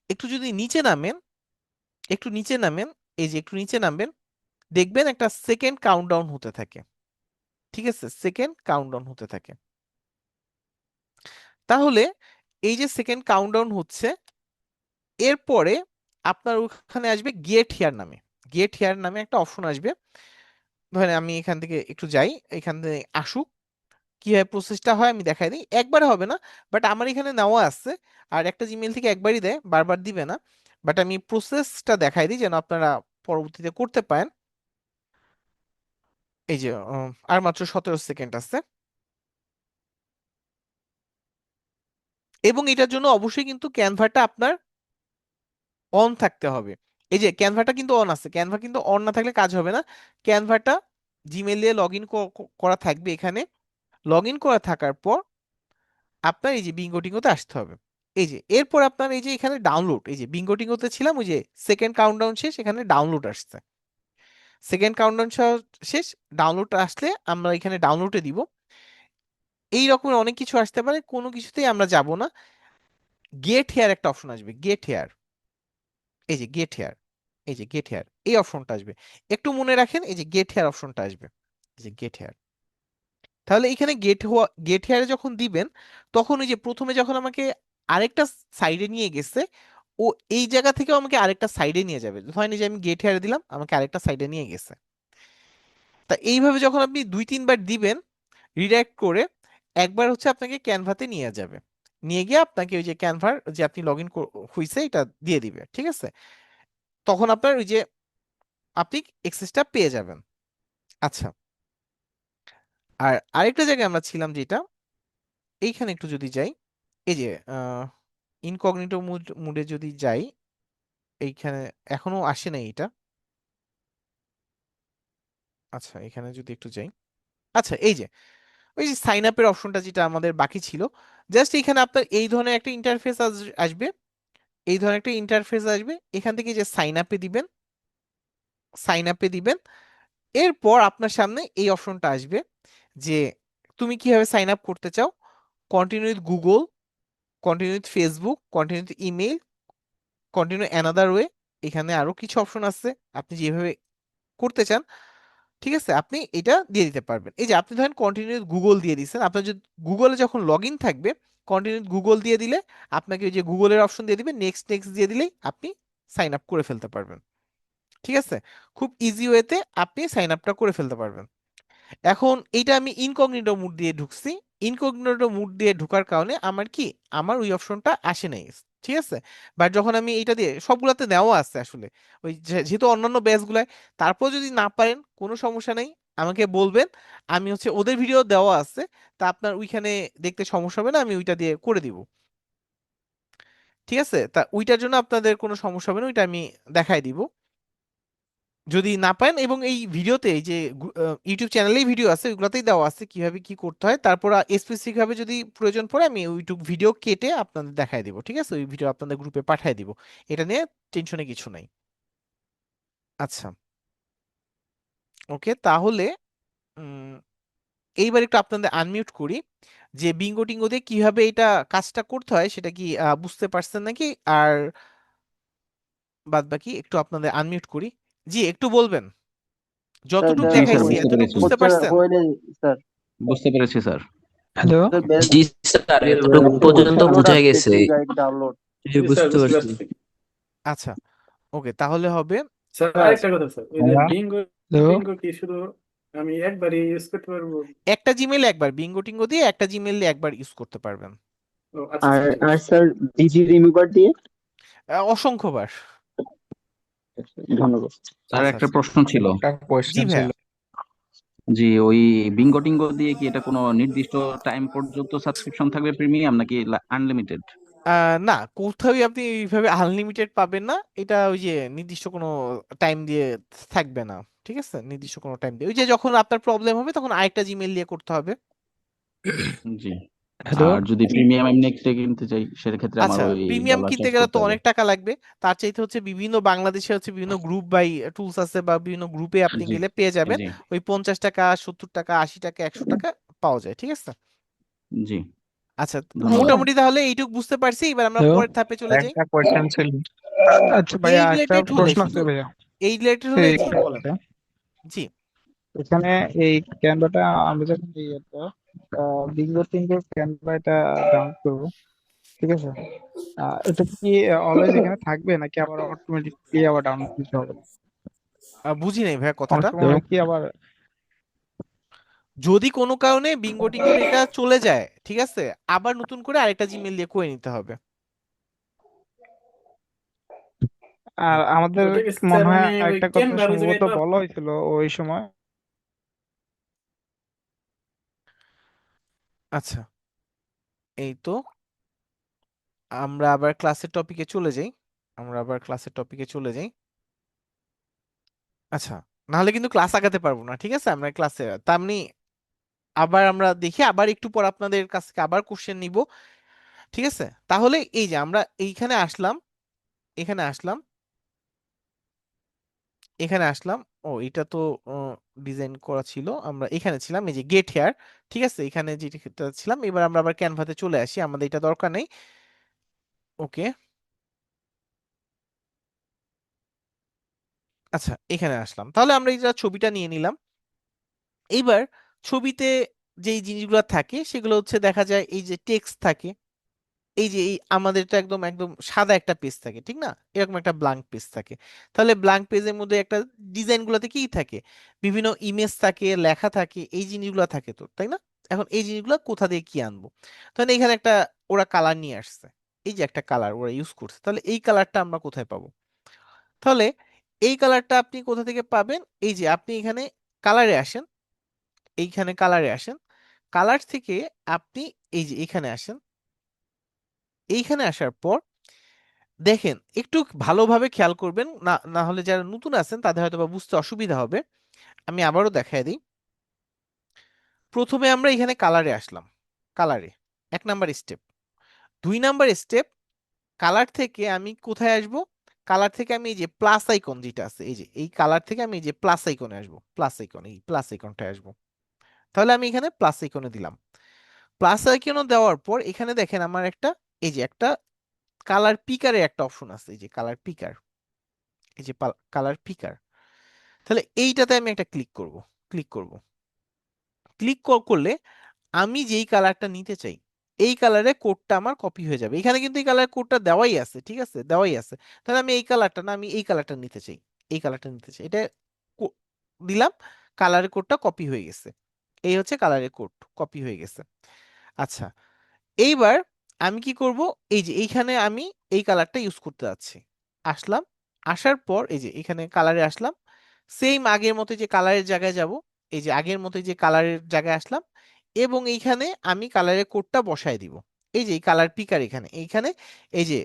একটু যদি নিচে নামেন, একটু নিচে নামেন, এই যে একটু নিচে নামবেন, দেখবেন একটা সেকেন্ড কাউন্টডাউন হতে থাকে। ঠিক আছে, সেকেন্ড কাউন্টডাউন হতে থাকে। তাহলে এই যে সেকেন্ড কাউন্টডাউন হচ্ছে, এরপরে আপনার ওখানে আসবে গেট হিয়ার নামে, গেট হিয়ার নামে একটা অপশন আসবে। ধরেন আমি এখান থেকে একটু যাই, এখান থেকে আসুক, কিভাবে প্রসেসটা হয় আমি দেখাই দিই। একবারে হবে না, বাট আমার এখানে নেওয়া আছে, আর একটা জিমেইল থেকে একবারই দেয়, বারবার দিবে না, বাট আমি প্রসেসটা দেখাই দিই যেন আপনারা পরবর্তীতে করতে পারেন। এই যে আর মাত্র 17 সেকেন্ড আছে, এবং এটার জন্য অবশ্যই কিন্তু ক্যানভাটা আপনার অন থাকতে হবে। এই যে ক্যানভাটা কিন্তু অন আছে, ক্যানভা কিন্তু অন না থাকলে কাজ হবে না। ক্যানভাটা জিমেইল দিয়ে লগ ইন করা থাকবে এখানে। লগ ইন করা থাকার পর আপনার এই যে বিঙ্গো টিঙ্গোতে আসতে হবে। এই যে এরপর আপনার এই যে এখানে ডাউনলোড, এই যে বিঙ্গো টিঙ্গোতে ছিলাম, ওই যে সেকেন্ড কাউন্টডাউন শেষ, এখানে ডাউনলোড আসছে। সেকেন্ড কাউন্টডাউন শেষ, ডাউনলোড আসলে আমরা এখানে ডাউনলোডে দিব। এই রকমের অনেক কিছু আসতে পারে, কোনো কিছুতেই আমরা যাব না। গেট হেয়ার একটা অপশন আসবে, গেট হেয়ার, এই যে গেট হেয়ার, এই যে গেট হেয়ার, এই অপশনটা আসবে। একটু মনে রাখেন, এই যে গেট হেয়ার অপশনটা আসবে, এই যে গেট হেয়ার। তাহলে এখানে গেট হেয়ারে যখন দিবেন, তখন ওই যে প্রথমে যখন আমাকে আরেকটা সাইডে নিয়ে গেছে, ও এই জায়গা থেকে আমাকে আরেকটা সাইডে নিয়ে যাবে। ধরেন এই যে আমি গেট হেয়ারে দিলাম, আমাকে আরেকটা সাইডে নিয়ে গেছে। তা এইভাবে যখন আপনি 2-3 বার দিবেন রিডাইরেক্ট করে, একবার হচ্ছে আপনাকে ক্যানভাতে নিয়ে যাবে, নিয়ে গিয়ে আপনাকে ওই যে ক্যানভার যে আপনি লগ ইন হয়েছে এটা দিয়ে দিবে। ঠিক আছে, তখন আপনার ওই যে আপনি এক্সেসটা পেয়ে যাবেন। আচ্ছা, আর আরেকটা জায়গায় আমরা ছিলাম যেটা, এইখানে একটু যদি যাই, এই যে ইনকগনিটো মুডে যদি যাই, এইখানে এখনো আসে নাই এটা। আচ্ছা এখানে যদি একটু যাই, আচ্ছা এই যে ওই যে সাইন আপের অপশনটা যেটা আমাদের বাকি ছিল, জাস্ট এখানে আপনার এই ধরনের একটা ইন্টারফেস আসবে, এই ধরনের একটা ইন্টারফেস আসবে। এখান থেকে যে সাইন আপে দিবেন, সাইন আপে দিবেন, এরপর আপনার সামনে এই অপশনটা আসবে যে তুমি কিভাবে সাইন আপ করতে চাও, continue with Google, continue with Facebook, continue with email, continue another way. এখানে আরো কিছু অপশন আছে, আপনি যেভাবে করতে চান ঠিক আছে, আপনি এটা দিয়ে দিতে পারবেন। এই যে আপনি ধরেন কন্টিনিউ গুগল দিয়ে দিচ্ছেন, আপনার যদি গুগলে যখন লগ ইন থাকবে কন্টিনিউ গুগল দিয়ে দিলে আপনাকে ওই যে গুগলের অপশন দিয়ে দিবে, নেক্সট নেক্সট দিয়ে দিলেই আপনি সাইন আপ করে ফেলতে পারবেন। ঠিক আছে, খুব ইজি ওয়েতে আপনি সাইন আপটা করে ফেলতে পারবেন। এখন এইটা আমি ইনকগনিটো মুড দিয়ে ঢুকছি, ইনকগনিটো মুড দিয়ে ঢোকার কারণে আমার কি, আমার ওই অপশনটা আসে নাই। ঠিক আছে, বাট যখন আমি এটা দিয়ে সবগুলাতে নেওয়া আছে আসলে, ওই যেহেতু অন্যান্য ব্যাচগুলায়, তারপর যদি না পারেন কোনো সমস্যা নেই, আমাকে বলবেন, আমি হচ্ছে ওদের ভিডিও দেওয়া আছে, তা আপনার ওইখানে দেখতে সমস্যা হবে না, আমি ওইটা দিয়ে করে দিব। ঠিক আছে, তা ওইটার জন্য আপনাদের কোনো সমস্যা হবে না, ওইটা আমি দেখাই দিব যদি না পান। এবং এই ভিডিওতে এই যে ইউটিউব চ্যানেলেই ভিডিও আছে, ওইগুলোতেই দেওয়া আছে কিভাবে কি করতে হয়। তারপর স্পেসিফিক ভাবে যদি প্রয়োজন পড়ে আমি ইউটিউব ভিডিও কেটে আপনাদের দেখাই দিব। ঠিক আছে, ওই ভিডিও আপনাদের গ্রুপে পাঠিয়ে দিব, এটা নিয়ে টেনশনে কিছু নাই। আচ্ছা, ওকে, তাহলে উম, এইবার একটু আপনাদের আনমিউট করি, যে বিঙ্গো টিঙ্গো দিয়ে কিভাবে এটা কাজটা করতে হয় সেটা কি বুঝতে পারছেন নাকি? আর বাদ বাকি একটু আপনাদের আনমিউট করি। জি, একটু বলবেন, যতটুক জি স্যার, দেখাইছি বুঝতে এতটুক পেরেছি, বুঝতে পারছেন? বুঝতে পেরেছি স্যার। হ্যালো, জি স্যার, এতটুকু পর্যন্ত বোঝা গেছে। জি স্যার, বুঝতে বুঝতে পারছি। পারছি। আচ্ছা, ওকে, তাহলে হবে স্যার আরেকটা কথা স্যার, ওই যে বিঙ্গো হ্যালো। বিঙ্গো কি শুধু আমি একবারই ইউজ করতে পারবো? একটা জিমেইল একবার, বিঙ্গো টিঙ্গো দিয়ে একটা জিমেইল একবার ইউজ করতে পারবেন। ও আচ্ছা আচ্ছা, ঠিক আছে। স্যার ডিজি রিমুভার দিয়ে অসংখ্যবার। ধন্যবাদ। স্যার আচ্ছা একটা আচ্ছা, প্রশ্ন ছিল। একটা জি কোয়েশ্চেন ছিল। ভাইয়া। জি, ওই বিঙ্গো টিঙ্গো দিয়ে কি এটা কোনো নির্দিষ্ট টাইম পর্যন্ত সাবস্ক্রিপশন থাকবে প্রিমিয়াম, নাকি আনলিমিটেড? না, কোথাও আপনি এইভাবে আনলিমিটেড পাবেন না, এটা ওই যে নির্দিষ্ট কোনো টাইম দিয়ে থাকবে না। ঠিক আছে, নির্দিষ্ট কোনো টাইম দিয়ে, ওই যে যখন আপনার প্রবলেম হবে তখন আরেকটা জিমেইল দিয়ে করতে হবে। জি। হ্যালো। আর যদি প্রিমিয়াম এমনি এক্সট্রা কিনতে চাই সেক্ষেত্রে আমার আচ্ছা, ওই প্রিমিয়াম ডলার কিনতে চার্জ গেলে করতে তো হবে? অনেক টাকা লাগবে, তার চাইতে হচ্ছে বিভিন্ন বাংলাদেশে হচ্ছে বিভিন্ন গ্রুপ বাই টুলস আছে, বা বিভিন্ন গ্রুপে আপনি জি গেলে পেয়ে যাবেন, জি ওই 50 টাকা 70 টাকা 80 টাকা 100 টাকা পাওয়া যায়। ঠিক আছে, জি, আচ্ছা, ধন্যবাদ। মোটামুটি তাহলে এইটুকু বুঝতে পারছি, এবার আমরা হ্যালো, পরের ধাপে চলে যাই। একটা কোয়েশ্চেন ছিল। আচ্ছা এই ভাইয়া, একটা রিলেটেড হলে প্রশ্ন আছে শুধু, ভাইয়া। এই রিলেটেড হলে এই জি বলেন। জি, এখানে এই ক্যানভাটা আমি যখন এই বিঙ্গো টিঙ্গো ক্যানভাটা ডাউনলোড করবো, ঠিক আছে, এটা কি অলওয়েজ এখানে থাকবে নাকি আবার অটোমেটিকলি আবার ডাউনলোড দিতে হবে? বুঝি নাই ভাইয়া অনেক কথাটা। সময় হয় কি আবার যদি কোনো কারণে বিঙ্গো টিঙ্গোর এটা চলে যায়, ঠিক আছে, আবার নতুন করে আরেকটা জিমেল দিয়ে করে নিতে হবে। আর আমাদের ওটা কি স্যার মনে হয় মানে ওই আরেকটা কথা ক্যানভার ওই সম্ভবত জায়গায় তো? বলা হয়েছিল ওই সময়। আচ্ছা, এই তো, আমরা আবার ক্লাসের টপিকে চলে যাই, আমরা আবার ক্লাসের টপিকে চলে যাই। আচ্ছা, নাহলে কিন্তু ক্লাস আগাতে পারবো না। ঠিক আছে, আমরা ক্লাসে তেমনি আবার আমরা দেখি, আবার একটু পর আপনাদের কাছ থেকে আবার কোশ্চেন নিব। ঠিক আছে, তাহলে এই যে আমরা এইখানে আসলাম, এখানে আসলাম, এখানে আসলাম। ও, এটা তো ডিজাইন করা ছিল, আমরা এখানে ছিলাম, এই যে গেট হেয়ার। ঠিক আছে, এখানে যেটা ছিলাম, এবার আমরা আবার ক্যানভাতে চলে আসি, আমাদের এটা দরকার নেই। ওকে, আচ্ছা, এখানে আসলাম, তাহলে আমরা এই যে ছবিটা নিয়ে নিলাম। এইবার ছবিতে যেই জিনিসগুলো থাকে সেগুলো হচ্ছে দেখা যায় এই যে টেক্সট থাকে, এই যে এই আমাদেরটা একদম একদম সাদা একটা পেজ থাকে, ঠিক না, এরকম একটা ব্ল্যাঙ্ক পেজ থাকে। তাহলে ব্ল্যাঙ্ক পেজের মধ্যে একটা ডিজাইন গুলাতে কি থাকে, বিভিন্ন ইমেজ থাকে, লেখা থাকে, এই জিনিসগুলো থাকে, তো তাই না? এখন এই জিনিসগুলো কোথা দিয়ে কি আনবো? তাহলে এখানে একটা ওরা কালার নিয়ে আসছে, এই যে একটা কালার ওরা ইউজ করছে, তাহলে এই কালারটা আমরা কোথায় পাবো? তাহলে এই কালারটা আপনি কোথা থেকে পাবেন? এই যে আপনি এখানে কালারে আসেন, এইখানে কালারে আসেন, কালার থেকে আপনি এই যে এখানে আসেন, এইখানে আসার পর দেখেন, একটু ভালোভাবে খেয়াল করবেন, না না হলে যারা নতুন আছেন তাদের হয়তো বা বুঝতে অসুবিধা হবে। আমি আবারও দেখাই দিই। প্রথমে আমরা এখানে কালারে আসলাম, কালারে 1 number step. 2 number step, colour থেকে আমি কোথায় আসব? কালার থেকে আমি এই যে প্লাস আইকন যেটা আছে, এই যে এই কালার থেকে আমি এই যে প্লাস আইকনে আসবো, প্লাস আইকন, এই প্লাস আইকনটা আসবো। তাহলে আমি এখানে প্লাস আইকনে দিলাম। প্লাস আইকনে দেওয়ার পর এখানে দেখেন আমার একটা, এই যে একটা কালার পিকারের একটা অপশন আছে, এই যে কালার পিকার, এই যে কালার পিকার। তাহলে এইটাতে আমি একটা ক্লিক করব। করলে আমি যেই কালারটা নিতে চাই এই কালারের কোডটা আমার কপি হয়ে যাবে। এখানে কিন্তু এই কালার কোডটা দেওয়াই আছে, ঠিক আছে, দেওয়াই আছে। তাহলে আমি এই কালারটা না, আমি এই কালারটা নিতে চাই, এই কালারটা নিতে চাই, এটা কো- দিলাম, কালারের কোডটা কপি হয়ে গেছে। এই হচ্ছে কালারের কোড, কপি হয়ে গেছে। আচ্ছা, এইবার আমি কি করব, এই যে এইখানে আমি এই কালারটা ইউজ করতে যাচ্ছি। আসলাম, আসার পর এই যে এখানে কালারে আসলাম, সেম আগের মতো যে কালারের জায়গায় যাব, এই যে আগের মতো যে কালারের জায়গায় আসলাম, এবং এইখানে আমি কালারের কোডটা বসায় দিব। এই যে এই কালার পিকার এখানে এইখানে এই যে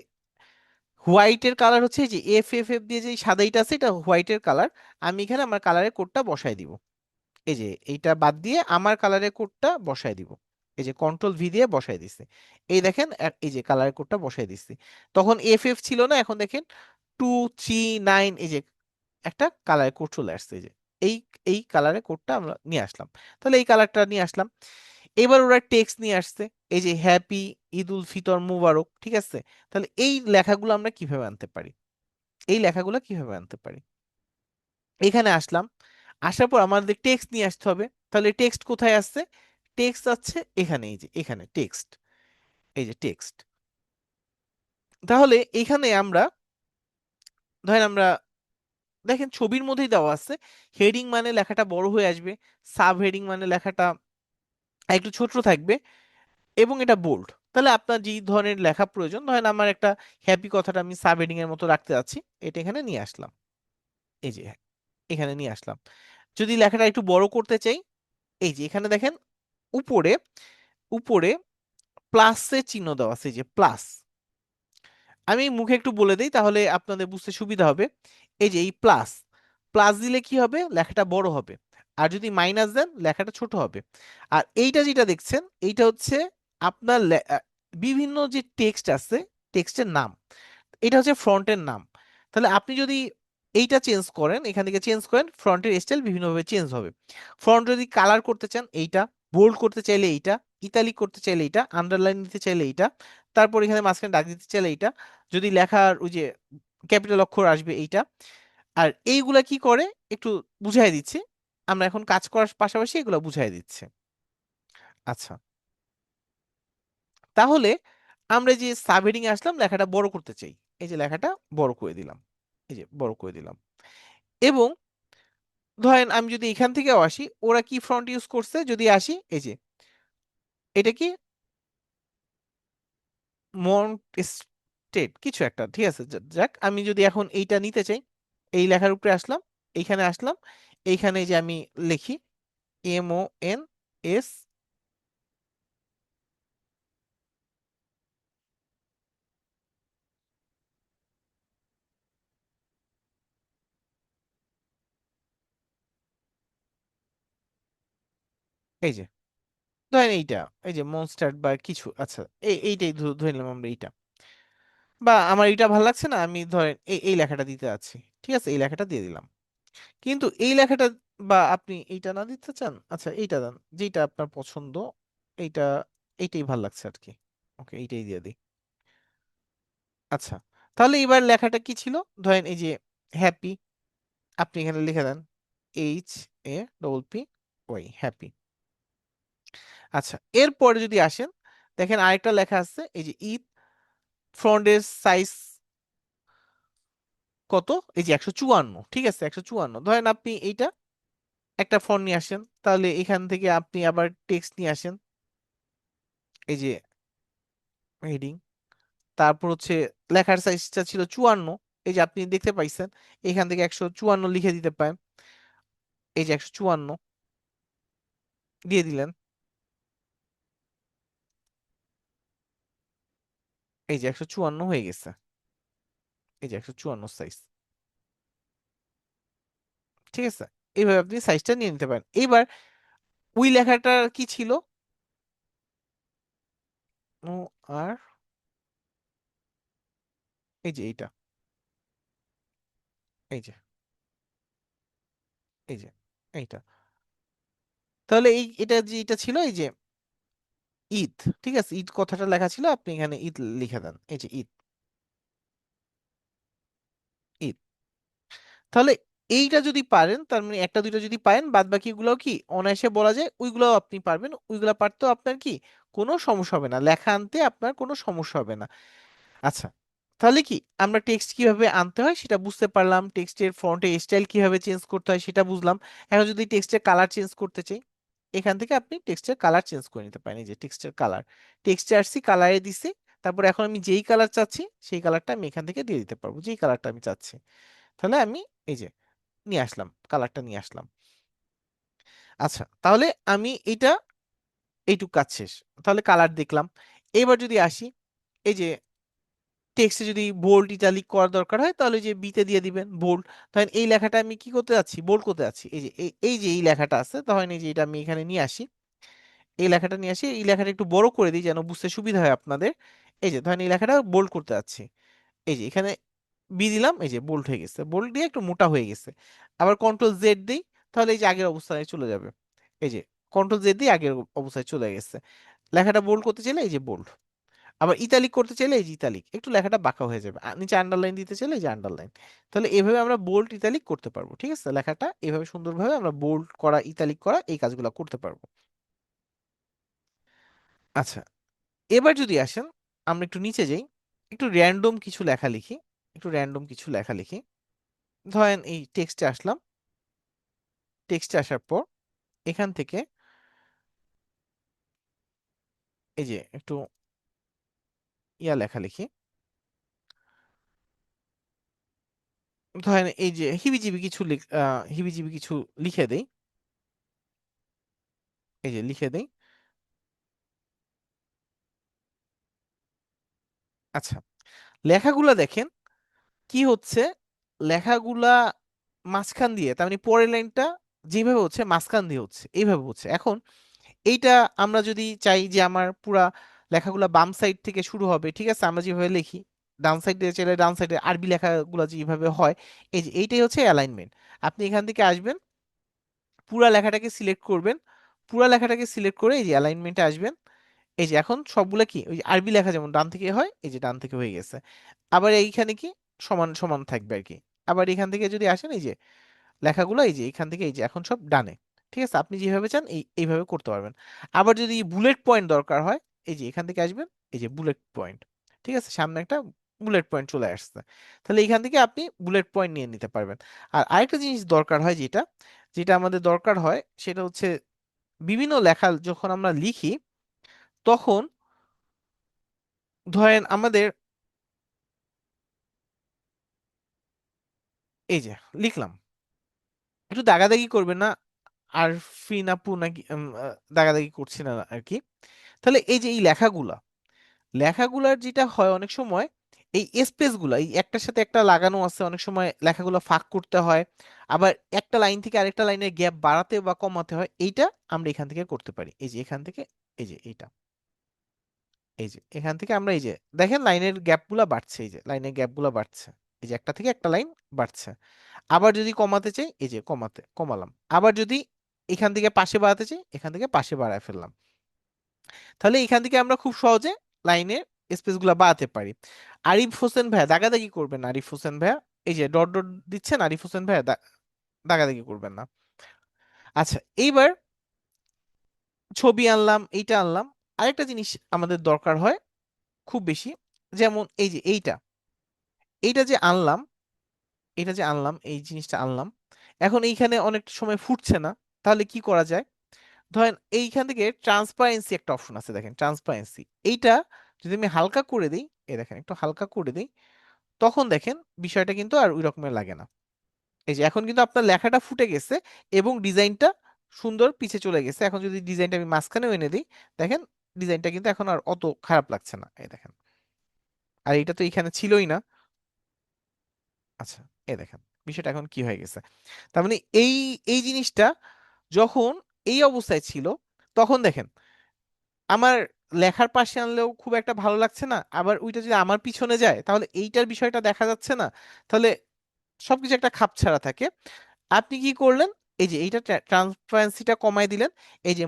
হোয়াইটের কালার হচ্ছে এই যে এফ এফ এফ দিয়ে যে সাদাইটা আছে এটা হোয়াইটের কালার। আমি এখানে আমার কালারের কোডটা বসায় দিব। এই যে এইটা বাদ দিয়ে আমার কালারের কোডটা বসায় দিব। এই যে কন্ট্রোল ভি দিয়ে বসায় দিছি। এই দেখেন এই যে কালারের কোডটা বসায় দিছি। তখন এফ এফ ছিল না, এখন দেখেন 239 এই যে একটা কালারের কোড চলে আসছে। এই যে এই এই কালারের কোডটা আমরা নিয়ে আসলাম। তাহলে এই কালারটা নিয়ে আসলাম। এবার ওরা টেক্সট নিয়ে আসছে, এই যে হ্যাপি ঈদ উল ফিতর মুবারক, ঠিক আছে। তাহলে এই লেখাগুলো আমরা কিভাবে আনতে পারি, এই লেখাগুলো কিভাবে আনতে পারি? এখানে আসলাম, আসার পর আমাদের টেক্সট নিয়ে আসতে হবে। তাহলে টেক্সট কোথায় আসছে? টেক্সট আছে এখানে, এই যে এখানে টেক্সট, এই যে টেক্সট। তাহলে এখানে আমরা ধরেন আমরা দেখেন ছবির মধ্যেই দেওয়া আছে, হেডিং মানে লেখাটা বড় হয়ে আসবে, সাব হেডিং মানে লেখাটা একটু ছোট থাকবে, এবং এটা বোল্ড। তাহলে আপনার যে ধরনের লেখা প্রয়োজন, ধরেন আমার একটা হ্যাপি কথাটা আমি সাব হেডিং এর মতো রাখতে যাচ্ছি, এটা এখানে নিয়ে আসলাম, এই যে এখানে নিয়ে আসলাম। যদি লেখাটা একটু বড় করতে চাই, এই যে এখানে দেখেন উপরে উপরে প্লাসের চিহ্ন দেওয়া আছে, এই যে প্লাস। আমি মুখে একটু বলে দিই তাহলে আপনাদের বুঝতে সুবিধা হবে। এই যে এই প্লাস, প্লাস দিলে কি হবে, লেখাটা বড় হবে। আর যদি মাইনাস দেন লেখাটা ছোট হবে। আর এইটা যেটা দেখছেন এইটা হচ্ছে আপনার বিভিন্ন যে টেক্সট আছে, টেক্সটের নাম, এটা হচ্ছে ফ্রন্টের নাম। তাহলে আপনি যদি এইটা চেঞ্জ করেন, এখান থেকে চেঞ্জ করেন, ফ্রন্টের স্টাইল বিভিন্নভাবে চেঞ্জ হবে। ফ্রন্ট যদি কালার করতে চান এইটা, বোল্ড করতে চাইলে এইটা, ইতালিক করতে চাইলে এইটা, আন্ডারলাইন দিতে চাইলে এইটা, তারপর এখানে মাঝখানে দাগ দিতে চাইলে এইটা, যদি লেখার ওই যে ক্যাপিটাল অক্ষর আসবে এইটা। আর এইগুলা কি করে একটু বুঝাই দিচ্ছি, আমরা এখন কাজ করার পাশাপাশি এগুলো বুঝাই দিচ্ছে। আচ্ছা, তাহলে আমরা যে সাবহেডিং এ আসলাম, লেখাটা বড় করতে চাই, এই যে লেখাটা বড় করে দিলাম, এই যে বড় করে দিলাম। এবং ধরেন আমি যদি এখান থেকেও আসি, ওরা কি ফন্ট ইউজ করছে যদি আসি, এই যে এটা কি মন্ট কিছু একটা, ঠিক আছে। যাক, আমি যদি এখন এইটা নিতে চাই, এই লেখার উপরে আসলাম, এইখানে আসলাম, এইখানে যে আমি লিখি MONS, এই যে ধরেন এইটা, এই যে মনস্টার বা কিছু, আচ্ছা এইটাই ধরে নিলাম আমরা এইটা। বা আমার এটা ভালো লাগছে না, আমি ধরেন এই লেখাটা দিতে যাচ্ছি, ঠিক আছে, এই লেখাটা দিয়ে দিলাম। কিন্তু এই লেখাটা, বা আপনি এইটা না দিতে চান, আচ্ছা এইটা দেন, যেটা আপনার পছন্দ, এইটা, এইটাই ভালো লাগছে আর কি। ওকে, এইটাই দিয়ে দিই। আচ্ছা, তাহলে এবার লেখাটা কি ছিল, ধরেন এই যে হ্যাপি, আপনি এখানে লিখে দেন HAPPY, হ্যাপি। আচ্ছা, এরপরে যদি আসেন, দেখেন আরেকটা লেখা আছে, এই যে ঈদ, ফন্টের সাইজ কত, এই যে 154, ঠিক আছে, 154। ধরেন আপনি এইটা একটা ফন্ট নিয়ে আসেন, তাহলে এখান থেকে আপনি আবার টেক্সট নিয়ে আসেন, এই যে হেডিং, তারপর হচ্ছে লেখার সাইজটা ছিল 54, এই যে আপনি দেখতে পাইছেন, এখান থেকে 154 লিখে দিতে পারেন, এই যে 154 দিয়ে দিলেন, এই যে 154 হয়ে গেছে, এই যে 154 সাইজ, ঠিক আছে। এইভাবে আপনি সাইজটা নিয়ে নিতে পারেন। এবার ওই লেখাটা কি ছিল, ও আর এই যে এইটা, এই যে এই যে এইটা, তাহলে এটা যে এটা ছিল, এই যে ঈদ, ঠিক আছে, ঈদ কথাটা লেখা ছিল, আপনি এখানে ঈদ লিখে দেন, এই যে ঈদ, ঈদ। তাহলে এইটা যদি পারেন তার মানে একটা দুইটা যদি পারেন, বাদ বাকিগুলো কি অনায়াসে বলা যায় ওইগুলোও আপনি পারবেন, ওইগুলা পারতেও আপনার কি কোনো সমস্যা হবে না, লেখা আনতে আপনার কোনো সমস্যা হবে না। আচ্ছা, তাহলে কি আমরা টেক্সট কিভাবে আনতে হয় সেটা বুঝতে পারলাম, টেক্সটের ফন্টে স্টাইল কিভাবে চেঞ্জ করতে হয় সেটা বুঝলাম। এখন যদি টেক্সটের কালার চেঞ্জ করতে চাই, এখান থেকে আপনি টেক্সটের কালার চেঞ্জ করে নিতে পারেন। এই যে টেক্সটের কালার, টেক্সটে আসছি কালারে দিছি, তারপর এখন আমি যেই কালার চাচ্ছি সেই কালারটা আমি এখান থেকে দিয়ে দিতে পারবো, যেই কালারটা আমি চাচ্ছি। তাহলে আমি এই যে নিয়ে আসলাম, কালারটা নিয়ে আসলাম। আচ্ছা, তাহলে আমি এটা এইটুক কাজ শেষ, তাহলে কালার দেখলাম। এবার যদি আসি, এই যে টেক্সটে যদি বোল্ড ইটালিক করার দরকার হয় তাহলে যে বিতে দিয়ে দিবেন বোল্ড। তখন এই লেখাটা আমি কি করতে যাচ্ছি, বোল্ড করতে যাচ্ছি। এই যে এই যে এই লেখাটা আছে, তখন এই যে এটা আমি এখানে নিয়ে আসি, এই লেখাটা নিয়ে আসি, এই লেখাটা একটু বড় করে দিই যেন বুঝতে সুবিধা হয় আপনাদের। এই যে ধরেন এই লেখাটা বোল্ড করতে যাচ্ছি, এই যে এখানে বি দিলাম, এই যে বোল্ড হয়ে গেছে, বোল্ড দিয়ে একটু মোটা হয়ে গেছে। আবার কন্ট্রোল জেড দিই, তাহলে এই যে আগের অবস্থায় চলে যাবে। এই যে কন্ট্রোল জেড দিয়ে আগের অবস্থায় চলে গেছে। লেখাটা বোল্ড করতে চাইলে এই যে বোল্ড, আবার ইতালিক করতে চাইলে এই যে ইতালিক, একটু লেখাটা বাঁকা হয়ে যাবে। আর নিচে আন্ডারলাইন দিতে চাইলে এই যে আন্ডারলাইন। তাহলে এভাবে আমরা বোল্ড ইতালিক করতে পারবো, ঠিক আছে, লেখাটা এভাবে সুন্দরভাবে আমরা বোল্ড করা ইতালিক করা এই কাজগুলো করতে পারবো। আচ্ছা, এবার যদি আসেন আমরা একটু নিচে যাই, একটু র্যান্ডম কিছু লেখা লিখি, একটু র্যান্ডম কিছু লেখা লিখি। ধরেন এই টেক্সটে আসলাম, টেক্সটে আসার পর এখান থেকে এই যে একটু ইয়া লেখা লিখি, ধরেন এই যে হিবিজিবি কিছু হিবিজিবি কিছু লিখে দেই, এই যে লিখে দেই। আচ্ছা, লেখাগুলা দেখেন কি হচ্ছে, লেখাগুলা মাঝখান দিয়ে, তার মানে পরের লাইনটা যেভাবে হচ্ছে মাঝখান দিয়ে হচ্ছে, এইভাবে হচ্ছে। এখন এইটা আমরা যদি চাই যে আমার পুরা লেখাগুলা বাম সাইড থেকে শুরু হবে, ঠিক আছে, আমরা যেভাবে লিখি, ডান সাইডে চাইলে ডান সাইডে আরবি লেখাগুলো যেভাবে হয়, এই যে এইটাই হচ্ছে অ্যালাইনমেন্ট। আপনি এখান থেকে আসবেন, পুরা লেখাটাকে সিলেক্ট করবেন, পুরা লেখাটাকে সিলেক্ট করে এই যে অ্যালাইনমেন্টে আসবেন। এই যে এখন সবগুলা কি ওই যে আরবি লেখা যেমন ডান থেকে হয়, এই যে ডান থেকে হয়ে গেছে। আবার এইখানে কি সমান সমান থাকবে আর কি। আবার এখান থেকে যদি আসেন, এই যে লেখাগুলো এই যে এখান থেকে এই যে এখন সব ডানে, ঠিক আছে, আপনি যেভাবে চান এইভাবে করতে পারবেন। আবার যদি বুলেট পয়েন্ট দরকার হয়, এই যে এখান থেকে আসবেন, এই যে বুলেট পয়েন্ট, ঠিক আছে, সামনে একটা বুলেট পয়েন্ট চলে আসছে, তাহলে এখান থেকে আপনি বুলেট পয়েন্ট নিয়ে নিতে পারবেন। আর আরেকটা জিনিস দরকার হয়, যেটা যেটা আমাদের দরকার হয় সেটা হচ্ছে বিভিন্ন লেখা যখন আমরা লিখি তখন ধরেন আমাদের এই যে লিখলাম, একটু দাগাদাগি করবেন না, আরফিন আপু নাকি দাগাদাগি করছি না আর কি। তাহলে এই যে এই লেখাগুলার যেটা হয় অনেক সময় এই স্পেস গুলা এই একটার সাথে একটা লাগানো আছে, অনেক সময় লেখাগুলো ফাঁক করতে হয়, আবার একটা লাইন থেকে আরেকটা লাইনের গ্যাপ বাড়াতে বা কমাতে হয়, এইটা আমরা এখান থেকে করতে পারি। এই যে এখান থেকে এই যে এইটা, এই যে এখান থেকে আমরা এই যে দেখেন লাইনের গ্যাপগুলা বাড়ছে, এই যে লাইনের গ্যাপগুলা বাড়ছে, এই যে একটা থেকে একটা লাইন বাড়ছে। আবার যদি কমাতে চাই, এই যে কমালাম। আবার যদি এখান থেকে পাশে বাড়াতে চাই, এখান থেকে পাশে বাড়ায় ফেললাম। তাহলে এখান থেকে আমরা খুব সহজে লাইনের স্পেস গুলা বাড়াতে পারি। আরিফ হোসেন ভাইয়া দাগাদাগি করবেন না, আরিফ হোসেন ভাইয়া এই যে ডট ডট দিচ্ছেন, আরিফ হোসেন ভাইয়া দাগাদাগি করবেন না। আচ্ছা, এইবার ছবি আনলাম, এইটা আনলাম। আরেকটা জিনিস আমাদের দরকার হয় খুব বেশি, যেমন এই যে এইটা, এইটা যে আনলাম, এটা যে আনলাম, এই জিনিসটা আনলাম, এখন এইখানে অনেক সময় ফুটছে না, তাহলে কি করা যায়? ধরেন এইখান থেকে ট্রান্সপারেন্সি একটা অপশন আছে, দেখেন ট্রান্সপারেন্সি, এইটা যদি আমি হালকা করে দিই, এই দেখেন একটু হালকা করে দিই, তখন দেখেন বিষয়টা কিন্তু আর ওই রকমের লাগে না। এই যে এখন কিন্তু আপনার লেখাটা ফুটে গেছে এবং ডিজাইনটা সুন্দর পিছে চলে গেছে। এখন যদি ডিজাইনটা আমি মাঝখানেও এনে দিই, দেখেন ডিজাইনটা কিন্তু এখন আর অত খারাপ লাগছে না, এই দেখেন। আর এটা তো এখানে ছিলই না। আচ্ছা, এই দেখেন বিষয়টা এখন কি হয়ে গেছে। তার মানে এই এই জিনিসটা যখন এই অবস্থায় ছিল, তখন দেখেন আমার লেখার পাশে আনলেও খুব একটা ভালো লাগছে না, আবার ওইটা যদি আমার পিছনে যায় তাহলে এইটার বিষয়টা দেখা যাচ্ছে না, তাহলে সবকিছু একটা খাপছাড়া থাকে। আপনি কি করলেন, এই যে এইটা ট্রান্সপারেন্সিটা কমাই দিলেন, এই যে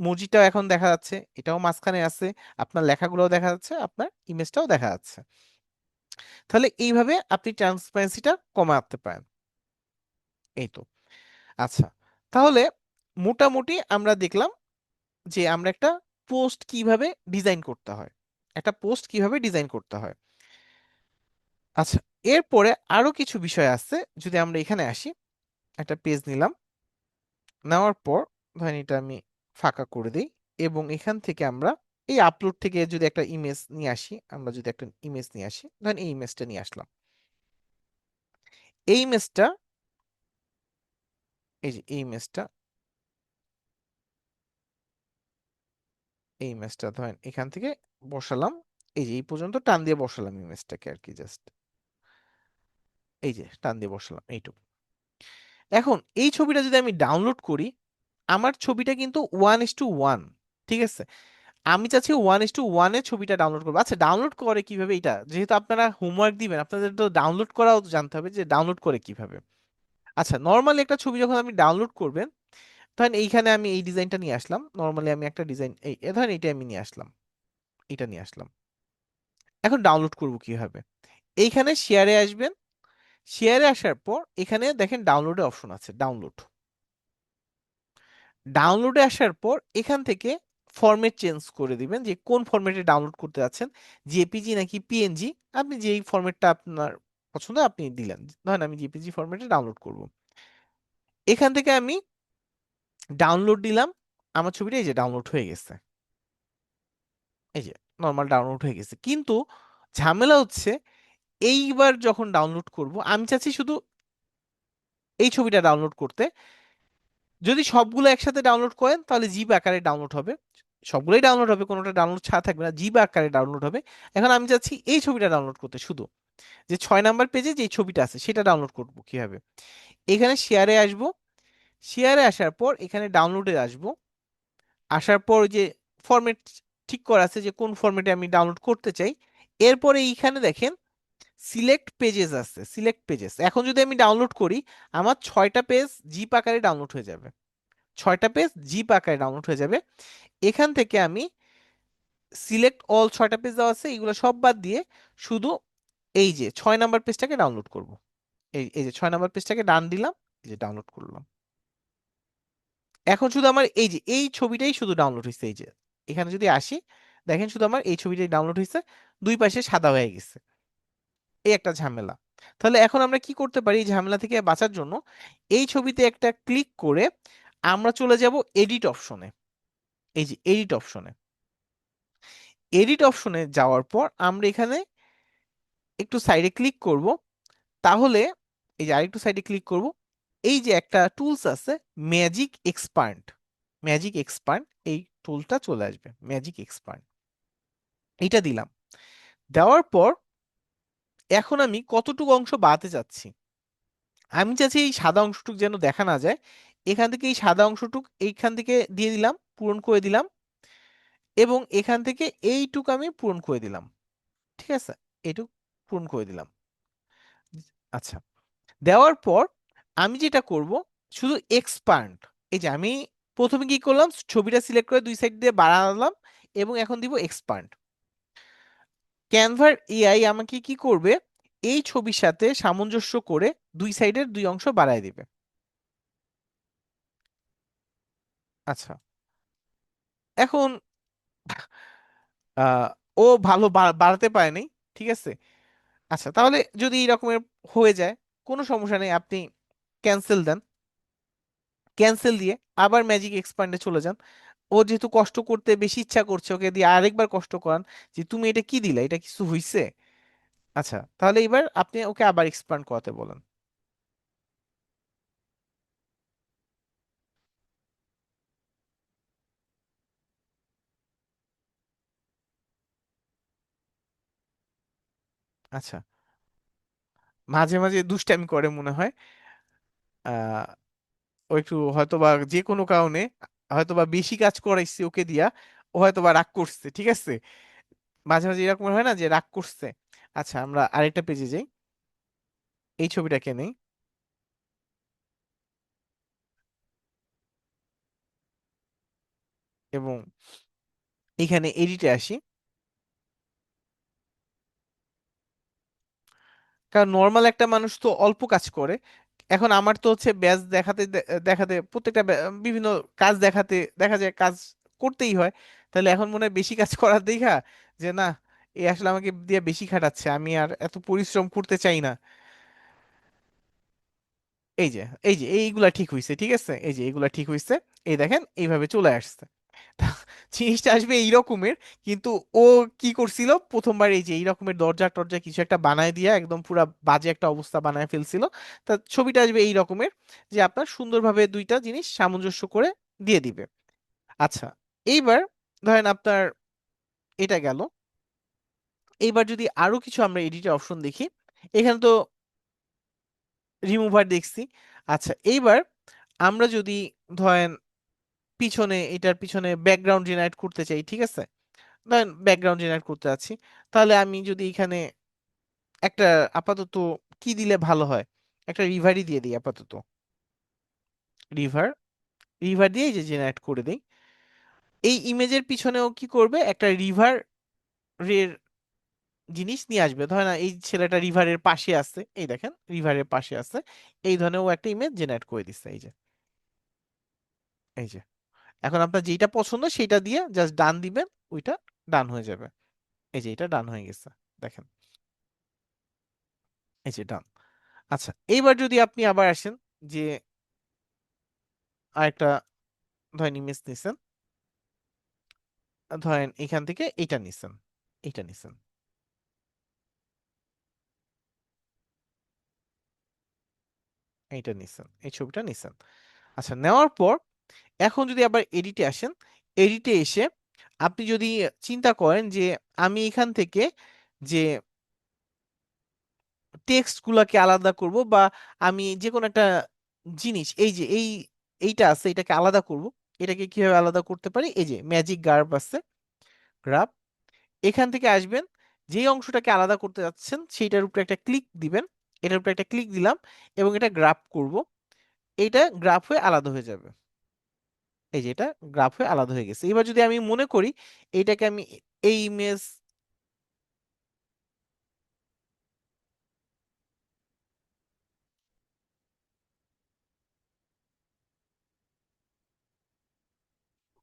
মর্জিটাও এখন দেখা যাচ্ছে, এটাও মাঝখানে আছে, আপনার লেখাগুলোও দেখা যাচ্ছে, আপনার ইমেজটাও দেখা যাচ্ছে। তাহলে এইভাবে আপনি ট্রান্সপারেন্সিটা কমাতে পারেন। এই তো। আচ্ছা, তাহলে মোটামুটি আমরা দেখলাম যে আমরা একটা পোস্ট কিভাবে ডিজাইন করতে হয়, একটা পোস্ট কিভাবে ডিজাইন করতে হয়। আচ্ছা, এরপরে আরো কিছু বিষয় আছে। যদি আমরা এখানে আসি, একটা পেজ নিলাম, নেওয়ার পর ধরেন এটা আমি ফাঁকা করে দিই, এবং এখান থেকে আমরা এই আপলোড থেকে যদি একটা ইমেজ নিয়ে আসি, আমরা যদি একটা ইমেজ নিয়ে আসি, ধরেন এই ইমেজটা নিয়ে আসলাম। এই ইমেজটা, এই যে এই ইমেজটা, এই ইমেজটা ধরেন এখান থেকে বসালাম, এই যে এই পর্যন্ত টান দিয়ে বসালাম ইমেজটাকে আর কি, জাস্ট এই যে টান দিয়ে বসালাম এইটুকু। এখন এই ছবিটা যদি আমি ডাউনলোড করি, আমার ছবিটা কিন্তু 1:1, ঠিক আছে? আমি চাচ্ছি 1:1 এ ছবিটা ডাউনলোড করবো। আচ্ছা, ডাউনলোড করে কিভাবে? এটা যেহেতু আপনারা হোমওয়ার্ক দিবেন, আপনাদের তো ডাউনলোড করাও জানতে হবে যে ডাউনলোড করে কিভাবে। আচ্ছা, নর্মালি একটা ছবি যখন আপনি ডাউনলোড করবেন, ধরেন এইখানে আমি এই ডিজাইনটা নিয়ে আসলাম, নর্মালি আমি একটা ডিজাইন ধরেন এইটা আমি নিয়ে আসলাম, এটা নিয়ে আসলাম। এখন ডাউনলোড করব কিভাবে? এইখানে শেয়ারে আসবেন, শেয়ারে আসার পর এখানে দেখেন ডাউনলোডের অপশন আছে, ডাউনলোডে আসার পর এখান থেকে ফরম্যাট চেঞ্জ করে দিবেন যে কোন ফরম্যাটে ডাউনলোড করতে যাচ্ছেন, জেপিজি নাকি পিএনজি। আপনি যেই ফরম্যাটটা আপনার পছন্দ আপনি দিলেন, ধরেন আমি জেপিজি ফরম্যাটে ডাউনলোড করব। এখান থেকে আমি ডাউনলোড দিলাম, আমার ছবিটা এই যে ডাউনলোড হয়ে গেছে, এই যে নর্মাল ডাউনলোড হয়ে গেছে। কিন্তু ঝামেলা হচ্ছে, এইবার যখন ডাউনলোড করব, আমি চাচ্ছি শুধু এই ছবিটা ডাউনলোড করতে। যদি সবগুলো একসাথে ডাউনলোড করেন তাহলে জিপ আকারে ডাউনলোড হবে, সবগুলোই ডাউনলোড হবে, কোনোটা ডাউনলোড ছাড়া থাকবে না, জিপ আকারে ডাউনলোড হবে। এখন আমি চাচ্ছি এই ছবিটা ডাউনলোড করতে, শুধু যে 6 নাম্বার পেজে যে ছবিটা আছে সেটা ডাউনলোড করব কিভাবে? এখানে শেয়ারে আসব, শেয়ারে আসার পর এখানে ডাউনলোডে আসব, আসার পর ওই যে ফরম্যাট ঠিক করা আছে যে কোন ফরম্যাটে আমি ডাউনলোড করতে চাই। এরপরে এইখানে দেখেন সিলেক্ট পেজেস আছে, সিলেক্ট পেজেস। এখন যদি আমি ডাউনলোড করি, আমার 6টা পেজ জিপ আকারে ডাউনলোড হয়ে যাবে, 6টা পেজ জিপ আকারে ডাউনলোড হয়ে যাবে। এখান থেকে আমি সিলেক্ট অল, 6টা পেজ দেওয়া আছে, এগুলো সব বাদ দিয়ে শুধু এই যে 6 নাম্বার পেজটাকে ডাউনলোড করব। এই যে 6 নাম্বার পেজটাকে ডান দিলাম, এই যে ডাউনলোড করলাম। এখন শুধু আমার এই যে এই ছবিটাই শুধু ডাউনলোড হয়েছে, এই যে এখানে যদি আসি দেখেন শুধু আমার এই ছবিটাই ডাউনলোড হয়েছে, দুই পাশে সাদা হয়ে গেছে। এই একটা ঝামেলা। তাহলে এখন আমরা কি করতে পারি এই ঝামেলা থেকে বাঁচার জন্য? এই ছবিতে একটা ক্লিক করে আমরা চলে যাব এডিট অপশনে, এই যে এডিট অপশনে। এডিট অপশনে যাওয়ার পর আমরা এখানে একটু সাইডে ক্লিক করব, তাহলে এই যে আরেকটু সাইডে ক্লিক করব, এই যে একটা টুলস আছে ম্যাজিক এক্সপান্ড, ম্যাজিক এক্সপান্ড, এই টুলটা চলে আসবে, ম্যাজিক এক্সপান্ড, এটা দিলাম। দেওয়ার পর এখন আমি কতটুকু অংশ বাড়াতে চাচ্ছি, আমি চাচ্ছি এই সাদা অংশটুক যেন দেখা না যায়, এখান থেকে এই সাদা অংশটুক এইখান থেকে দিয়ে দিলাম, পূরণ করে দিলাম, এবং এখান থেকে এইটুক আমি পূরণ করে দিলাম, ঠিক আছে? এইটুক পূরণ করে দিলাম। আচ্ছা, দেওয়ার পর আমি যেটা করব, শুধু এক্সপান্ড, এই যে আমি প্রথমে কি করলাম, ছবিটা সিলেক্ট করে দুই সাইড দিয়ে বাড়ালাম, এবং এখন দিব এক্সপান্ড। ক্যানভার এআই আমাকে কি করবে, এই ছবির সাথে সামঞ্জস্য করে দুই সাইডের দুই অংশ বাড়ায় দিবে। আচ্ছা, এখন আহ, ও ভালো বাড়াতে পারেনি, ঠিক আছে? আচ্ছা, তাহলে যদি এই রকমের হয়ে যায়, কোনো সমস্যা নেই, আপনি ক্যান্সেল দেন, ক্যান্সেল দিয়ে আবার ম্যাজিক এক্সপান্ডে চলে যান। ও যেহেতু কষ্ট করতে বেশি ইচ্ছা করছে, ওকে দিয়ে আরেকবার কষ্ট করান যে তুমি এটা কি দিলা, এটা কিছু হইছে? আচ্ছা, তাহলে এবার আপনি ওকে আবার এক্সপান্ড করাতে বলেন। আচ্ছা, মাঝে মাঝে দুষ্টামি করে মনে হয়, আহ ও একটু হয়তোবা যে কোনো কারণে হয়তোবা বেশি কাজ করাইছি ওকে দিয়া, ও হয়তোবা রাগ করছে, ঠিক আছে? মাঝে মাঝে এরকম হয় না যে রাগ করছে। আচ্ছা, আমরা আরেকটা পেজে যাই, এই ছবিটাকে নেই, এবং এখানে এডিটে আসি। কারণ নর্মাল একটা মানুষ তো অল্প কাজ করে, এখন আমার তো হচ্ছে ব্যাচ দেখাতে দেখাতে প্রত্যেকটা বিভিন্ন কাজ দেখাতে দেখা যায় কাজ করতেই হয়। তাহলে এখন মনে হয় বেশি কাজ করার দেখা যে না, এ আসলে আমাকে দিয়ে বেশি খাটাচ্ছে, আমি আর এত পরিশ্রম করতে চাই না। এই যে এইগুলা ঠিক হইছে, ঠিক আছে, এই যে এইগুলা ঠিক হইছে। এই দেখেন এইভাবে চলে আসছে। তা জিনিসটা আসবে এই রকমের, কিন্তু ও কি করছিল প্রথমবার, এই যে এই রকমের দরজা টরজা কিছু একটা বানায় দিয়ে একদম পুরা বাজে একটা অবস্থা বানায় ফেলছিল। তা ছবিটা আসবে এই রকমের, যে আপনার সুন্দরভাবে দুইটা জিনিস সামঞ্জস্য করে দিয়ে দিবে। আচ্ছা, এইবার ধরেন আপনার এটা গেল। এইবার যদি আরো কিছু আমরা এডিটের অপশন দেখি, এখানে তো রিমুভার দেখছি। আচ্ছা, এইবার আমরা যদি ধরেন পিছনে, এটার পিছনে ব্যাকগ্রাউন্ড জেনারেট করতে চাই, ঠিক আছে, ধরেন ব্যাকগ্রাউন্ড জেনারেট করতে যাচ্ছি, তাহলে আমি যদি এখানে একটা আপাতত কি দিলে ভালো হয়, একটা রিভারই দিয়ে দিই আপাতত। রিভার, রিভার দিয়ে এই যে জেনারেট করে দিই। এই ইমেজের পিছনেও কি করবে, একটা রিভার এর জিনিস নিয়ে আসবে। ধরেন না, এই ছেলেটা রিভারের পাশে আছে, এই দেখেন রিভারের পাশে আছে, এই ধরনের ও একটা ইমেজ জেনারেট করে দিচ্ছে। এই যে এই যে এখন আপনার যেটা পছন্দ সেটা দিয়ে জাস্ট ডান দিবেন, ওইটা ডান হয়ে যাবে। এই যে এটা ডান হয়ে গেছে, দেখেন, এই যে ডান। আচ্ছা, এইবার যদি আপনি আবার আসেন, যে আরেকটা ধরেন ইমেজ নিছেন, ধরেন এখান থেকে এটা নিছেন, এটা নিছেন, এইটা নিছেন, এই ছবিটা নিছেন। আচ্ছা, নেওয়ার পর এখন যদি আবার এডিটে আসেন, এডিটে এসে আপনি যদি চিন্তা করেন যে আমি এখান থেকে যে টেক্সট গুলাকে আলাদা করব, বা আমি যে কোনো একটা জিনিস, এই যে এইটা আছে এটাকে আলাদা করব, এটাকে কিভাবে আলাদা করতে পারি, এই যে ম্যাজিক গার্ব আছে, গ্রাফ, এখান থেকে আসবেন, যে অংশটাকে আলাদা করতে যাচ্ছেন সেইটার উপরে একটা ক্লিক দিবেন, এটার উপরে একটা ক্লিক দিলাম, এবং এটা গ্রাফ করব, এটা গ্রাফ হয়ে আলাদা হয়ে যাবে। এই যে এটা গ্রাফ হয়ে আলাদা হয়ে গেছে। এবার যদি আমি মনে করি এইটাকে আমি এই ইমেজ,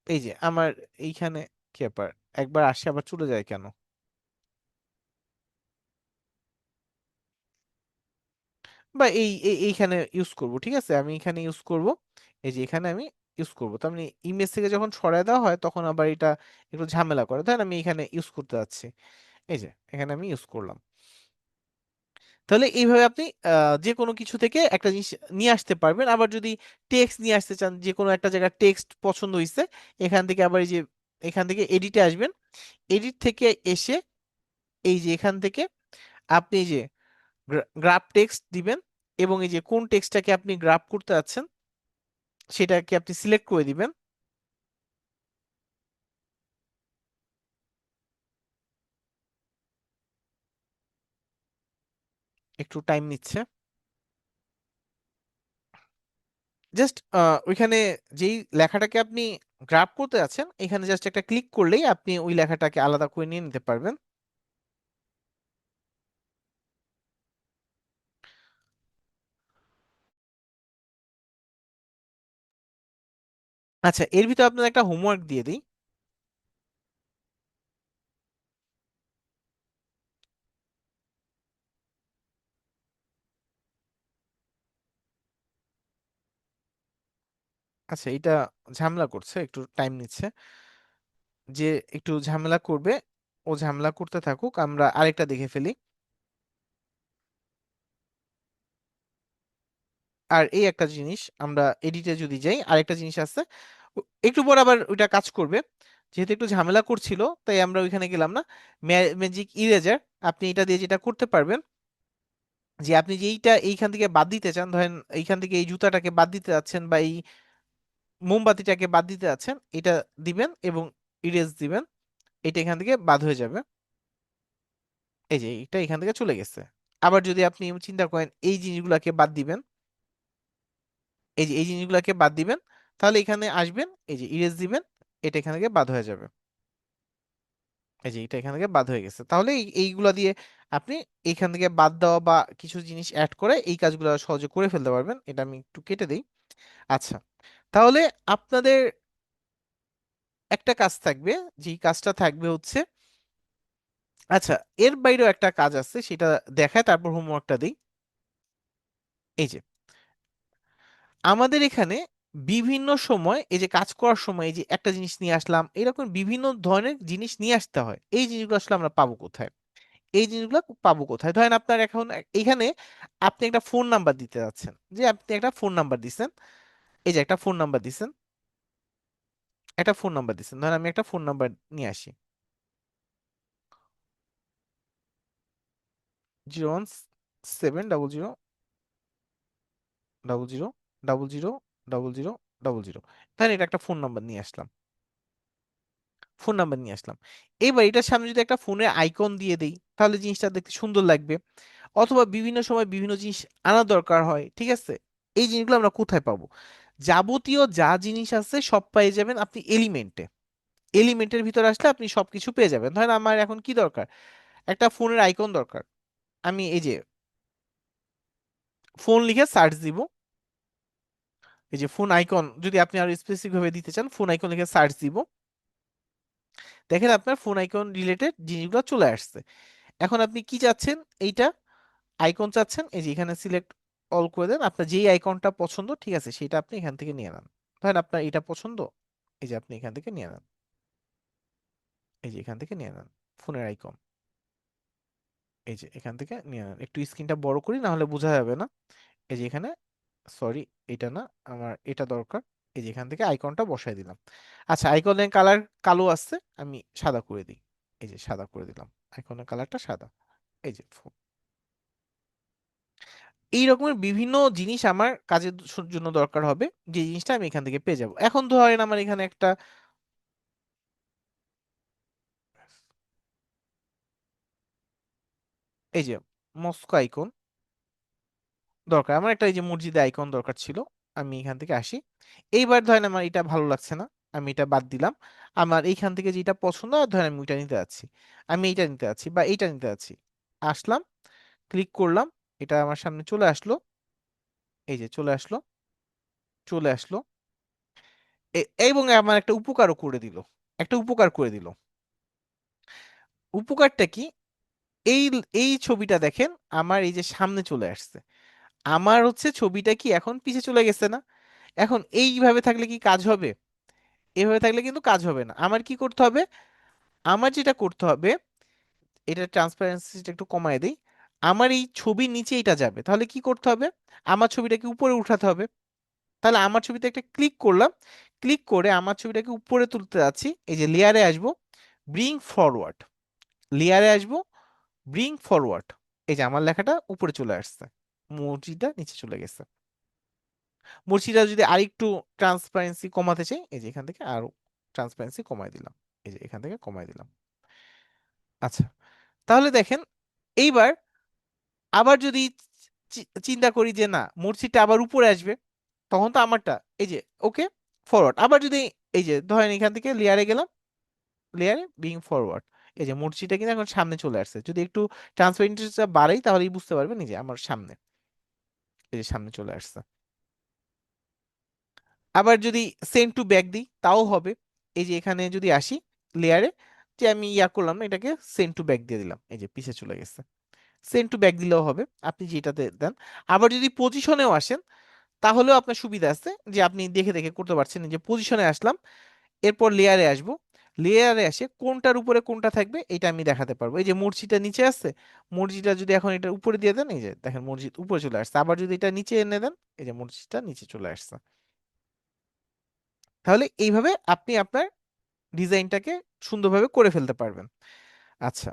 এই যে আমার এইখানে কি ব্যাপার, একবার আসে আবার চলে যায় কেন, বা এইখানে ইউজ করব, ঠিক আছে, আমি এখানে ইউজ করব, এই যে এখানে আমি ইউজ করব। তার মানে ইমেজ থেকে যখন সরায় দেওয়া হয় তখন আবার এটা একটু ঝামেলা করে, তাই না? আমি এখানে ইউজ করতে যাচ্ছি, এই যে এখানে আমি ইউজ করলাম। তাহলে এইভাবে আপনি যে কোনো কিছু থেকে একটা জিনিস নিয়ে আসতে পারবেন। আবার যদি টেক্সট নিয়ে আসতে চান, যে কোনো একটা জায়গায় টেক্সট পছন্দ হয়েছে, এখান থেকে আবার এই যে এখান থেকে এডিটে আসবেন, এডিট থেকে এসে এই যে এখান থেকে আপনি এই যে গ্রাফ টেক্সট দিবেন, এবং এই যে কোন টেক্সটটাকে আপনি গ্রাফ করতে যাচ্ছেন সেটাকে আপনি সিলেক্ট করে দিবেন। একটু টাইম নিচ্ছে, জাস্ট ওইখানে যেই লেখাটাকে আপনি গ্রাফ করতে যাচ্ছেন এখানে জাস্ট একটা ক্লিক করলেই আপনি ওই লেখাটাকে আলাদা করে নিয়ে নিতে পারবেন। আচ্ছা, এর ভিতরে আপনার একটা হোমওয়ার্ক দিয়ে দিই। আচ্ছা, এটা ঝামেলা করছে, একটু টাইম নিচ্ছে, যে একটু ঝামেলা করবে, ও ঝামেলা করতে থাকুক, আমরা আরেকটা দেখে ফেলি। আর এই একটা জিনিস আমরা এডিটে যদি যাই, আরেকটা জিনিস আছে, একটু পর আবার ওইটা কাজ করবে, যেহেতু একটু ঝামেলা করছিল তাই আমরা ওইখানে গেলাম না। ম্যাজিক ইরেজার, আপনি এটা দিয়ে যেটা করতে পারবেন, যে আপনি যেইটা এইখান থেকে বাদ দিতে চান, ধরেন এইখান থেকে এই জুতাটাকে বাদ দিতে যাচ্ছেন, বা এই মোমবাতিটাকে বাদ দিতে যাচ্ছেন, এটা দিবেন এবং ইরেজ দিবেন, এটা এখান থেকে বাদ হয়ে যাবে। এই যে এটা এখান থেকে চলে গেছে। আবার যদি আপনি চিন্তা করেন এই জিনিসগুলোকে বাদ দিবেন, এই যে এই জিনিসগুলোকে বাদ দিবেন, তাহলে এখানে আসবেন, এই যে ইরেজ দিবেন, এটা এখান থেকে বাদ হয়ে যাবে। এই যে এটা এখান থেকে বাদ হয়ে গেছে। তাহলে এইগুলা দিয়ে আপনি এইখান থেকে বাদ দেওয়া বা কিছু জিনিস অ্যাড করে এই কাজগুলো সহজে করে ফেলতে পারবেন। এটা আমি একটু কেটে দিই। আচ্ছা, তাহলে আপনাদের একটা কাজ থাকবে, যেই কাজটা থাকবে হচ্ছে, আচ্ছা এর বাইরেও একটা কাজ আছে, সেটা দেখায় তারপর হোমওয়ার্কটা দিই। এই যে আমাদের এখানে বিভিন্ন সময় এই যে কাজ করার সময় এই যে একটা জিনিস নিয়ে আসলাম, এরকম বিভিন্ন ধরনের জিনিস নিয়ে আসতে হয়। এই জিনিসগুলো আসলে আমরা পাবো কোথায়? এই জিনিসগুলো পাবো কোথায়? ধরেন আপনার এখন এখানে আপনি একটা ফোন নাম্বার দিতে যাচ্ছেন, যে আপনি একটা ফোন নাম্বার দিচ্ছেন, এই যে একটা ফোন নাম্বার দিচ্ছেন, একটা ফোন নাম্বার দিচ্ছেন, ধরেন আমি একটা ফোন নাম্বার নিয়ে আসি, 0170000000000 ধরেন এটা একটা ফোন নাম্বার নিয়ে আসলাম, ফোন নাম্বার নিয়ে আসলাম। এবার এটার সামনে যদি একটা ফোনের আইকন দিয়ে দেই, তাহলে জিনিসটা দেখতে সুন্দর লাগবে। অথবা বিভিন্ন সময় বিভিন্ন জিনিস আনা দরকার হয়, ঠিক আছে? এই জিনিসগুলো আমরা কোথায় পাবো? যাবতীয় যা জিনিস আছে সব পেয়ে যাবেন আপনি এলিমেন্টে। এলিমেন্টের ভিতরে আসলে আপনি সবকিছু পেয়ে যাবেন। ধরেন আমার এখন কি দরকার? একটা ফোনের আইকন দরকার। আমি এই যে ফোন লিখে সার্চ দিব, এই যে ফোন আইকন, যদি আপনি আরো স্পেসিফিক ভাবে দিতে চান, ফোন আইকন লিখে সার্চ দিব, দেখেন আপনার ফোন আইকন রিলেটেড জিনিসগুলো চলে আসছে। এখন আপনি কি চাচ্ছেন? এইটা আইকন চাচ্ছেন, এই যে এখানে সিলেক্ট অল করে দেন, আপনার যেই আইকনটা পছন্দ, ঠিক আছে, সেটা আপনি এখান থেকে নিয়ে নেন। ধরেন আপনার এটা পছন্দ, এই যে আপনি এখান থেকে নিয়ে নেন, এই যে এখান থেকে নিয়ে নেন ফোনের আইকন, এই যে এখান থেকে নিয়ে নেন। একটু স্ক্রিনটা বড় করি, না হলে বোঝা যাবে না। এই যে এখানে, সরি এটা না, আমার এটা দরকার। এই যে এখান থেকে আইকনটা বসাই দিলাম। আচ্ছা আইকনের কালার কালো আসছে, আমি সাদা করে দিই, এই যে সাদা করে দিলাম, আইকনের কালারটা সাদা। এই যে এই রকমের বিভিন্ন জিনিস আমার কাজের জন্য দরকার হবে, যে জিনিসটা আমি এখান থেকে পেয়ে যাব। এখন ধরেন আমার এখানে একটা, এই যে মস্কো আইকন দরকার, আমার একটা এই যে মসজিদে আইকন দরকার ছিল, আমি এখান থেকে আসি। এইবার ধরেন আমার এটা ভালো লাগছে না, আমি এটা বাদ দিলাম। আমার এইখান থেকে যেটা পছন্দ হয়, ধরেন আমি ওইটা নিতে যাচ্ছি, আমি এইটা নিতে যাচ্ছি বা এইটা নিতে যাচ্ছি, আসলাম, ক্লিক করলাম, এটা আমার সামনে চলে আসলো, এই যে চলে আসলো, চলে আসলো। এবং আমার একটা উপকারও করে দিল, একটা উপকার করে দিল। উপকারটা কি? এই এই ছবিটা দেখেন, আমার এই যে সামনে চলে আসছে। আমার হচ্ছে ছবিটা কি এখন পিছে চলে গেছে না? এখন এইভাবে থাকলে কি কাজ হবে? এভাবে থাকলে কিন্তু কাজ হবে না। আমার কি করতে হবে? আমার যেটা করতে হবে, এটা ট্রান্সপারেন্সিটা একটু কমায় দেই, আমার এই ছবির নিচে এটা যাবে, তাহলে কি করতে হবে? আমার ছবিটাকে উপরে উঠাতে হবে। তাহলে আমার ছবিতে একটা ক্লিক করলাম, ক্লিক করে আমার ছবিটাকে উপরে তুলতে যাচ্ছি, এই যে লেয়ারে আসবো, ব্রিং ফরওয়ার্ড, লেয়ারে আসবো, ব্রিং ফরওয়ার্ড, এই যে আমার লেখাটা উপরে চলে আসছে, মসজিদটা নিচে চলে গেছে। মসজিদটা যদি আরেকটু ট্রান্সপারেন্সি কমাতে চাই, এই যে এখান থেকে আরো ট্রান্সপারেন্সি কমাই দিলাম, এই যে এখান থেকে কমাই দিলাম। আচ্ছা, তাহলে দেখেন এইবার আবার যদি চিন্তা করি যে না, মসজিদটা আবার উপরে আসবে, তখন তো আমারটা এই যে ওকে ফরওয়ার্ড, আবার যদি এই যে ধরেন এখান থেকে লেয়ারে গেলাম, লেয়ারে বিং ফরওয়ার্ড, এই যে মসজিদটা কিন্তু এখন সামনে চলে আসছে। যদি একটু ট্রান্সপারেন্সিটা বাড়াই তাহলেই বুঝতে পারবেন, এই যে আমার সামনে, এই যে সামনে চলে আসছে। আবার যদি সেন্ড টু ব্যাক দিই তাও হবে। এই যে এখানে যদি আসি লেয়ারে, যে আমি ইয়া করলাম না, এটাকে সেন্ড টু ব্যাক দিয়ে দিলাম, এই যে পিছে চলে গেছে। সেন্ড টু ব্যাক দিলেও হবে, আপনি যেটাতে দেন। আবার যদি পজিশনেও আসেন, তাহলেও আপনার সুবিধা আছে, যে আপনি দেখে দেখে করতে পারছেন। যে পজিশনে আসলাম, এরপর লেয়ারে আসবো, লেয়ারে আসে কোনটার উপরে কোনটা থাকবে এটা আমি দেখাতে পারবো। এই যে মসজিদটা নিচে আসছে, মসজিদটা যদি এখন এটা উপরে দিয়ে দেন, এই যে দেখেন মসজিদ উপরে চলে আসছে। আবার যদি এটা নিচে এনে দেন, এই যে মসজিদটা নিচে চলে আসছে। তাহলে এইভাবে আপনি আপনার ডিজাইনটাকে সুন্দরভাবে করে ফেলতে পারবেন। আচ্ছা,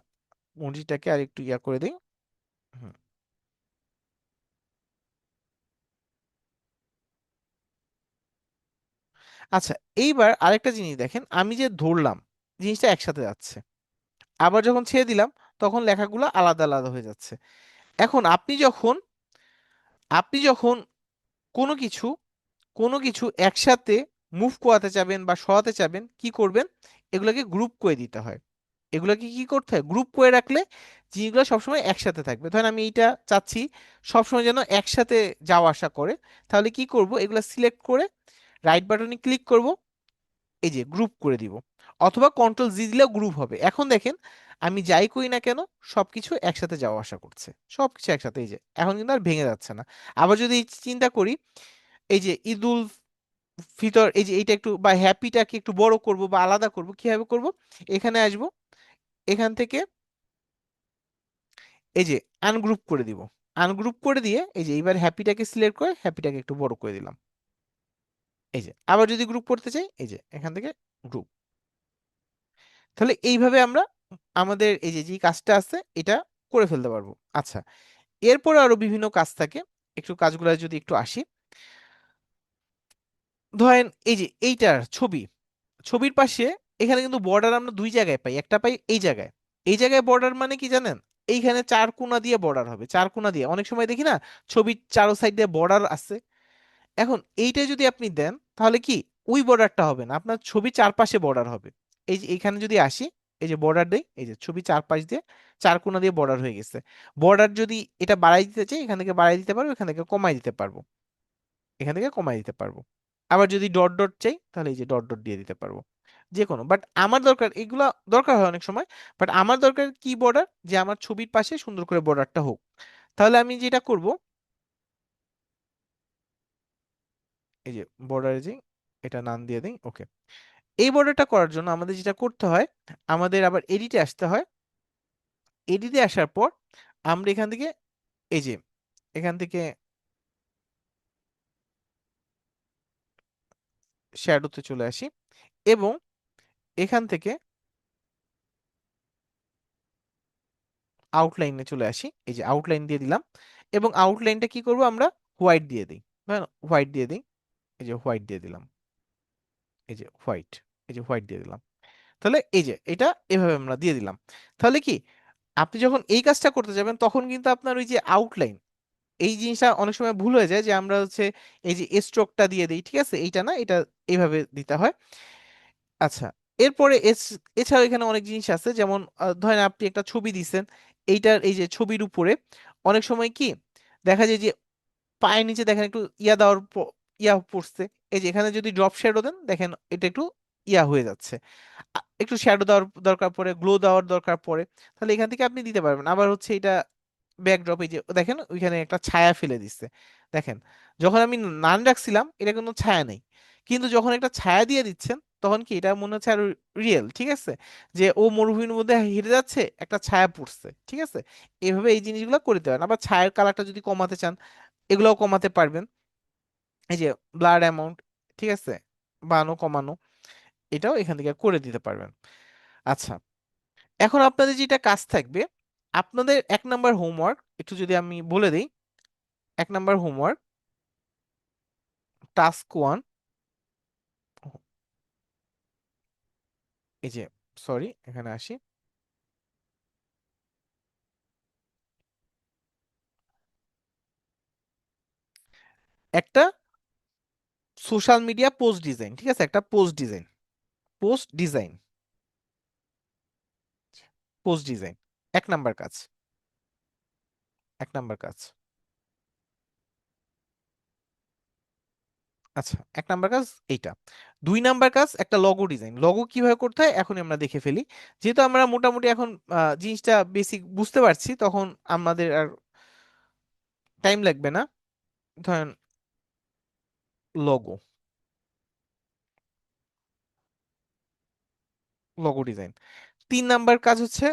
মসজিদটাকে আর একটু ইয়া করে দিই। হুম। আচ্ছা, এইবার আরেকটা জিনিস দেখেন, আমি যে ধরলাম জিনিসটা একসাথে যাচ্ছে, আবার যখন ছেড়ে দিলাম তখন লেখাগুলো আলাদা আলাদা হয়ে যাচ্ছে। এখন আপনি যখন কোনো কিছু কোনো কিছু একসাথে মুভ করাতে চাবেন বা সরাতে চাবেন, কি করবেন? এগুলোকে গ্রুপ করে দিতে হয়। এগুলোকে কি করতে হয়, গ্রুপ করে রাখলে জিনিসগুলো সবসময় একসাথে থাকবে। ধরেন আমি এইটা চাচ্ছি সবসময় যেন একসাথে যাওয়া আসা করে, তাহলে কি করব, এগুলো সিলেক্ট করে রাইট বাটনে ক্লিক করব, এই যে গ্রুপ করে দিব, অথবা কন্ট্রোল জি দিলেও গ্রুপ হবে। এখন দেখেন আমি যাই করি না কেন সবকিছু একসাথে যাওয়া আসা করছে, সবকিছু একসাথে, এই যে এখন কিন্তু আর ভেঙে যাচ্ছে না। আবার যদি এই চিন্তা করি, এই যে ঈদুল ফিতর, এই যে এইটা একটু বা হ্যাপিটাকে একটু বড় করব বা আলাদা করব, কিভাবে করব, এখানে আসব, এখান থেকে এই যে আনগ্রুপ করে দিব, আনগ্রুপ করে দিয়ে এই যে এইবার হ্যাপিটাকে সিলেক্ট করে হ্যাপিটাকে একটু বড় করে দিলাম। এই যে আবার যদি গ্রুপ করতে চাই, এই যে এখান থেকে গ্রুপ। তাহলে এইভাবে আমরা আমাদের এই যে যে কাজটা আছে এটা করে ফেলতে পারবো। আচ্ছা, এরপরে আরো বিভিন্ন কাজ থাকে, একটু কাজগুলো যদি একটু আসি, ধরেন এই যে এইটার ছবি, ছবির পাশে এখানে কিন্তু বর্ডার আমরা দুই জায়গায় পাই, একটা পাই এই জায়গায়, এই জায়গায় বর্ডার মানে কি জানেন, এইখানে চার কোণা দিয়ে বর্ডার হবে, চার কোণা দিয়ে অনেক সময় দেখি না ছবির চারো সাইড দিয়ে বর্ডার আছে। এখন এইটা যদি আপনি দেন তাহলে কি ওই বর্ডারটা হবে না, আপনার ছবি চারপাশে বর্ডার হবে। এই যে এখানে যদি আসি, এই যে বর্ডার দেই, এই যে ছবি চারপাশ দিয়ে চার কোণা দিয়ে বর্ডার হয়ে গেছে। বর্ডার যদি এটা বাড়াই দিতে চাই, এখান থেকে বাড়াই দিতে পারবো, এখান থেকে কমাই দিতে পারবো, এখান থেকে কমাই দিতে পারবো। আবার যদি ডট ডট চাই তাহলে এই যে ডট ডট দিয়ে দিতে পারবো, যে কোনো। বাট আমার দরকার এগুলা দরকার হয় অনেক সময়, বাট আমার দরকার কি বর্ডার, যে আমার ছবির পাশে সুন্দর করে বর্ডারটা হোক। তাহলে আমি যেটা করব, এই যে বর্ডারে যে এটা নাম দিয়ে দিই, ওকে। এই বর্ডারটা করার জন্য আমাদের যেটা করতে হয়, আমাদের আবার এডিটে আসতে হয়। এডিটে আসার পর আমরা এখান থেকে এই যে এখান থেকে শ্যাডোতে চলে আসি, এবং এখান থেকে আউটলাইনে চলে আসি, এই যে আউটলাইন দিয়ে দিলাম, এবং আউটলাইনটা কি করব আমরা হোয়াইট দিয়ে দিই, হোয়াইট দিয়ে দিই, এই যে হোয়াইট দিয়ে দিলাম, এই যে হোয়াইট, এই যে হোয়াইট দিয়ে দিলাম। তাহলে এই যে এটা এভাবে আমরা দিয়ে দিলাম। তাহলে কি আপনি যখন এই কাজটা করতে যাবেন তখন কিন্তু আপনার ওই যে আউটলাইন, এই জিনিসটা অনেক সময় ভুল হয়ে যায় যে আমরা হচ্ছে এই যে স্ট্রোকটা দিয়ে দিই, ঠিক আছে, এইটা না, এটা এইভাবে দিতে হয়। আচ্ছা, এরপরে এছাড়াও এখানে অনেক জিনিস আছে, যেমন ধরেন আপনি একটা ছবি দিছেন, এইটার এই যে ছবির উপরে অনেক সময় কি দেখা যায় যে পায়ের নিচে দেখেন একটু ইয়া দেওয়ার ইয়া পড়ছে, এই যে এখানে যদি ড্রপ শ্যাডো দেন দেখেন এটা একটু ইয়া হয়ে যাচ্ছে, একটু শ্যাডো দেওয়ার দরকার পড়ে, গ্লো দেওয়ার দরকার পড়ে, তাহলে এখান থেকে আপনি দিতে পারবেন। আবার হচ্ছে এটা ব্যাকড্রপ, এই যে দেখেন ওইখানে একটা ছায়া ফেলে দিচ্ছে, দেখেন যখন আমি নান রাখছিলাম এটা কোনো ছায়া নেই, কিন্তু যখন একটা ছায়া দিয়ে দিচ্ছেন তখন কি এটা মনে হচ্ছে আর রিয়েল, ঠিক আছে, যে ও মরুভূমির মধ্যে হেঁটে যাচ্ছে একটা ছায়া পড়ছে, ঠিক আছে। এভাবে এই জিনিসগুলো করতে পারেন। আবার ছায়ার কালারটা যদি কমাতে চান এগুলোও কমাতে পারবেন, এই যে ব্লার অ্যামাউন্ট, ঠিক আছে, বাড়ানো কমানো, এটাও এখান থেকে করে দিতে পারবেন। আচ্ছা, এখন আপনাদের যেটা কাজ থাকবে, আপনাদের 1 নাম্বার হোমওয়ার্ক একটু যদি আমি বলে দিই, 1 নাম্বার হোমওয়ার্ক টাস্ক 1, এই যে সরি এখানে আসি, একটা সোশ্যাল মিডিয়া পোস্ট ডিজাইন, ঠিক আছে, একটা post design, post design, post design, 1 number কাজ, 1 নাম্বার কাজ। আচ্ছা, 1 নাম্বার কাজ এইটা। 2 নাম্বার কাজ একটা লগো ডিজাইন, লগো কিভাবে করতে হয় এখন আমরা দেখে ফেলি, যেহেতু আমরা মোটামুটি এখন জিনিসটা বেসিক বুঝতে পারছি, তখন আমাদের আর টাইম লাগবে না। ধরেন লগো, লগো ডিজাইন। 3 নাম্বার কাজ হচ্ছে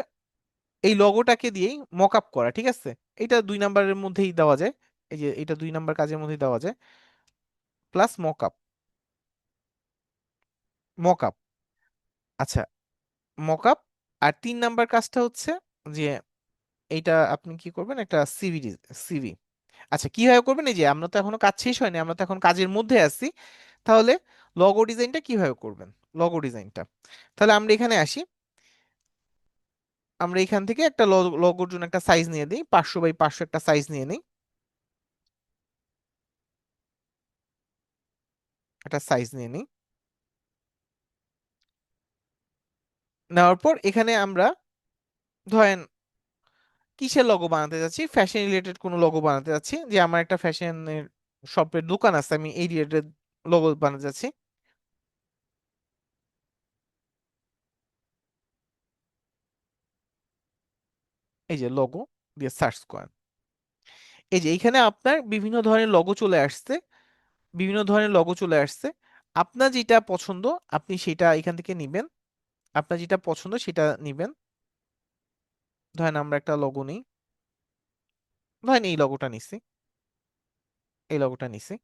এই লগোটাকে দিয়েই মক আপ করা, ঠিক আছে, এটা 2 নাম্বারের মধ্যেই দেওয়া যায়, এই যে এটা 2 নাম্বার কাজের মধ্যেই দেওয়া যায়, plus mock up, mock up. আচ্ছা, মক আপ। আর 3 নাম্বার কাজটা হচ্ছে যে এইটা আপনি কি করবেন, একটা সিভি, সিভি। আচ্ছা, কিভাবে করবেন, এই যে আমরা তো এখনো কাজ শেষ হয়নি, আমরা তো এখন কাজের মধ্যে আছি, তাহলে লগো ডিজাইনটা কিভাবে করবেন, লগো ডিজাইনটা, তাহলে আমরা এখানে আসি, আমরা এখান থেকে একটা লগোর জন্য একটা সাইজ নিয়ে দিই, 500 বাই 500 একটা সাইজ নিয়ে নিই, একটা সাইজ নিয়ে নিই, নেওয়ার পর এখানে আমরা ধরেন কিসের লোগো বানাতে যাচ্ছি, ফ্যাশন রিলেটেড কোনো লোগো বানাতে যাচ্ছি, যে আমার একটা ফ্যাশনের শপের দোকান আছে, আমি এই রিলেটেড লোগো বানাতে যাচ্ছি। এই যে লোগো দিয়ে সার্চ করেন, এই যে এইখানে আপনার বিভিন্ন ধরনের লোগো চলে আসছে, বিভিন্ন ধরনের লোগো চলে আসছে। আপনার যেটা পছন্দ আপনি সেটা এখান থেকে নিবেন, আপনার যেটা পছন্দ সেটা নিবেন। ধরেন আমরা একটা লোগো নিই, ধরেন এই লোগোটা নিছি, এই লোগোটা নিছি।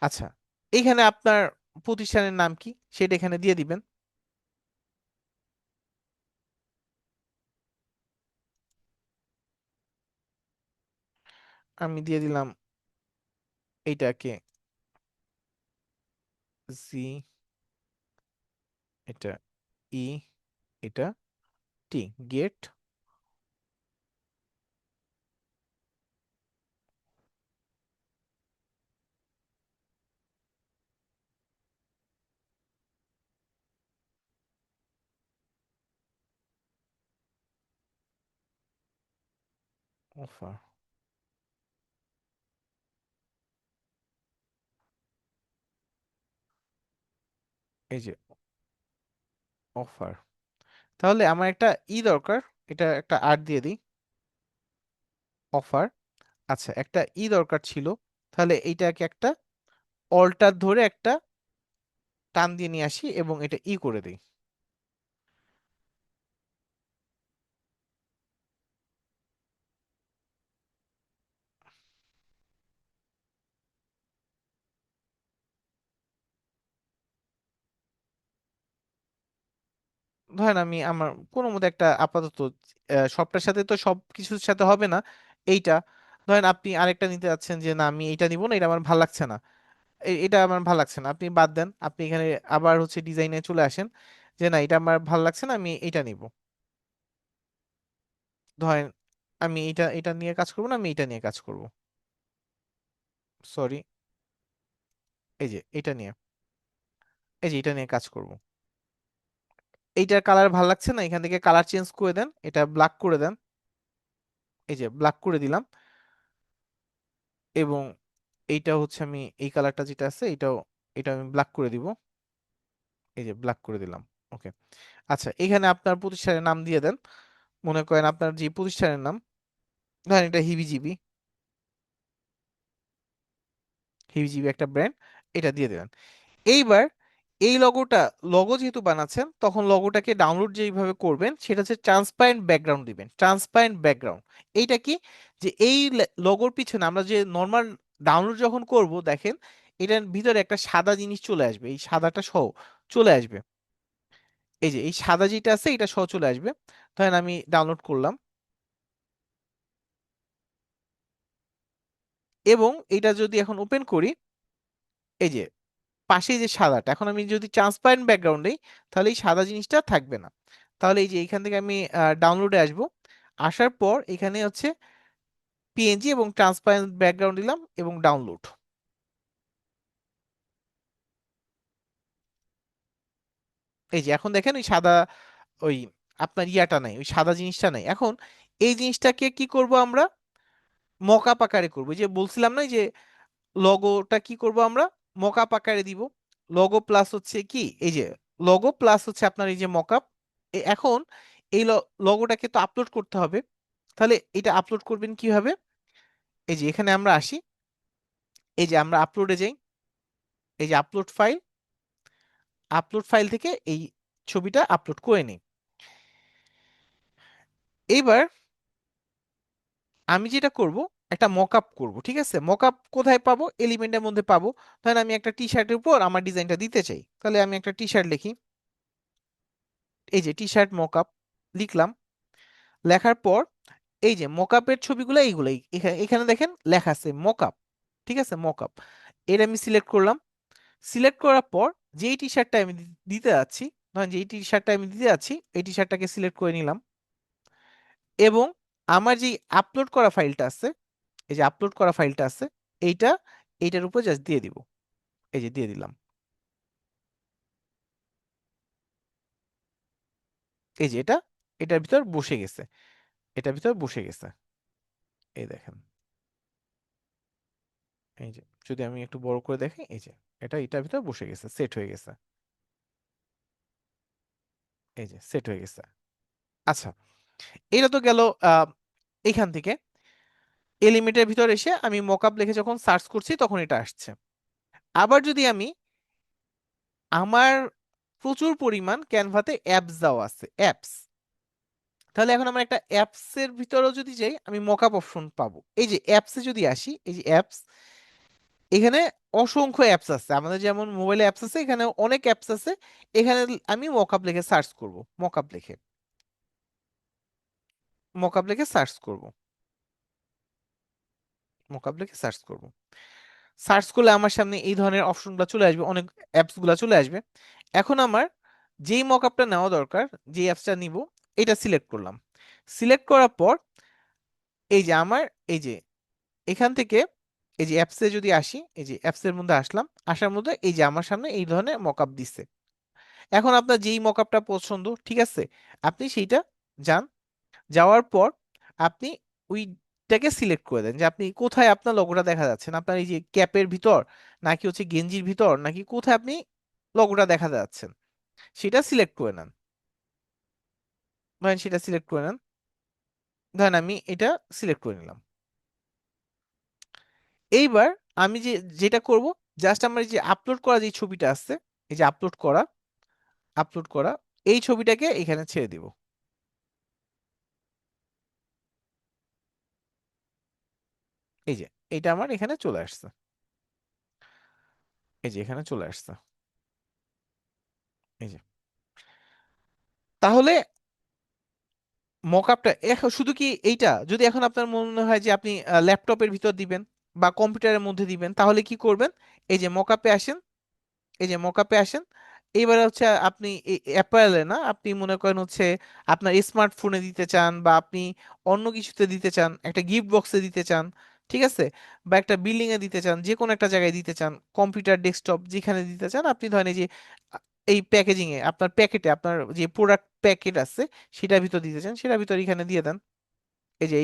আচ্ছা, এইখানে আপনার প্রতিষ্ঠানের নাম কি সেটা এখানে দিয়ে দিবেন। আমি দিয়ে দিলাম এইটাকে জি, এটা ই, এটা টি, গেট অফার। এই যে অফার, তাহলে আমার একটা ই দরকার, এটা একটা আর দিয়ে দিই, অফার। আচ্ছা, একটা ই দরকার ছিল, তাহলে এইটাকে একটা অল্টার ধরে একটা টান দিয়ে নিয়ে আসি এবং এটা ই করে দিই। ধরেন আমি আমার কোনো মতে একটা আপাতত, সবটার সাথে তো সব কিছুর সাথে হবে না এইটা, ধরেন আপনি আরেকটা নিতে যাচ্ছেন যে না আমি এটা নিব না, এটা আমার ভালো লাগছে না, এটা আমার ভালো লাগছে না, আপনি বাদ দেন, আপনি এখানে আবার হচ্ছে ডিজাইনে চলে আসেন, যে না এটা আমার ভালো লাগছে না, আমি এটা নিব। ধরেন আমি এটা এটা নিয়ে কাজ করব না, আমি এটা নিয়ে কাজ করব, সরি, এই যে এটা নিয়ে, এই যে এটা নিয়ে কাজ করব। এইটার কালার ভালো লাগছে না, এখান থেকে কালার চেঞ্জ করে দেন, এটা ব্ল্যাক করে দেন, এই যে ব্ল্যাক করে দিলাম। এবং এইটা হচ্ছে আমি এই কালারটা যেটা আছে এটাও, এটা আমি ব্ল্যাক করে দিব, এই যে ব্ল্যাক করে দিলাম। ওকে, আচ্ছা এখানে আপনার প্রতিষ্ঠানের নাম দিয়ে দেন, মনে করেন আপনার যে প্রতিষ্ঠানের নাম, ধরেন এটা হিবিজিবি, হিবিজিবি একটা ব্র্যান্ড, এটা দিয়ে দেবেন। এইবার এই লগোটা, লগো যেহেতু বানাচ্ছেন তখন লগোটাকে ডাউনলোড যেভাবে করবেন সেটা হচ্ছে ট্রান্সপারেন্ট ব্যাকগ্রাউন্ড দিবেন, ট্রান্সপারেন্ট ব্যাকগ্রাউন্ড। এইটা কি, যে এই লগোর পিছনে আমরা যে নর্মাল ডাউনলোড যখন করব দেখেন এটার ভিতরে একটা সাদা জিনিস চলে আসবে, এই সাদাটা সহ চলে আসবে, এই যে এই সাদা যেটা আছে এটা সহ চলে আসবে। ধরেন আমি ডাউনলোড করলাম এবং এটা যদি এখন ওপেন করি, এই যে পাশে যে সাদাটা, এখন আমি যদি ট্রান্সপারেন্ট ব্যাকগ্রাউন্ড দিই তাহলে এই সাদা জিনিসটা থাকবে না। তাহলে এই যে এখান থেকে আমি ডাউনলোডে আসব, আসার পর এখানে হচ্ছে পিএনজি এবং ট্রান্সপারেন্ট ব্যাকগ্রাউন্ড দিলাম এবং ডাউনলোড। এই যে এখন দেখেন ওই সাদা, ওই আপনার ইয়াটা নাই, ওই সাদা জিনিসটা নাই। এখন এই জিনিসটাকে কি করব আমরা, মকআপ আকারে করব, যে বলছিলাম না যে লগোটা কি করব আমরা, মকআপ আকারে দিব। লগো প্লাস হচ্ছে কি, এই যে লগো প্লাস হচ্ছে আপনার এই যে মকআপ। এখন এই লগোটাকে তো আপলোড করতে হবে, তাহলে এটা আপলোড করবেন কিভাবে, এই যে এখানে আমরা আসি, এই যে আমরা আপলোডে যাই, এই যে আপলোড ফাইল, আপলোড ফাইল থেকে এই ছবিটা আপলোড করে নিই। এইবার আমি যেটা করব, একটা মকআপ করব, ঠিক আছে, মকআপ কোথায় পাবো, এলিমেন্টের মধ্যে পাবো। ধরেন আমি একটা টি শার্টের উপর আমার ডিজাইনটা দিতে চাই, তাহলে আমি একটা টি শার্ট লিখি, এই যে টি শার্ট মকআপ লিখলাম। লেখার পর এই যে মকআপের ছবিগুলো এইগুলাই, এখানে এখানে দেখেন লেখা আছে মকআপ, ঠিক আছে মকআপ। এর আমি সিলেক্ট করলাম, সিলেক্ট করার পর যেই টি শার্টটা আমি দিতে যাচ্ছি, ধরেন যেই টি শার্টটা আমি দিতে যাচ্ছি এই টি শার্টটাকে সিলেক্ট করে নিলাম এবং আমার যে আপলোড করা ফাইলটা আছে, এই যে আপলোড করা ফাইলটা আছে এইটা, এইটার উপর জাস্ট দিয়ে দিব, এই যে দিয়ে দিলাম। এই যে এটার ভিতর বসে গেছে, এটার ভিতর বসে গেছে। এই দেখেন, এই যে যদি আমি একটু বড় করে দেখি, এই যে এটার ভিতর বসে গেছে, সেট হয়ে গেছে। এই যে সেট হয়ে গেছে। আচ্ছা, এটা তো গেল এখান থেকে। এলিমেন্টের ভিতর এসে আমি মকআপ লিখে যখন সার্চ করছি তখন এটা আসছে। আবার যদি আমি আমার প্রচুর পরিমাণ ক্যানভাতে অ্যাপস দেওয়া আছে, অ্যাপস, তাহলে এখন আমার একটা অ্যাপস এর ভিতরেও যদি যাই আমি মকআপ অপশন পাবো। এই যে অ্যাপসে যদি আসি, এই যে অ্যাপস, এখানে অসংখ্য অ্যাপস আছে, আমাদের যেমন মোবাইলে অ্যাপস আছে এখানে অনেক অ্যাপস আছে। এখানে আমি মকআপ লিখে সার্চ করব, মকআপ লিখে, মকআপ লিখে সার্চ করব, মকআপ লিখে সার্চ করব। সার্চ করলে আমার সামনে এই ধরনের অপশনগুলো চলে আসবে, অনেক অ্যাপসগুলো চলে আসবে। এখন আমার যেই মকআপটা নেওয়া দরকার, যে অ্যাপসটা নিব, এটা সিলেক্ট করলাম। সিলেক্ট করার পর এই যে আমার, এই যে এখান থেকে এই যে অ্যাপসে যদি আসি, এই যে অ্যাপসের মধ্যে আসলাম, আসার মধ্যে এই যে আমার সামনে এই ধরনের মকআপ দিচ্ছে। এখন আপনার যেই মকআপটা পছন্দ, ঠিক আছে, আপনি সেইটা যান, যাওয়ার পর আপনি ওইটাকে সিলেক্ট করে দেন যে আপনি কোথায় আপনার লোগোটা দেখা যাচ্ছেন, আপনার এই যে ক্যাপের ভিতর নাকি হচ্ছে গেঞ্জির ভিতর নাকি কোথায় আপনি লোগোটা দেখা যাচ্ছেন, সেটা সিলেক্ট করে নেন। ধরেন সেটা সিলেক্ট করে নেন, ধরেন আমি এটা সিলেক্ট করে নিলাম। এইবার আমি যেটা করব, জাস্ট আমার এই যে আপলোড করা যে ছবিটা আছে, এই যে আপলোড করা, আপলোড করা এই ছবিটাকে এখানে ছেড়ে দিব। এই যে এটা আমার এখানে চলে আসছে, এই যে এখানে চলে আসছে। এই যে তাহলে মকআপটা এখন শুধু কি এইটা, যদি এখন আপনার মনে হয় যে আপনি ল্যাপটপের ভিতর দিবেন বা কম্পিউটারের মধ্যে দিবেন, তাহলে কি করবেন, এই যে মকআপে আসেন, এই যে মকআপে আসেন। এইবার হচ্ছে আপনি অ্যাপেলে না, আপনি মনে করেন হচ্ছে আপনার স্মার্টফোনে দিতে চান বা আপনি অন্য কিছুতে দিতে চান, একটা গিফট বক্সে দিতে চান, ঠিক আছে, বা একটা বিল্ডিং এ দিতে চান, যে কোনো একটা জায়গায় দিতে চান, কম্পিউটার ডেস্কটপ যেখানে দিতে চান আপনি, ধরেন এই যে এই প্যাকেজিং এ আপনার প্যাকেটে আপনার যে প্রোডাক্ট প্যাকেট আছে সেটার ভিতর দিতে চান, সেটার ভিতর এখানে দিয়ে দেন। এই যে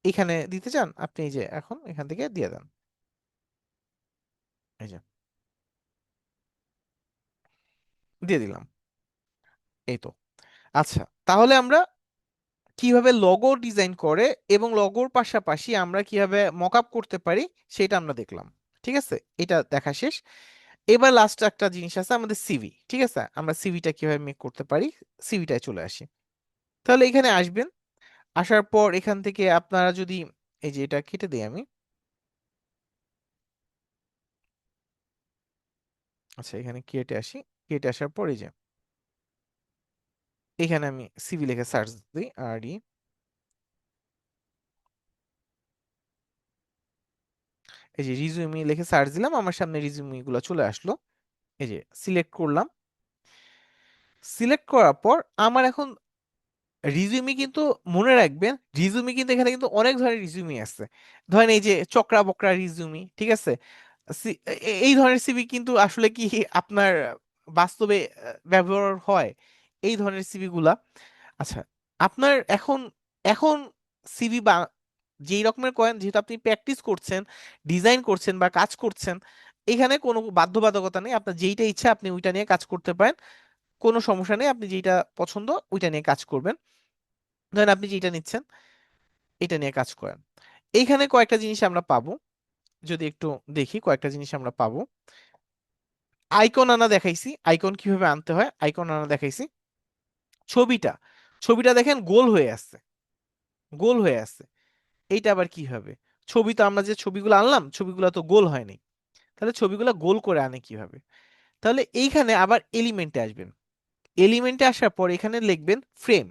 এখানে দিতে চান আপনি, এই যে এখন এখান থেকে দিয়ে দেন। এই যে দিয়ে দিলাম, এই তো। আচ্ছা, তাহলে আমরা কিভাবে লগো ডিজাইন করে এবং লগোর পাশাপাশি আমরা কিভাবে মকআপ করতে পারি সেটা আমরা দেখলাম, ঠিক আছে, এটা দেখা শেষ। এবার লাস্ট একটা জিনিস আছে আমাদের সিভি, ঠিক আছে, আমরা সিভিটা কিভাবে মেক করতে পারি, সিভিটায় চলে আসি। তাহলে এখানে আসবেন, আসার পর এখান থেকে আপনারা যদি, এই যে এটা কেটে দিই আমি, আচ্ছা এখানে কেটে আসি, কেটে আসার পর এই যে এখানে আমি সিভি লিখে সার্চ দিই, আর এই যে রিজুমি লিখে সার্চ দিলাম, আমার সামনে রিজুমি গুলো চলে আসলো। এই যে সিলেক্ট করলাম, সিলেক্ট করার পর আমার এখন রিজুমি কিন্তু, মনে রাখবেন রিজুমি কিন্তু এখানে কিন্তু অনেক ধরনের রিজুমি আছে। ধরেন এই যে চক্রা বকরা রিজুমি, ঠিক আছে, এই ধরনের সিভি কিন্তু আসলে কি আপনার বাস্তবে ব্যবহার হয় এই ধরনের সিভি গুলা। আচ্ছা, আপনার এখন এখন সিভি বা যেই রকমের করেন, যেহেতু আপনি প্র্যাকটিস করছেন, ডিজাইন করছেন বা কাজ করছেন, এখানে কোনো বাধ্যবাধকতা নেই, আপনার যেইটা ইচ্ছা আপনি ওইটা নিয়ে কাজ করতে পারেন, কোনো সমস্যা নেই, আপনি যেটা পছন্দ ওইটা নিয়ে কাজ করবেন। ধরেন আপনি যেটা নিচ্ছেন এটা নিয়ে কাজ করেন। এইখানে কয়েকটা জিনিস আমরা পাবো, যদি একটু দেখি, কয়েকটা জিনিস আমরা পাবো। আইকন আনা দেখাইছি, আইকন কিভাবে আনতে হয় আইকন আনা দেখাইছি। ছবিটা, ছবিটা দেখেন গোল হয়ে আছে, গোল হয়ে আছে, এইটা আবার কি হবে, ছবি তো আমরা যে ছবিগুলো আনলাম ছবিগুলো তো গোল হয়নি, তাহলে ছবিগুলো গোল করে আনে কিভাবে। তাহলে এইখানে আবার এলিমেন্টে আসবেন, এলিমেন্টে আসার পর এখানে লিখবেন ফ্রেম,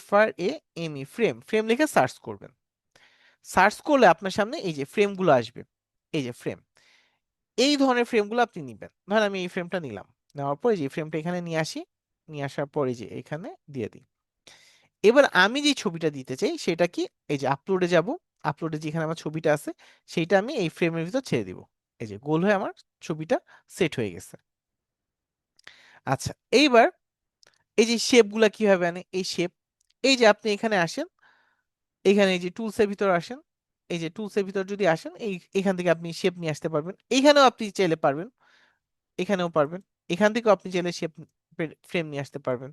FRAME, ফ্রেম, ফ্রেম লিখে সার্চ করবেন। সার্চ করলে আপনার সামনে এই যে ফ্রেমগুলো আসবে, এই যে ফ্রেম, এই ধরনের ফ্রেমগুলো আপনি নিবেন। ধরেন আমি এই ফ্রেমটা নিলাম, নেওয়ার পর এই যে ফ্রেমটা এখানে নিয়ে আসি, নিয়ে আসার পর এই যে এখানে দিয়ে দিই। এবার আমি যে ছবিটা দিতে চাই সেটা কি, এই যে আপলোডে যাব, আপলোডে যেখানে আমার ছবিটা আছে সেইটা আমি এই ফ্রেমের ভিতর ছেড়ে দিব। এই যে গোল হয়ে আমার ছবিটা সেট হয়ে গেছে। আচ্ছা, এইবার এই যে শেপ গুলা কিভাবে আনে, এই শেপ, এই যে আপনি এখানে আসেন, এখানে এই যে টুলস এর ভিতর আসেন, এই যে টুলস এর ভিতর যদি আসেন, এখান থেকে আপনি শেপ নিয়ে আসতে পারবেন। এইখানেও আপনি চাইলে পারবেন, এখানেও পারবেন, এখান থেকেও আপনি চাইলে শেপ ফ্রেম নিয়ে আসতে পারবেন।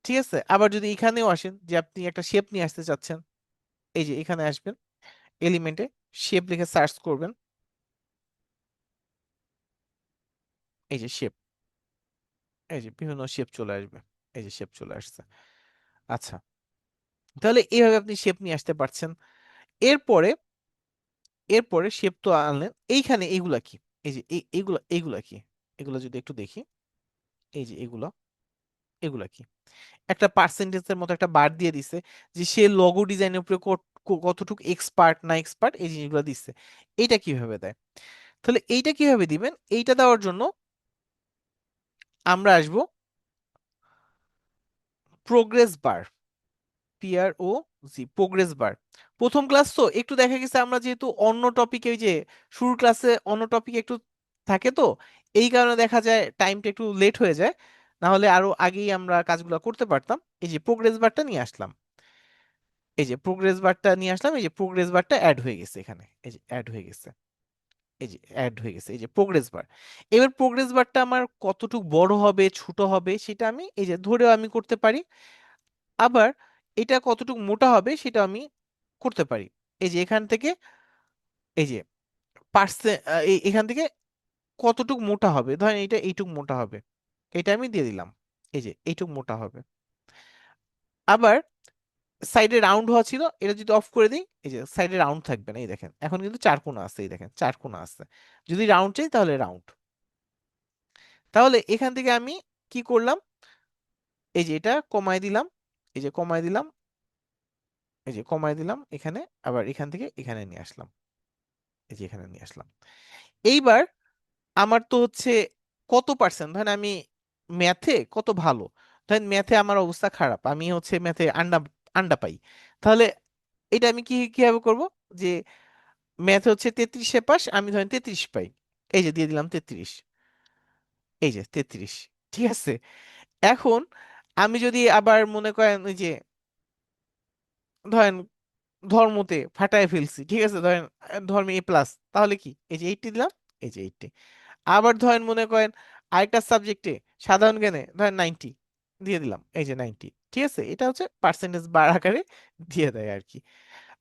ঠিক আছে, আবার যদি এখানেও আসেন যে আপনি একটা শেপ নিয়ে আসতে চাচ্ছেন, এই যে এখানে আসবেন, এলিমেন্টে শেপ লিখে সার্চ করবেন, এই যে শেপ, এই যে বিভিন্ন শেপ চলে আসবে, এই যে শেপ চলে আসছে। আচ্ছা, তাহলে এইভাবে আপনি শেপ নিয়ে আসতে পারছেন। এরপরে এরপরে শেপ তো আনলেন, এইখানে এইগুলা কি, এই যে এইগুলা এইগুলা কি, এগুলা যদি একটু দেখি, এই যে এগুলা এগুলা কি, একটা পার্সেন্টেজের মতো একটা বার দিয়ে দিছে যে সে লোগো ডিজাইনের উপরে কতটুকু এক্সপার্ট না এক্সপার্ট, এই জিনিসগুলো দিচ্ছে। এইটা কিভাবে দেয়? তাহলে এইটা কিভাবে দিবেন? এইটা দেওয়ার জন্য আমরা আসবো প্রোগ্রেস বার, PROG, প্রোগ্রেস বার। প্রথম ক্লাস তো একটু দেখা গেছে আমরা যেহেতু অন্য টপিকে, ওই যে শুরুর ক্লাসে অন্য টপিকে একটু থাকে, তো এই কারণে দেখা যায় টাইমটা একটু লেট হয়ে যায়, না হলে আরো আগেই আমরা কাজগুলো করতে পারতাম। এই যে প্রোগ্রেস বারটা নিয়ে আসলাম, এই যে প্রোগ্রেস বারটা নিয়ে আসলাম, এই যে প্রোগ্রেস বারটা অ্যাড হয়ে গেছে এখানে, এই যে অ্যাড হয়ে গেছে, এই যে অ্যাড হয়ে গেছে, এই যে প্রোগ্রেস বার। এবার প্রোগ্রেস বারটা আমার কতটুকু বড় হবে ছোট হবে সেটা আমি এই যে ধরেও আমি করতে পারি, আবার এটা কতটুকু মোটা হবে সেটা আমি করতে পারি। এই যে এখান থেকে, এই যে পার্সেন্ট, এখান থেকে কতটুকু মোটা হবে, ধরেন এটা এইটুক মোটা হবে, এটা আমি দিয়ে দিলাম, এই যে এইটুক মোটা হবে। আবার সাইডে রাউন্ড হওয়া ছিল, এটা যদি অফ করে দিই, এই যে সাইডে রাউন্ড থাকবে না, এই দেখেন এখন কিন্তু চার কোণা আছে, এই দেখেন চার কোণা আছে। যদি রাউন্ড চাই তাহলে রাউন্ড। তাহলে এখান থেকে আমি কি করলাম, এই যে এটা কমায় দিলাম, এই যে কমায় দিলাম, এই যে কমায় দিলাম এখানে, আবার এখান থেকে এখানে নিয়ে আসলাম, এই যে এখানে নিয়ে আসলাম। এইবার আমার তো হচ্ছে কত পার্সেন্ট, ধরেন আমি ম্যাথে কত ভালো, ধরেন ম্যাথে আমার অবস্থা খারাপ, আমি হচ্ছে ম্যাথে আন্ডা আন্ডা পাই, তাহলে এটা আমি কিভাবে করব, যে ম্যাথে হচ্ছে 33-এ পাস, আমি ধরেন 33 পাই, এই যে দিয়ে দিলাম 33, এই যে 33। ঠিক আছে, এখন আমি যদি আবার মনে করেন ওই যে ধরেন ধর্মতে ফাটায় ফেলছি, ঠিক আছে, ধরেন ধর্মে A+, তাহলে কি, এই যে 80 দিলাম, এই যে 80। আবার ধরেন মনে করেন আরেকটা সাবজেক্টে সাধারণ জ্ঞানে ধরেন 90 দিয়ে দিলাম, এই যে 90। ঠিক আছে, এটা হচ্ছে পার্সেন্টেজ বার আকারে দিয়ে দেয় আর কি।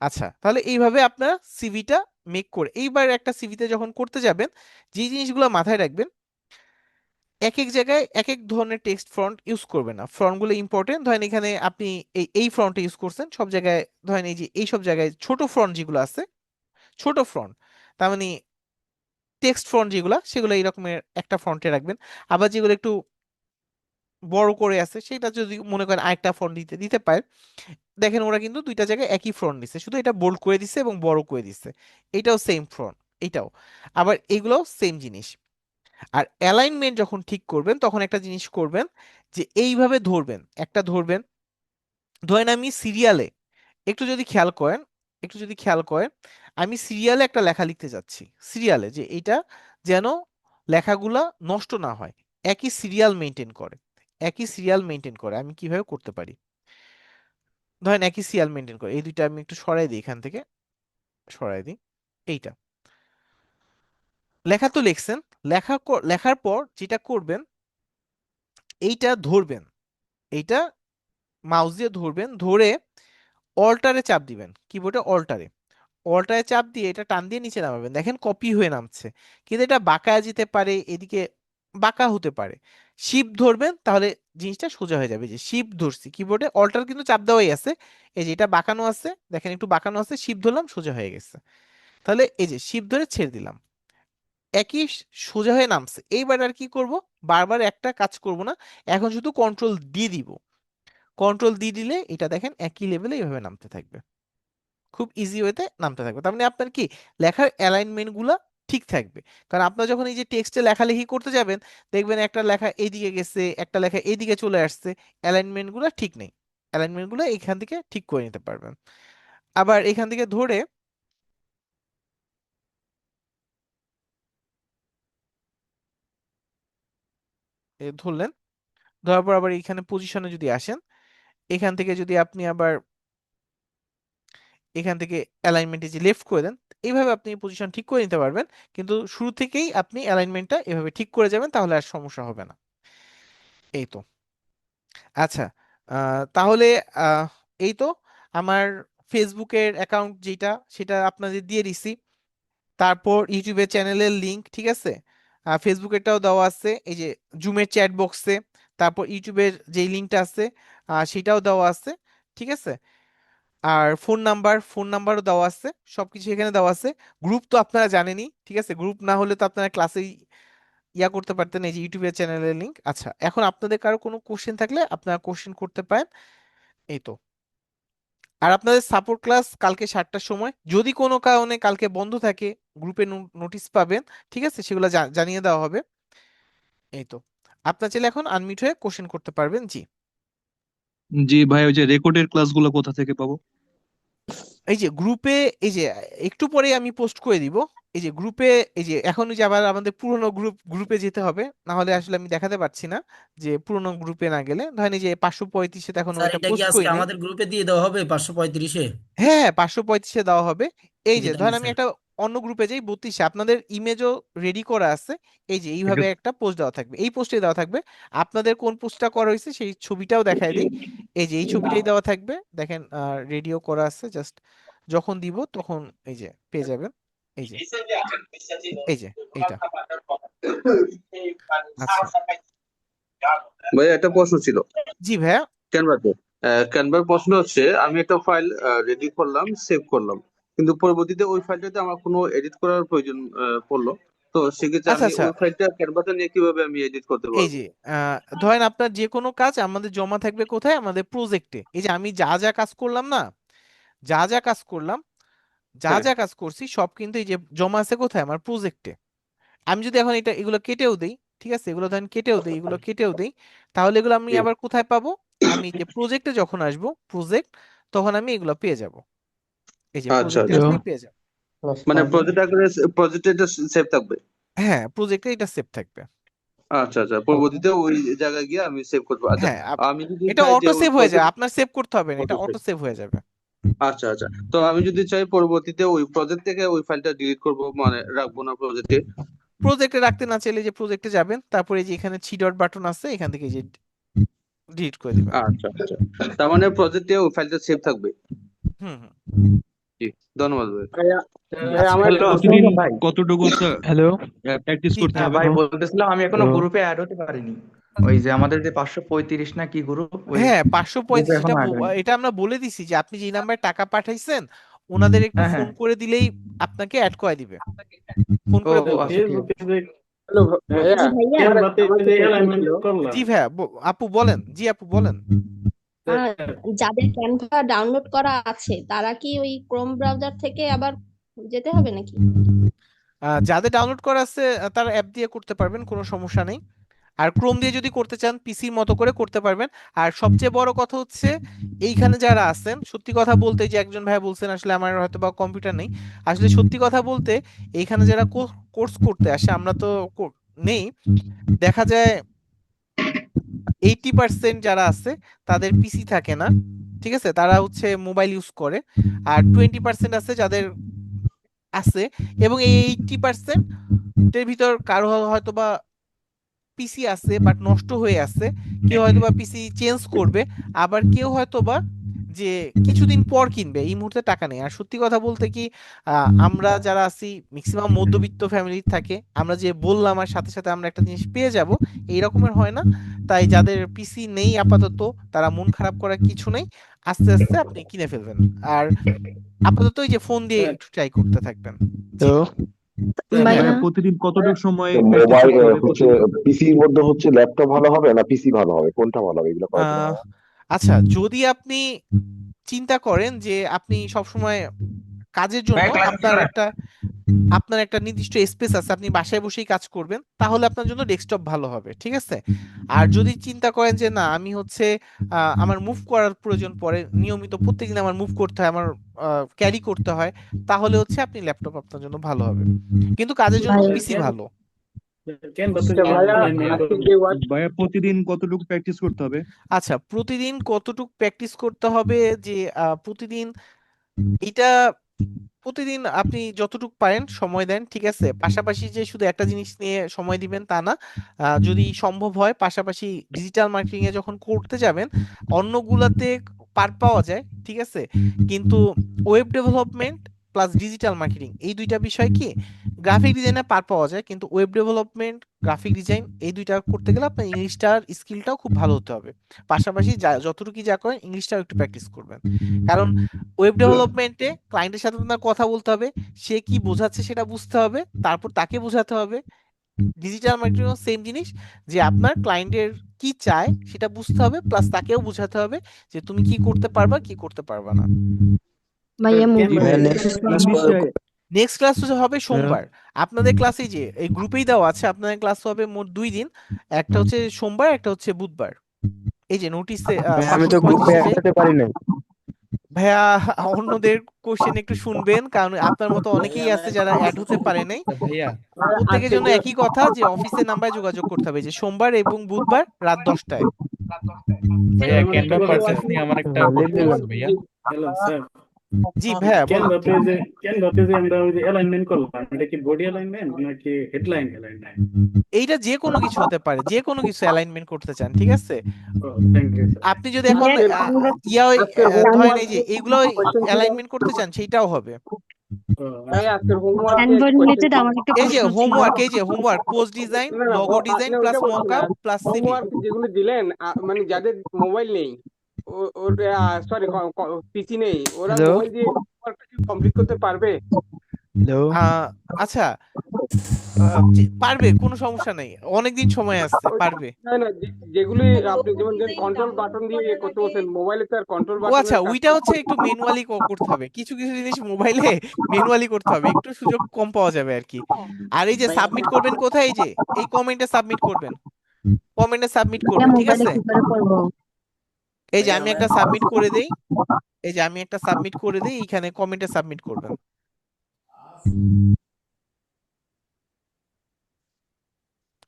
আচ্ছা, তাহলে এইভাবে আপনারা সিভিটা মেক করে, এইবার একটা সিভিতে যখন করতে যাবেন, যে জিনিসগুলো মাথায় রাখবেন, এক এক জায়গায় এক এক ধরনের টেক্সট ফন্ট ইউজ করবেন না, ফন্টগুলো ইম্পর্টেন্ট। ধরেন এখানে আপনি এই ফন্টটা ইউজ করছেন সব জায়গায়, ধরেন এই যে এই সব জায়গায় ছোট ফন্ট যেগুলো আছে, ছোট ফন্ট, তার মানে টেক্সট ফন্ট যেগুলো, সেগুলো এই রকমের একটা ফন্টে রাখবেন। আবার যেগুলো একটু বড় করে আছে সেটা যদি মনে করেন আরেকটা ফন্ট দিতে দিতে পারে। দেখেন ওরা কিন্তু দুইটা জায়গায় একই ফন্ট দিচ্ছে, শুধু এটা বোল্ড করে দিচ্ছে এবং বড় করে দিচ্ছে, এটাও সেম ফন্ট, এটাও আবার এগুলোও সেম জিনিস। আর অ্যালাইনমেন্ট যখন ঠিক করবেন তখন একটা জিনিস করবেন, যে এইভাবে ধরবেন, একটা ধরবেন, ধরেন আমি সিরিয়ালে, একটু যদি খেয়াল করেন, একটু যদি খেয়াল করেন, আমি সিরিয়ালে একটা লেখা লিখতে যাচ্ছি, সিরিয়ালে যে এটা যেন লেখাগুলা নষ্ট না হয়, একই সিরিয়াল মেনটেন করে, একই সিরিয়াল মেনটেন করে, আমি কিভাবে করতে পারি, ধরেন একই সিরিয়াল মেনটেন করে, এই দুইটা আমি একটু সরাই দিই এখান থেকে, সরাই দিই। এইটা লেখা তো লিখছেন, লেখার পর যেটা করবেন, এইটা ধরবেন, এইটা মাউস দিয়ে ধরবেন, ধরে অল্টারে চাপ দিবেন, কিবোর্ডে অল্টারে, অল্টারে চাপ দিয়ে এটা টান দিয়ে নিচে নামাবেন, দেখেন কপি হয়ে নামছে। কিন্তু এটা বাঁকা যেতে পারে, এদিকে বাঁকা হতে পারে, শিফট ধরবেন তাহলে জিনিসটা সোজা হয়ে যাবে। যে শিফট ধরছি কিবোর্ডে, অল্টার কিন্তু চাপ দেওয়াই আছে, এই যে এটা বাঁকানো আছে, দেখেন একটু বাঁকানো আছে, শিফট ধরলাম সোজা হয়ে গেছে। তাহলে এই যে শিফট ধরে ছেড়ে দিলাম, একই সোজা হয়ে নামছে। এইবার আর কি করব, বারবার একটা কাজ করব না, এখন শুধু কন্ট্রোল দিয়ে দিব, কন্ট্রোল দিয়ে দিলে এটা দেখেন একই লেভেলে এইভাবে নামতে থাকবে, খুব ইজি ওয়েতে নামতে থাকবে। তার মানে আপনার কি লেখার অ্যালাইনমেন্ট গুলা ঠিক থাকবে। কারণ আপনার যখন এই যে টেক্সটে লেখালেখি করতে যাবেন, দেখবেন একটা লেখা এইদিকে গেছে, একটা লেখা এইদিকে চলে আসছে, অ্যালাইনমেন্ট গুলা ঠিক নেই, অ্যালাইনমেন্ট গুলো এখান থেকে ঠিক করে নিতে পারবেন। আবার এখান থেকে ধরে ধরলেন, ধরার পর আবার এখানে পজিশনে যদি আসেন, এখান থেকে যদি আপনি আবার এখান থেকে অ্যালাইনমেন্টে যে লেফট করে দেন, এইভাবে আপনি পজিশন ঠিক করে নিতে পারবেন। কিন্তু শুরু থেকেই আপনি অ্যালাইনমেন্টটা এভাবে ঠিক করে যাবেন, তাহলে আর সমস্যা হবে না। এই তো। আচ্ছা, তাহলে আহ, এই তো আমার ফেসবুকের অ্যাকাউন্ট যেটা, সেটা আপনাদের দিয়ে দিছি। তারপর ইউটিউবের চ্যানেলের লিংক, ঠিক আছে, ফেসবুকেরটাও দেওয়া আছে এই যে জুমের চ্যাট বক্সে। তারপর ইউটিউবের যে লিংকটা আছে সেটাও দেওয়া আছে, ঠিক আছে। আর ফোন নাম্বারও দেওয়া আছে, সবকিছু এখানে দেওয়া আছে। গ্রুপ তো আপনারা জানেনই, ঠিক আছে, গ্রুপ না হলে তো আপনারা ক্লাসে ইয়া করতে পারতেন। এই যে ইউটিউবের চ্যানেলের লিংক। আচ্ছা, এখন আপনাদের কারো কোনো কোশ্চেন থাকলে আপনারা কোশ্চেন করতে পারেন। এই তো। আর আপনাদের সাপোর্ট ক্লাস কালকে 7টার সময়, যদি কোনো কারণে কালকে বন্ধ থাকে গ্রুপে নোটিশ পাবেন, ঠিক আছে, সেগুলো জানিয়ে দেওয়া হবে। এই তো। আপনার চাইলে এখন আনমিউট হয়ে কোশ্চেন করতে পারবেন। জি। জি ভাই, ওই যে রেকর্ডের ক্লাসগুলো কোথা থেকে পাবো? এই যে গ্রুপে, এই যে একটু পরে আমি পোস্ট করে দিব। এই যে গ্রুপে, এই যে এখন ওই যে আবার আমাদের পুরনো গ্রুপে যেতে হবে, না হলে আসলে আমি দেখাতে পারছি না। যে পুরনো গ্রুপে না গেলে ধরেন এই যে 535-এ এখন স্যার ওইটা এটা কি পোস্ট আজকে করি নাই। আমাদের গ্রুপে দিয়ে দেওয়া হবে 535-এ? হ্যাঁ, 535-এ দেওয়া হবে। এই ওকে, যে থ্যাংক ধরেন ইউ আমি স্যার। একটা অন্য গ্রুপে যাই 32-এ, আপনাদের ইমেজও রেডি করা আছে। এই যে একটু এইভাবে একটা পোস্ট দেওয়া থাকবে, এই পোস্টে দেওয়া থাকবে। আপনাদের কোন পোস্টটা করা হয়েছে সেই ছবিটাও দেখায় দিই। এই যে এই ছবিটাই দেওয়া থাকবে, দেখেন রেডিও করা আছে। জাস্ট যখন দিব তখন এই যে পেয়ে যাবেন। এই যে, এই যে এইটা। আচ্ছা। ভাই একটা প্রশ্ন ছিল জি ভাইয়া। ক্যানভাতে। ক্যানভার প্রশ্ন হচ্ছে, আমি একটা ফাইল রেডি করলাম, সেভ করলাম, কিন্তু পরবর্তীতে ওই ফাইলটাতে আমার কোনো এডিট করার প্রয়োজন পড়লো। তো সেক্ষেত্রে আচ্ছা আমি আচ্ছা, ওই ফাইলটা ক্যানভাতে নিয়ে কিভাবে আমি এডিট করতে এই পারবো? যে ধরেন আপনার যে কোনো কাজ আমাদের জমা থাকবে কোথায়, আমাদের প্রজেক্টে। এই যে আমি যা যা কাজ করলাম না, যা যা কাজ করলাম, যা হ্যাঁ, যা কাজ করছি সব কিন্তু এই যে জমা আছে কোথায়, আমার প্রজেক্টে। আমি যদি এখন এগুলো কেটেও দেই, ঠিক আছে, এগুলো ধরেন কেটেও দেই, এগুলো কেটেও দেই, তাহলে এগুলো আমি জি। আবার কোথায় পাবো? আমি যে প্রজেক্টে যখন আসবো, প্রজেক্ট, তখন আমি এগুলো পেয়ে যাব। এই যে আচ্ছা প্রজেক্টে আচ্ছা, আসলেই পেয়ে যাব। মানে প্রজেক্ট আকারে প্রজেক্টে এটা সেভ থাকবে। হ্যাঁ, প্রজেক্টে এটা সেভ থাকবে। আচ্ছা আচ্ছা, পরবর্তীতে ওই জায়গায় গিয়ে আমি সেভ করবো। আচ্ছা, হ্যাঁ, আমি যদি এটা চাই যে অটো ওই সেভ হয়ে যায়, প্রজেক্ট, আপনার সেভ করতে হবে না, এটা অটো সেভ হয়ে যাবে। আচ্ছা আচ্ছা, তো আমি যদি চাই পরবর্তীতে ওই প্রজেক্ট থেকে ওই ফাইলটা ডিলিট করবো, মানে রাখবো না প্রজেক্টে। প্রজেক্টে রাখতে না চাইলে যে প্রজেক্টে যাবেন, তারপরে যে এখানে 3 ডট বাটন আছে, এখান থেকে যে ডিলিট করে দিবেন। আচ্ছা আচ্ছা, তার মানে প্রজেক্টে ওই ফাইলটা সেভ থাকবে। হুম হুম। জি, ধন্যবাদ ভাই। ভাইয়া, ভাইয়া আচ্ছা। আমার একটা প্রশ্ন প্রতিদিন ছিল ভাই। কতটুকু হ্যালো। প্র্যাকটিস জি করতে হ্যাঁ হবে? ভাই বলুন। বলতেছিলাম আমি এখনো হ্যালো। গ্রুপে অ্যাড হতে পারিনি। ওই যে আমাদের যে 535 না কি গ্রুপ, ওই হ্যাঁ, গ্রুপে 535, এখনো অ্যাড হয়নি। এটা আমরা বলে দিছি যে আপনি যে নাম্বারে টাকা পাঠাইছেন ওনাদের একটু হ্যাঁ ফোন হ্যাঁ। করে দিলেই আপনাকে অ্যাড করে দিবে। ফোন ও করে ও বলবেন। আচ্ছা, ঠিক আছে। ফেসবুকে যে হ্যালো ভাইয়া, জি ভাইয়া আমার ক্যানভাতে আমার যে একটা কোশ্চেন অ্যালাইনমেন্ট ছিল। করলাম, জি ভাইয়া, আপু বলেন। জি আপু বলেন। যাদের ক্যানভা ডাউনলোড করা আছে তারা কি ওই ক্রোম ব্রাউজার থেকে আবার যেতে হবে নাকি? যাদের ডাউনলোড করা আছে তারা অ্যাপ দিয়ে করতে পারবেন, কোনো সমস্যা নেই। আর ক্রোম দিয়ে যদি করতে চান পিসির মতো করে করতে পারবেন। আর সবচেয়ে বড় কথা হচ্ছে, এইখানে যারা আছেন, সত্যি কথা বলতে, যে একজন ভাই বলছেন আসলে আমার হয়তো বা কম্পিউটার নেই, আসলে সত্যি কথা বলতে এইখানে যারা কোর্স করতে আসে, আমরা তো নেই, দেখা যায় 80% যারা আছে তাদের পিসি থাকে না, ঠিক আছে, তারা হচ্ছে মোবাইল ইউজ করে। আর 20% আছে যাদের আছে, এবং এই 80%-এর ভিতর কারো হয়তো বা পিসি আছে বাট নষ্ট হয়ে আছে, কেউ হয়তো বা পিসি চেঞ্জ করবে, আবার কেউ হয়তো বা যে কিছুদিন পর কিনবে, এই মুহূর্তে টাকা নেই। আর সত্যি কথা বলতে কি, আমরা যারা আছি ম্যাক্সিমাম মধ্যবিত্ত ফ্যামিলির থাকে, আমরা যে বললাম আর সাথে সাথে আমরা একটা জিনিস পেয়ে যাব, এই রকমের হয় না। তাই যাদের পিসি নেই আপাতত, তারা মন খারাপ করার কিছু নেই, আস্তে আস্তে আপনি কিনে ফেলবেন। আর আপাতত এই যে ফোন দিয়ে একটু ট্রাই করতে থাকবেন। জি। হ্যাঁ ভাইয়া ভাইয়া। প্রতিদিন কতটুকু সময় প্র্যাকটিস মোবাইল করতে হবে হচ্ছে প্রতিদিন? পিসির মধ্যে হচ্ছে ল্যাপটপ ভালো হবে না পিসি ভালো হবে, কোনটা ভালো হবে এগুলো করার জন্য? আহ আচ্ছা, যদি আপনি চিন্তা করেন যে আপনি সবসময় কাজের জন্য আপনার একটা নির্দিষ্ট স্পেস আছে, আপনি বাসায় বসেই কাজ করবেন, তাহলে আপনার জন্য ডেস্কটপ ভালো হবে, ঠিক আছে। আর যদি চিন্তা করেন যে না, আমি হচ্ছে আমার মুভ করার প্রয়োজন পড়ে, নিয়মিত প্রত্যেকদিন আমার মুভ করতে হয়, আমার ক্যারি করতে হয়, তাহলে হচ্ছে আপনি ল্যাপটপ আপনার জন্য ভালো হবে। কিন্তু কাজের জন্য ভাইয়া পিসি ভালো। ক্যানভা তো আচ্ছা ভাইয়া, অ্যালাইনমেন্ট আজকে করবো। যে ওয়ার্ক ভাইয়া প্রতিদিন কতটুকু প্র্যাকটিস করতে হবে? আচ্ছা, প্রতিদিন কতটুক প্র্যাকটিস করতে হবে যে প্রতিদিন এটা প্রতিদিন আপনি যতটুকু পারেন সময় দেন, ঠিক আছে? পাশাপাশি যে শুধু একটা জিনিস নিয়ে সময় দিবেন তা না, যদি সম্ভব হয় পাশাপাশি ডিজিটাল মার্কেটিং এ যখন করতে যাবেন অন্যগুলাতে পার পাওয়া যায়, ঠিক আছে? কিন্তু web development plus digital marketing এই দুইটা বিষয় কি গ্রাফিক ডিজাইনে পার পাওয়া যায়, কিন্তু ওয়েব ডেভেলপমেন্ট গ্রাফিক ডিজাইন এই দুইটা করতে গেলে আপনার ইংলিশটার স্কিলটাও খুব ভালো হতে হবে। পাশাপাশি যতটুকু যা করেন ইংলিশটাও একটু প্র্যাকটিস করবেন, কারণ ওয়েব ডেভেলপমেন্টে ক্লায়েন্টের সাথে আপনার কথা বলতে হবে, সে কি বোঝাচ্ছে সেটা বুঝতে হবে, তারপর তাকে বোঝাতে হবে। ডিজিটাল মার্কেটিং সেম জিনিস, যে আপনার ক্লায়েন্টের কি চায় সেটা বুঝতে হবে, প্লাস তাকেও বোঝাতে হবে যে তুমি কি করতে পারবা কি করতে পারবা না। ভাইয়া ভাইয়া মোবাইল নেক্সট ইংলিশটা নেক্সট ক্লাস হবে ভাইয়া সোমবার। আপনাদের ক্লাসে যে এই গ্রুপেই দেওয়া আছে, আপনাদের ক্লাস হবে মোট 2 দিন, একটা হচ্ছে সোমবার একটা হচ্ছে বুধবার। এই যে নোটিসে ভাইয়া আমি তো গ্রুপে 535 অ্যাড হতে পারি নাই। ভাইয়া অন্যদের কোশ্চেন একটু শুনবেন, কারণ আপনার মতো অনেকেই আছে যারা অ্যাড হতে পারে নাই। ভাইয়া প্রত্যেকের আজকে জন্য যে একই কথা যে অফিসের নাম্বারে যোগাযোগ করতে হবে, যে সোমবার এবং বুধবার রাত 10টায়। ভাইয়া আমার একটা ক্যানভা কথা পারচেজ আছে। নিয়ে আমার একটা লিভ প্রশ্ন দিলাম। আছে ভাইয়া। হ্যালো স্যার, জি ভাইয়া বলেন। ক্যানভাতে যে আমরা ওই যে অ্যালাইনমেন্ট করলাম, এটা কি বডি অ্যালাইনমেন্ট নাকি হেডলাইন অ্যালাইনমেন্ট? এইটা যে কোনো কিছু হতে পারে, যে কোনো কিছু অ্যালাইনমেন্ট করতে চান, ঠিক আছে? Thank you sir. আপনি যদি এখন আজকের আজকের ধরেন এই হোমওয়ার্ক যে এইগুলো কোশ্চেন ছিল। অ্যালাইনমেন্ট করতে চান সেইটাও হবে। ভাইয়া আজকের হোমওয়ার্কে ক্যানভা কোশ্চেন রিলেটেড ছিল। আমার একটা এই যে প্রশ্ন ছিল। হোমওয়ার্ক, এই যে হোমওয়ার্ক পোস্ট ডিজাইন, না না লোগো ডিজাইন আপনি প্লাস ওইটা বলছি না, মকআপ প্লাস সিভি। হোমওয়ার্ক যেগুলো দিলেন মানে যাদের মোবাইল নেই, ওরা সরি পিসি নেই, ওরা হ্যালো মোবাইল দিয়ে হোমওয়ার্কটা কি কমপ্লিট করতে পারবে? হ্যালো আচ্ছা, পারবে, কোনো সমস্যা নেই, অনেকদিন সময় আসছে, পারবে। না না যেগুলি আপনি যেমন কন্ট্রোল বাটন দিয়ে করতে বলছেন, মোবাইলে তো আর কন্ট্রোল ও আচ্ছা, বাটনের কাজ ওইটা হচ্ছে একটু ম্যানুয়ালি করতে হবে, কিছু কিছু জিনিস মোবাইলে ম্যানুয়ালি করতে হবে, একটু সুযোগ কম পাওয়া যাবে আর কি। আর এই যে সাবমিট করবেন কোথায়, এই যে এই কমেন্টে সাবমিট করবেন, কমেন্টে সাবমিট করবেন, ঠিক মোবাইলে আছে? কি করে করবো? এই যে আমি একটা সাবমিট করে দেই, এই যে আমি একটা সাবমিট করে দেই, এখানে কমেন্টে সাবমিট করবেন।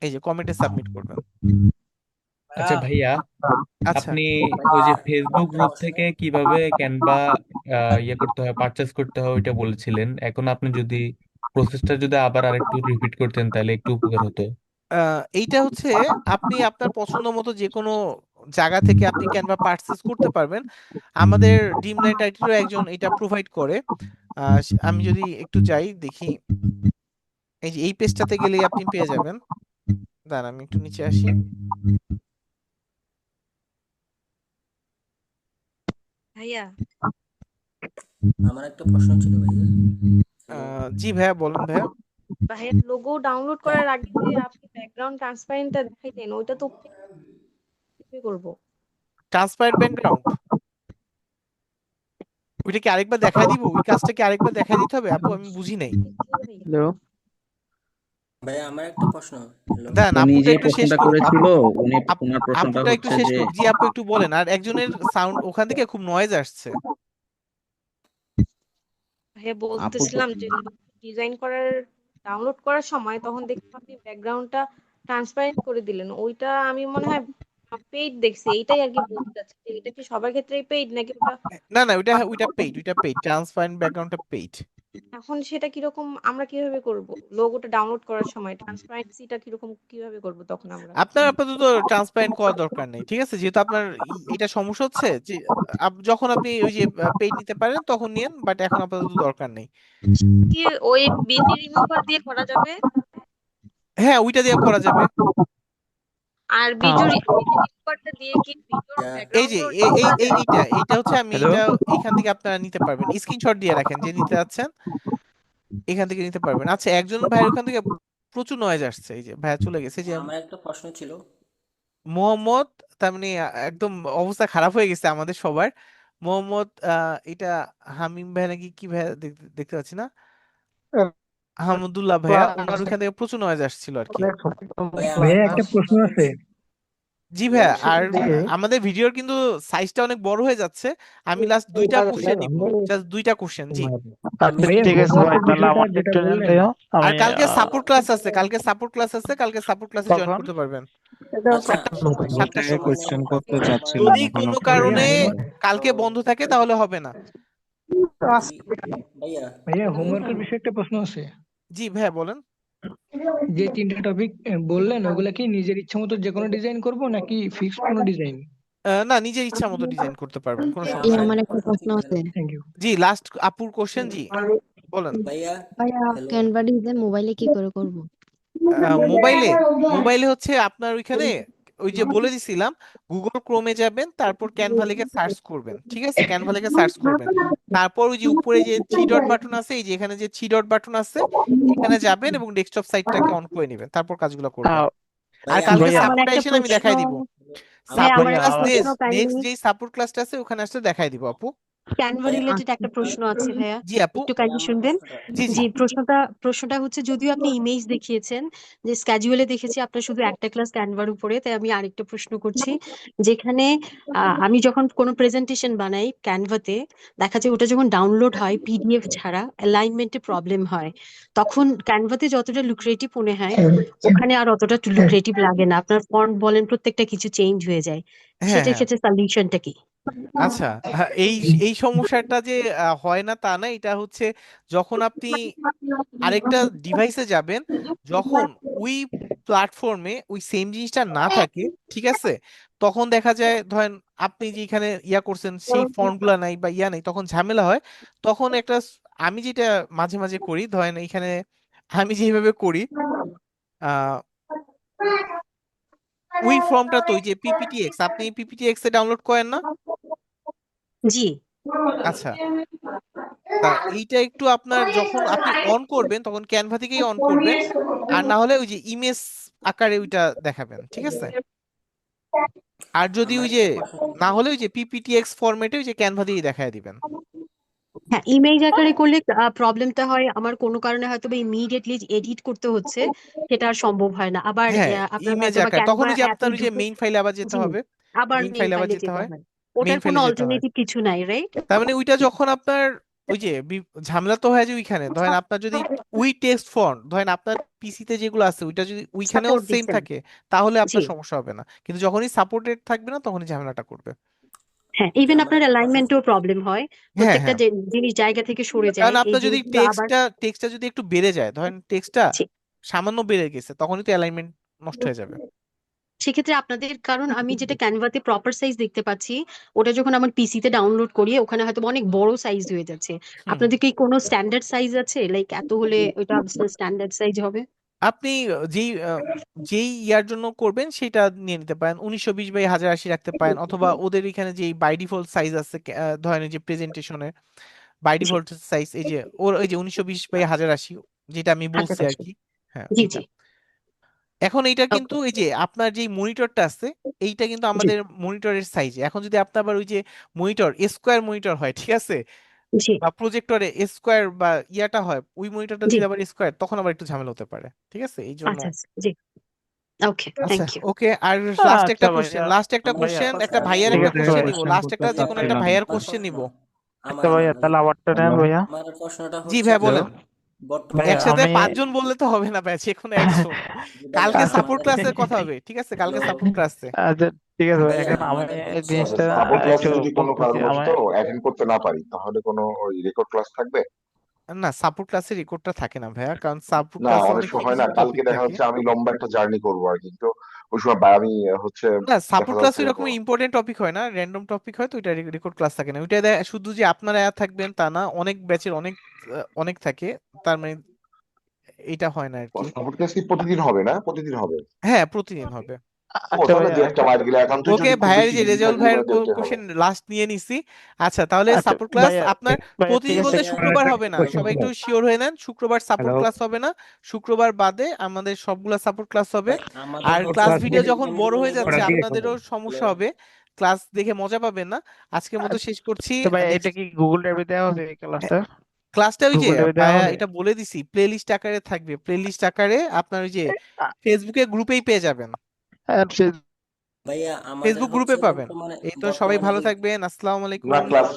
এই যে কমেন্টে সাবমিট করবেন। আচ্ছা ভাইয়া, আচ্ছা, আপনি ওই যে ফেসবুক গ্রুপ থেকে কিভাবে ক্যানভা ইয়ে করতে হয়, পারচেজ করতে হয় ওইটা বলেছিলেন। এখন আপনি যদি প্রসেসটা যদি আবার আরেকটু রিপিট করতেন তাহলে একটু উপকার হতো। এইটা হচ্ছে আপনি আপনার পছন্দ মতো যে কোনো জায়গা থেকে আপনি ক্যানভা পারচেজ করতে পারবেন। আমাদের ড্রিমলাইট আইটিরও একজন এটা প্রোভাইড করে। আমি যদি একটু যাই দেখি, এই যে এই পেজটাতে গেলেই আপনি পেয়ে যাবেন। দাঁড়ান আমি একটু নিচে আসি। ভাইয়া আমার একটা প্রশ্ন ছিল ভাইয়া। জি ভাইয়া বলুন ভাইয়া। ভাইয়া লোগো ডাউনলোড করার আগে যে আপনি ব্যাকগ্রাউন্ড ট্রান্সপারেন্টটা দেখাইতেন, ওইটা তো কিভাবে করব? ট্রান্সপারেন্ট ব্যাকগ্রাউন্ড ওইটা কি আরেকবার দেখাই দিব? ওই কাজটা কি আরেকবার দেখাই দিতে হবে আপু? আমি বুঝি নাই। হ্যালো ভাইয়া আমার একটা প্রশ্ন। দাঁড়ান উনি আপুটা যে একটু শেষ প্রশ্নটা করুক, করেছিল উনি আপু ওনার প্রশ্নটা আপুটা একটু হচ্ছে শেষ যে করুক। জি আপু একটু বলেন, আর একজনের সাউন্ড ওখান থেকে খুব নয়েজ আসছে। ভাইয়া আপু বলতেছিলাম যে ডিজাইন করার ডাউনলোড করার সময় তখন দেখলাম আপনি ব্যাকগ্রাউন্ডটা ট্রান্সপারেন্ট করে দিলেন, ওইটা আমি মনে হয় পেইড দেখছি, এইটাই আর কি বলতে চাচ্ছি যে এটা কি সবার ক্ষেত্রেই পেইড নাকি ওটা? না না, ওইটা পেইড, ওইটা পেইড, ট্রান্সপারেন্ট ব্যাকগ্রাউন্ডটা পেইড। এখন সেটা কিরকম আমরা কিভাবে করব? লোগোটা ডাউনলোড করার সময় ট্রান্সপারেন্সিটা কিরকম কিভাবে করব তখন আমরা? আপনার আপাতত ট্রান্সপারেন্ট করা দরকার নেই, ঠিক আছে? যেহেতু আপনার এটা সমস্যা হচ্ছে যে যখন আপনি ওই যে পেইড নিতে পারেন তখন নিয়েন, বাট এখন আপাতত দরকার নেই। কি ওই বিনি রিমুভার দিয়ে করা যাবে? হ্যাঁ ওইটা দিয়ে করা যাবে। আর বিনি রিমুভারটা দিয়ে কি ভিডিওর এই যে এইটা হচ্ছে আমি হ্যালো এটা এখান থেকে আপনারা নিতে পারবেন, স্ক্রিনশট দিয়ে রাখেন যে নিতে যাচ্ছেন, এখান থেকে নিতে পারবেন। আচ্ছা, একজন ভাইয়ের ওখান থেকে প্রচুর নয়েজ আসছে, এই যে ভাইয়া চলে গেছে, যে আমার একটা প্রশ্ন ছিল। মোহাম্মদ, তার মানে একদম অবস্থা খারাপ হয়ে গেছে আমাদের সবার। মোহাম্মদ এটা হামিম ভাই নাকি কি ভাই, দেখতে পাচ্ছি না, আহমদুল্লাহ ভাইয়া, ওনার ওখান থেকে প্রচুর নয়েজ আসছিল আর কি। ভাইয়া ভাইয়া একটা প্রশ্ন আছে। জি ভাইয়া, সেটা আর দেখে আমাদের ভিডিওর কিন্তু সাইজটা অনেক বড় হয়ে যাচ্ছে। আমি লাস্ট দুইটা কোশ্চেন নিব, জাস্ট দুইটা কোশ্চেন। জি, আচ্ছা ভাইয়া ঠিক আছে ভাই, হোমওয়ার্কের তাহলে বিষয়টা আমারটা যেটা একটু নেন বললেন তাইও। আর আমি কালকে সাপোর্ট ক্লাস আছে, কালকে সাপোর্ট ক্লাস আছে, কালকে সাপোর্ট ক্লাসে জয়েন কখন? করতে পারবেন এটা 7টার সময়, 7টার সময়। কোশ্চেন করতে চাচ্ছিলাম যদি এখনো কোনো করি কারণে নাই। কালকে বন্ধ থাকে তাহলে হবে না। ভাইয়া হোমওয়ার্কের বিষয়ে একটা প্রশ্ন আছে। জি ভাইয়া বলেন। যে তিনটা টপিক বললেন ওগুলা কি নিজের ইচ্ছা মতো যে কোনো ডিজাইন করব নাকি ফিক্সড কোনো ডিজাইন? না, নিজের ইচ্ছা মতো ডিজাইন করতে পারবেন, কোনো এই সমস্যা নেই। আমার একটা প্রশ্ন আছে। Thank you. জি, লাস্ট আপুর কোশ্চেন। জি বলেন। ভাইয়া ক্যানভা ডিজাইন মোবাইলে কি করে করব? মোবাইলে মোবাইলে হচ্ছে আপনার ওইখানে ওই যে বলে দিছিলাম, গুগল ক্রোমে যাবেন, তারপর ক্যানভা লিখে সার্চ করবেন, ঠিক আছে? ক্যানভা লিখে সার্চ করবেন, তারপর ওই যে উপরে যে থ্রি ডট বাটন আছে, এই যে এখানে যে থ্রি ডট বাটন আছে, এখানে যাবেন এবং ডেস্কটপ সাইটটাকে অন করে নেবেন, তারপর কাজগুলো করবেন। আর কালকে ভাইয়া আমার সাপোর্টে একটা আসেন, আমি প্রশ্ন, দেখাই দিব। ভাইয়া সাপোর্ট আমার ভাইয়া একটা ক্লাস আমার প্রশ্ন নেক্সট কাইন্ডলি, নেক্সট যেই সাপোর্ট ক্লাসটা আছে ওখানে আসলে দেখাই দিব আপু। ক্যানভা রিলেটেড একটা প্রশ্ন আছে ভাইয়া, জি আপু। একটু কাইন্ডলি শুনবেন। জি জি। জি, প্রশ্নটা হচ্ছে, যদিও আপনি ইমেজ দেখিয়েছেন, যে স্ক্যাজুয়ালে দেখেছি আপনার শুধু একটা ক্লাস ক্যানভার উপরে, তাই আমি আরেকটা প্রশ্ন করছি। যেখানে আমি যখন কোনো প্রেজেন্টেশন বানাই ক্যানভাতে, দেখা যায় ওটা যখন ডাউনলোড হয় পিডিএফ ছাড়া, অ্যালাইনমেন্টে প্রবলেম হয়, তখন ক্যানভাতে যতটা লুক্রেটিভ মনে হয় ওখানে আর অতটা লুক্রেটিভ লাগে না, আপনার ফন্ট বলেন প্রত্যেকটা কিছু চেঞ্জ হয়ে যায়। হ্যাঁ সেটার হ্যাঁ। ক্ষেত্রে সলিউশনটা কি? আচ্ছা, হ্যাঁ, এই এই সমস্যাটা যে হয় না তা না, এটা হচ্ছে যখন আপনি আরেকটা ডিভাইসে যাবেন, যখন ওই প্ল্যাটফর্মে ওই সেম জিনিসটা না থাকে, ঠিক আছে, তখন দেখা যায় ধরেন আপনি যে এখানে ইয়া করছেন সেই ফন্টগুলা নাই বা ইয়া নাই, তখন ঝামেলা হয়। তখন আমি যেটা মাঝে মাঝে করি, ধরেন এখানে আমি যেভাবে করি, আহ ওই ফর্মটা তো ওই যে পিপিটিএক্স, আপনি পিপিটিএক্স এ ডাউনলোড করেন না? জি। আচ্ছা, তা এইটা একটু আপনার যখন আপনি অন করবেন তখন ক্যানভা থেকেই অন করবেন, আর না হলে ওই যে ইমেজ আকারে ওইটা দেখাবেন, ঠিক আছে? আর যদি ওই যে না হলে ওই যে পিপিটিএক্স ফরম্যাটে ওই যে ক্যানভা দিয়েই দেখায় দিবেন। হ্যাঁ, ইমেজ আকারে করলে প্রবলেমটা হয় আমার কোনো কারণে হয়তো বা ইমিডিয়েটলি এডিট করতে হচ্ছে, সেটা আর সম্ভব হয় না। আবার হ্যাঁ, আপনার ইমেজ হয়তো বা আকার তখন ক্যানভা ওই যে অ্যাপে আপনার ওই যে ঢুকে, মেইন ফাইলে আবার যেতে জি, হবে, আবার মেইন মেইন ফাইলে আবার ফাইলে যেতে যেতে হয়, হয়। মেইন ওটার কোনো ফাইলে যেতে হয়। অল্টারনেটিভ কিছু নাই, রাইট? তার মানে ওইটা যখন আপনার ওই যে ঝামেলা তো হয় যে ওইখানে ধরেন আপনার যদি ওই টেক্সট ফন্ট ধরেন আপনার পিসিতে যেগুলো আছে ওইটা যদি ওইখানেও সাপোর্ট সেম দিচ্ছেন। থাকে, তাহলে জি, আপনার সমস্যা হবে না, কিন্তু যখনই সাপোর্টেড থাকবে না তখনই ঝামেলাটা করবে। হ্যাঁ, ইভেন আপনার অ্যালাইনমেন্টেও প্রবলেম হয়, হ্যাঁ প্রত্যেকটা হ্যাঁ, জিনিস জায়গা থেকে সরে যায়, কারণ এই আপনার যদি জিনিসগুলো আবার। টেক্সটটা যদি একটু বেড়ে যায়, ধরেন টেক্সটটা জি, সামান্য বেড়ে গেছে, তখনই তো অ্যালাইনমেন্ট নষ্ট হয়ে যাবে। সেক্ষেত্রে আপনাদের, কারণ আমি যেটা ক্যানভাতে প্রপার সাইজ দেখতে পাচ্ছি, ওটা যখন আমার পিসিতে ডাউনলোড করি ওখানে হয়তো অনেক বড় সাইজ হয়ে যাচ্ছে। হুম হুম। আপনাদের কি কোনো স্ট্যান্ডার্ড সাইজ আছে, লাইক এত হলে ওটা স্ট্যান্ডার্ড সাইজ হবে? আপনি যেই ইয়ার জন্য করবেন সেটা নিয়ে নিতে পারেন, 1920 বাই 1080 রাখতে পারেন, অথবা ওদের এখানে যে বাই ডিফল্ট সাইজ আছে, ধরেন এই যে প্রেজেন্টেশনের বাই জি, ডিফল্ট সাইজ, এই যে ওর এই যে 1920 বাই 1080, যেটা আমি বলছি আর 1080। কি। হ্যাঁ, জি এটা জি। এখন এইটা কিন্তু ওকে। এই যে আপনার যে মনিটরটা আছে, এইটা কিন্তু জি আমাদের মনিটরের সাইজে। এখন যদি আপনার আবার ওই যে মনিটর স্কোয়ার মনিটর হয়, ঠিক আছে, জি। বা প্রজেক্টরে স্কোয়ার বা ইয়াটা হয়, ওই মনিটরটা জি, যদি আবার স্কোয়ার, তখন আবার একটু ঝামেলা হতে পারে, ঠিক আছে, এই জন্য। আচ্ছা আচ্ছা, জি। ওকে, আচ্ছা থ্যাংক ইউ। ওকে, আর লাস্ট আচ্ছা একটা কোশ্চেন, ভাইয়া, লাস্ট একটা ভাইয়া কোশ্চেন, একটা ভাইয়ার ঠিক একটা আছে কোশ্চেন ভাই, নিব, কোশ্চেন লাস্ট করতে একটা যে কোনো একটা চাচ্ছিলাম। ভাইয়ার কোশ্চেন নিব। আচ্ছা ভাইয়া, তাহলে আমারটা নেন হ্যালো ভাইয়া। জি ভাইয়া হ্যালো বলেন। ভাইয়া, একসাথে আমি 5 জন বললে তো হবে না ভাই, যে কোনো একজন। কালকে আচ্ছা সাপোর্ট ক্লাসের কথা হবে, ঠিক আছে, কালকে সাপোর্ট ক্লাসে। আচ্ছা ঠিক আছে ভাই, এখন আমি এই জিনিসটা সাপোর্ট ক্লাসে একটু যদি কোনো বলতেছি। কারণবশত অ্যাটেন্ড করতে না পারি তাহলে কোনো ওই রেকর্ড ক্লাস থাকবে? না, সাপোর্ট ক্লাসে রেকর্ডটা থাকে না ভাইয়া, কারণ সাপোর্ট না, ক্লাসে অনেক অনেক সময় হয় না, সিরিয়াস কালকে টপিক দেখা থাকে। যাচ্ছে আমি লম্বা একটা জার্নি করবো আর কি, তো ওই সময় আমি হচ্ছে না, দেখা সাপোর্ট ক্লাস যাচ্ছে এরকম ইম্পর্টেন্ট টপিক হয় না, র্যান্ডম টপিক হয়, তো ওইটা রেকর্ড ক্লাস থাকে না। ওইটা শুধু যে আপনারা থাকবেন তা না, অনেক ব্যাচের অনেক অনেক থাকে, তার মানে এটা হয় না আর কি। সাপোর্ট ক্লাস কি প্রতিদিন হবে? না প্রতিদিন হবে? হ্যাঁ, প্রতিদিন হবে। ও আচ্ছা তাহলে ভাইয়া দু একটা মাইট গেলে একান্তই ওকে, যদি খুব ভাইয়ের বেশি যে বিজি রেজাউল থাকি ভাইয়ের তাহলে দু একটাই হবে। কোশ্চেন লাস্ট নিয়ে নিছি। আচ্ছা, তাহলে আচ্ছা সাপোর্ট ক্লাস ভাইয়া, আপনার ভাইয়া ঠিক প্রতিদিন আছে। বলতে শুক্রবার একটা হবে না, কোশ্চেন সবাই ছিল। একটু শিওর হয়ে নেন, শুক্রবার সাপোর্ট হ্যালো, ক্লাস হবে না, শুক্রবার বাদে আমাদের সবগুলা সাপোর্ট ক্লাস হবে। আর ক্লাস ক্লাস ভিডিও যখন বড় হয়ে যাচ্ছে কটার দিকে আপনাদেরও করবো? সমস্যা হবে, ক্লাস দেখে মজা পাবেন না। আজকের মতো শেষ করছি। তো ভাইয়া এটা নেক্সট কি গুগল ড্রাইভে দেওয়া হবে এই ক্লাসটা? ক্লাসটা ওই যে গুগল ড্রাইভে দেওয়া ভাইয়া হবে? এটা বলে দিছি, প্লেলিস্ট আকারে থাকবে, প্লেলিস্ট আকারে আপনার ওই যে ফেসবুকে গ্রুপেই পেয়ে যাবেন। আর ভাইয়া আমাদের ফেসবুক গ্রুপে হচ্ছে পাবেন। বর্তমানে এই তো, সবাই ভালো যে থাকবেন, আসসালামু না আলাইকুম। ক্লাস